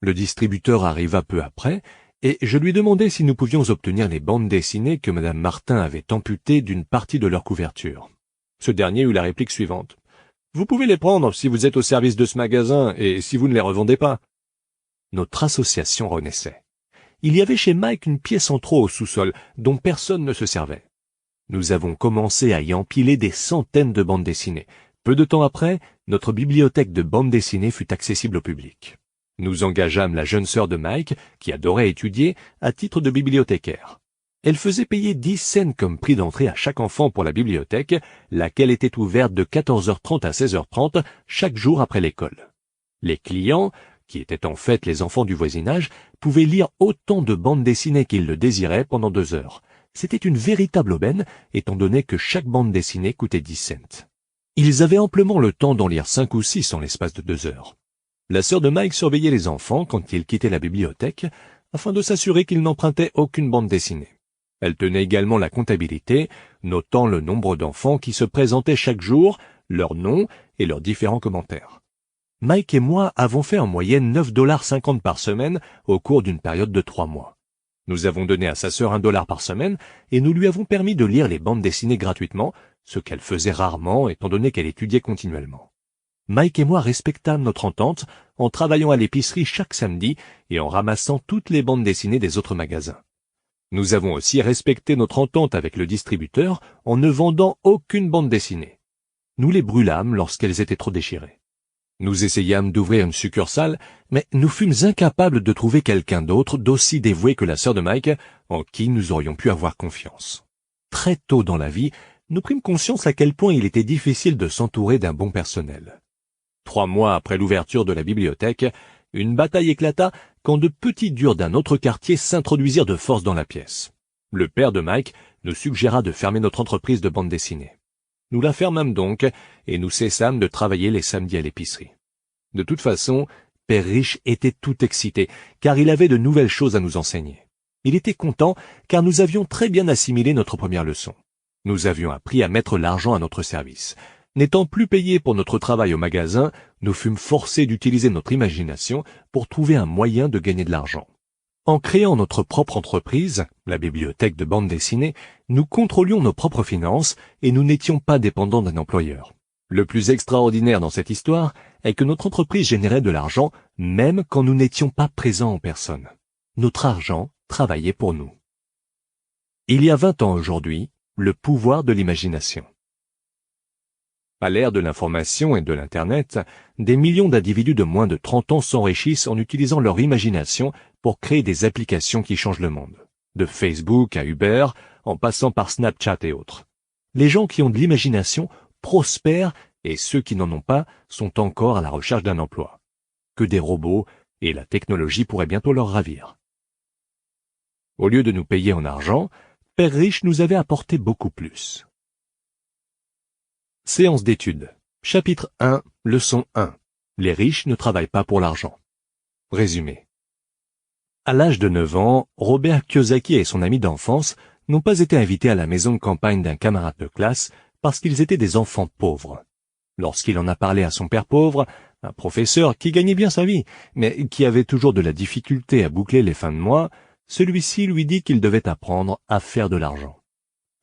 Le distributeur arriva peu après, et je lui demandai si nous pouvions obtenir les bandes dessinées que Madame Martin avait amputées d'une partie de leur couverture. Ce dernier eut la réplique suivante. Vous pouvez les prendre si vous êtes au service de ce magasin et si vous ne les revendez pas. Notre association renaissait. Il y avait chez Mike une pièce en trop au sous-sol dont personne ne se servait. Nous avons commencé à y empiler des centaines de bandes dessinées. Peu de temps après, notre bibliothèque de bandes dessinées fut accessible au public. Nous engageâmes la jeune sœur de Mike, qui adorait étudier, à titre de bibliothécaire. Elle faisait payer 10 cents comme prix d'entrée à chaque enfant pour la bibliothèque, laquelle était ouverte de 14h30 à 16h30 chaque jour après l'école. Les clients, qui étaient en fait les enfants du voisinage, pouvaient lire autant de bandes dessinées qu'ils le désiraient pendant 2 heures. C'était une véritable aubaine, étant donné que chaque bande dessinée coûtait 10 cents. Ils avaient amplement le temps d'en lire 5 ou 6 en l'espace de 2 heures. La sœur de Mike surveillait les enfants quand ils quittaient la bibliothèque, afin de s'assurer qu'ils n'empruntaient aucune bande dessinée. Elle tenait également la comptabilité, notant le nombre d'enfants qui se présentaient chaque jour, leurs noms et leurs différents commentaires. Mike et moi avons fait en moyenne 9,50 $ par semaine au cours d'une période de 3 mois. Nous avons donné à sa sœur $1 par semaine et nous lui avons permis de lire les bandes dessinées gratuitement, ce qu'elle faisait rarement étant donné qu'elle étudiait continuellement. Mike et moi respectâmes notre entente en travaillant à l'épicerie chaque samedi et en ramassant toutes les bandes dessinées des autres magasins. Nous avons aussi respecté notre entente avec le distributeur en ne vendant aucune bande dessinée. Nous les brûlâmes lorsqu'elles étaient trop déchirées. Nous essayâmes d'ouvrir une succursale, mais nous fûmes incapables de trouver quelqu'un d'autre d'aussi dévoué que la sœur de Mike, en qui nous aurions pu avoir confiance. Très tôt dans la vie, nous prîmes conscience à quel point il était difficile de s'entourer d'un bon personnel. 3 mois après l'ouverture de la bibliothèque, une bataille éclata quand de petits durs d'un autre quartier s'introduisirent de force dans la pièce. Le père de Mike nous suggéra de fermer notre entreprise de bande dessinée. Nous la fermâmes donc et nous cessâmes de travailler les samedis à l'épicerie. De toute façon, Père Riche était tout excité, car il avait de nouvelles choses à nous enseigner. Il était content, car nous avions très bien assimilé notre première leçon. Nous avions appris à mettre l'argent à notre service. N'étant plus payés pour notre travail au magasin, nous fûmes forcés d'utiliser notre imagination pour trouver un moyen de gagner de l'argent. En créant notre propre entreprise, la bibliothèque de bande dessinée, nous contrôlions nos propres finances et nous n'étions pas dépendants d'un employeur. Le plus extraordinaire dans cette histoire est que notre entreprise générait de l'argent même quand nous n'étions pas présents en personne. Notre argent travaillait pour nous. Il y a 20 ans aujourd'hui, le pouvoir de l'imagination. À l'ère de l'information et de l'Internet, des millions d'individus de moins de 30 ans s'enrichissent en utilisant leur imagination pour créer des applications qui changent le monde. De Facebook à Uber, en passant par Snapchat et autres. Les gens qui ont de l'imagination prospèrent et ceux qui n'en ont pas sont encore à la recherche d'un emploi. Que des robots et la technologie pourraient bientôt leur ravir. Au lieu de nous payer en argent, Père Riche nous avait apporté beaucoup plus. Séance d'études. Chapitre 1, leçon 1. Les riches ne travaillent pas pour l'argent. Résumé. À l'âge de 9 ans, Robert Kiyosaki et son ami d'enfance n'ont pas été invités à la maison de campagne d'un camarade de classe parce qu'ils étaient des enfants pauvres. Lorsqu'il en a parlé à son père pauvre, un professeur qui gagnait bien sa vie, mais qui avait toujours de la difficulté à boucler les fins de mois, celui-ci lui dit qu'il devait apprendre à faire de l'argent.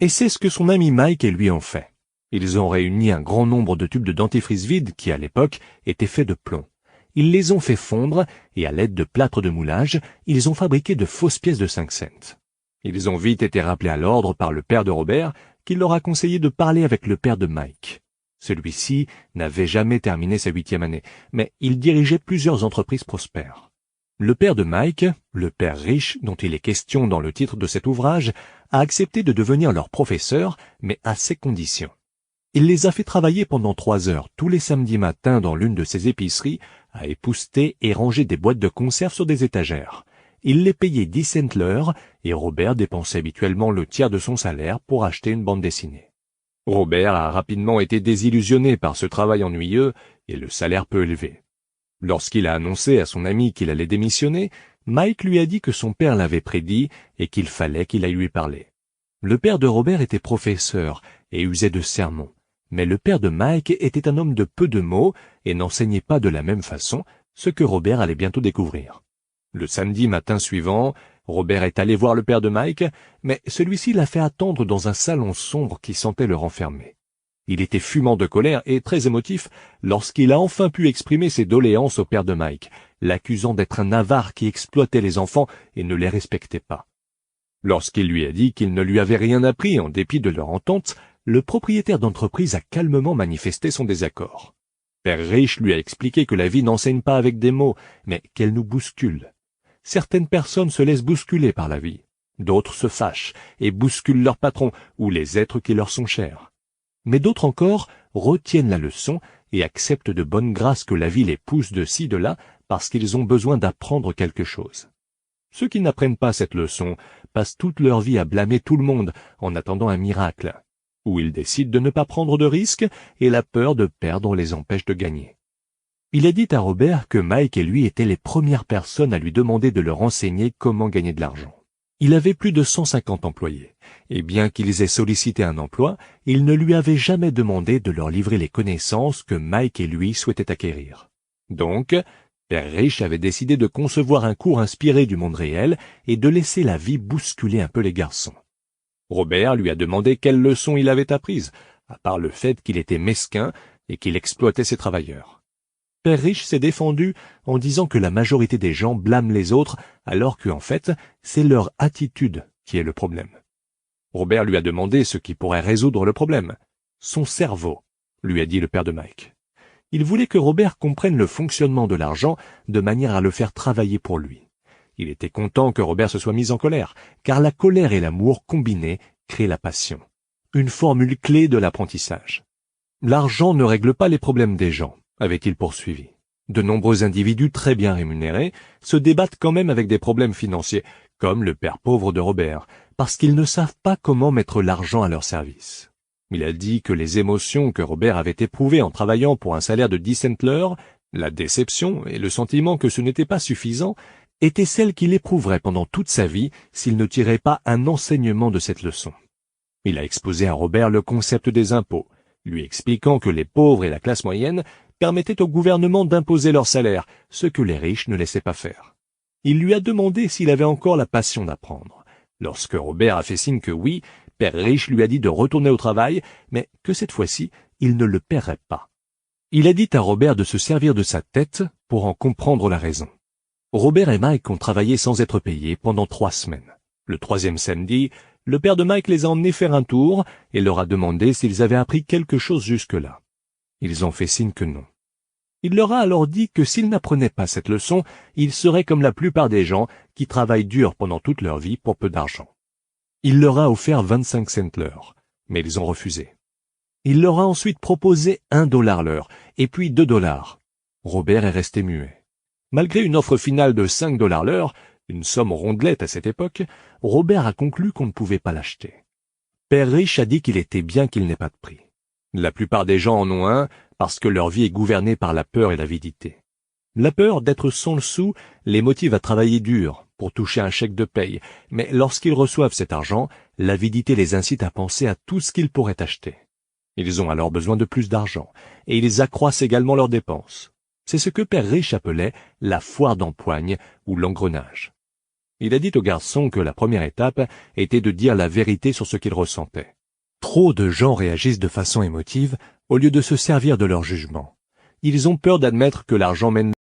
Et c'est ce que son ami Mike et lui ont fait. Ils ont réuni un grand nombre de tubes de dentifrice vides qui, à l'époque, étaient faits de plomb. Ils les ont fait fondre et, à l'aide de plâtre de moulage, ils ont fabriqué de fausses pièces de 5 cents. Ils ont vite été rappelés à l'ordre par le père de Robert, qui leur a conseillé de parler avec le père de Mike. Celui-ci n'avait jamais terminé sa 8e année, mais il dirigeait plusieurs entreprises prospères. Le père de Mike, le père riche dont il est question dans le titre de cet ouvrage, a accepté de devenir leur professeur, mais à ces conditions. Il les a fait travailler pendant 3 heures tous les samedis matins dans l'une de ses épiceries à épousseter et ranger des boîtes de conserve sur des étagères. Il les payait 10 cents l'heure et Robert dépensait habituellement le tiers de son salaire pour acheter une bande dessinée. Robert a rapidement été désillusionné par ce travail ennuyeux et le salaire peu élevé. Lorsqu'il a annoncé à son ami qu'il allait démissionner, Mike lui a dit que son père l'avait prédit et qu'il fallait qu'il aille lui parler. Le père de Robert était professeur et usait de sermons. Mais le père de Mike était un homme de peu de mots et n'enseignait pas de la même façon, ce que Robert allait bientôt découvrir. Le samedi matin suivant, Robert est allé voir le père de Mike, mais celui-ci l'a fait attendre dans un salon sombre qui sentait le renfermer. Il était fumant de colère et très émotif lorsqu'il a enfin pu exprimer ses doléances au père de Mike, l'accusant d'être un avare qui exploitait les enfants et ne les respectait pas. Lorsqu'il lui a dit qu'il ne lui avait rien appris en dépit de leur entente, le propriétaire d'entreprise a calmement manifesté son désaccord. Père Rich lui a expliqué que la vie n'enseigne pas avec des mots, mais qu'elle nous bouscule. Certaines personnes se laissent bousculer par la vie. D'autres se fâchent et bousculent leur patron ou les êtres qui leur sont chers. Mais d'autres encore retiennent la leçon et acceptent de bonne grâce que la vie les pousse de ci, de là, parce qu'ils ont besoin d'apprendre quelque chose. Ceux qui n'apprennent pas cette leçon passent toute leur vie à blâmer tout le monde en attendant un miracle, ou ils décident de ne pas prendre de risques et la peur de perdre les empêche de gagner. Il a dit à Robert que Mike et lui étaient les premières personnes à lui demander de leur enseigner comment gagner de l'argent. Il avait plus de 150 employés, et bien qu'ils aient sollicité un emploi, il ne lui avait jamais demandé de leur livrer les connaissances que Mike et lui souhaitaient acquérir. Donc, Père Rich avait décidé de concevoir un cours inspiré du monde réel et de laisser la vie bousculer un peu les garçons. Robert lui a demandé quelles leçons il avait apprises, à part le fait qu'il était mesquin et qu'il exploitait ses travailleurs. Père Rich s'est défendu en disant que la majorité des gens blâment les autres alors qu'en fait, c'est leur attitude qui est le problème. Robert lui a demandé ce qui pourrait résoudre le problème. Son cerveau, lui a dit le père de Mike. Il voulait que Robert comprenne le fonctionnement de l'argent de manière à le faire travailler pour lui. Il était content que Robert se soit mis en colère, car la colère et l'amour combinés créent la passion. Une formule clé de l'apprentissage. L'argent ne règle pas les problèmes des gens, avait-il poursuivi. De nombreux individus très bien rémunérés se débattent quand même avec des problèmes financiers, comme le père pauvre de Robert, parce qu'ils ne savent pas comment mettre l'argent à leur service. Il a dit que les émotions que Robert avait éprouvées en travaillant pour un salaire de 10 cents l'heure, la déception et le sentiment que ce n'était pas suffisant, étaient celles qu'il éprouverait pendant toute sa vie s'il ne tirait pas un enseignement de cette leçon. Il a exposé à Robert le concept des impôts, lui expliquant que les pauvres et la classe moyenne permettaient au gouvernement d'imposer leur salaire, ce que les riches ne laissaient pas faire. Il lui a demandé s'il avait encore la passion d'apprendre. Lorsque Robert a fait signe que oui, Père Rich lui a dit de retourner au travail, mais que cette fois-ci, il ne le paierait pas. Il a dit à Robert de se servir de sa tête pour en comprendre la raison. Robert et Mike ont travaillé sans être payés pendant 3 semaines. Le 3e samedi, le père de Mike les a emmenés faire un tour et leur a demandé s'ils avaient appris quelque chose jusque-là. Ils ont fait signe que non. Il leur a alors dit que s'ils n'apprenaient pas cette leçon, ils seraient comme la plupart des gens qui travaillent dur pendant toute leur vie pour peu d'argent. Il leur a offert 25 cents l'heure, mais ils ont refusé. Il leur a ensuite proposé $1 l'heure, et puis $2. Robert est resté muet. Malgré une offre finale de $5 l'heure, une somme rondelette à cette époque, Robert a conclu qu'on ne pouvait pas l'acheter. Père Rich a dit qu'il était bien qu'il n'ait pas de prix. La plupart des gens en ont un parce que leur vie est gouvernée par la peur et l'avidité. La peur d'être sans le sou les motive à travailler dur pour toucher un chèque de paye, mais lorsqu'ils reçoivent cet argent, l'avidité les incite à penser à tout ce qu'ils pourraient acheter. Ils ont alors besoin de plus d'argent, et ils accroissent également leurs dépenses. C'est ce que Père Rich appelait la foire d'empoigne ou l'engrenage. Il a dit aux garçons que la première étape était de dire la vérité sur ce qu'ils ressentaient. Trop de gens réagissent de façon émotive au lieu de se servir de leur jugement. Ils ont peur d'admettre que l'argent mène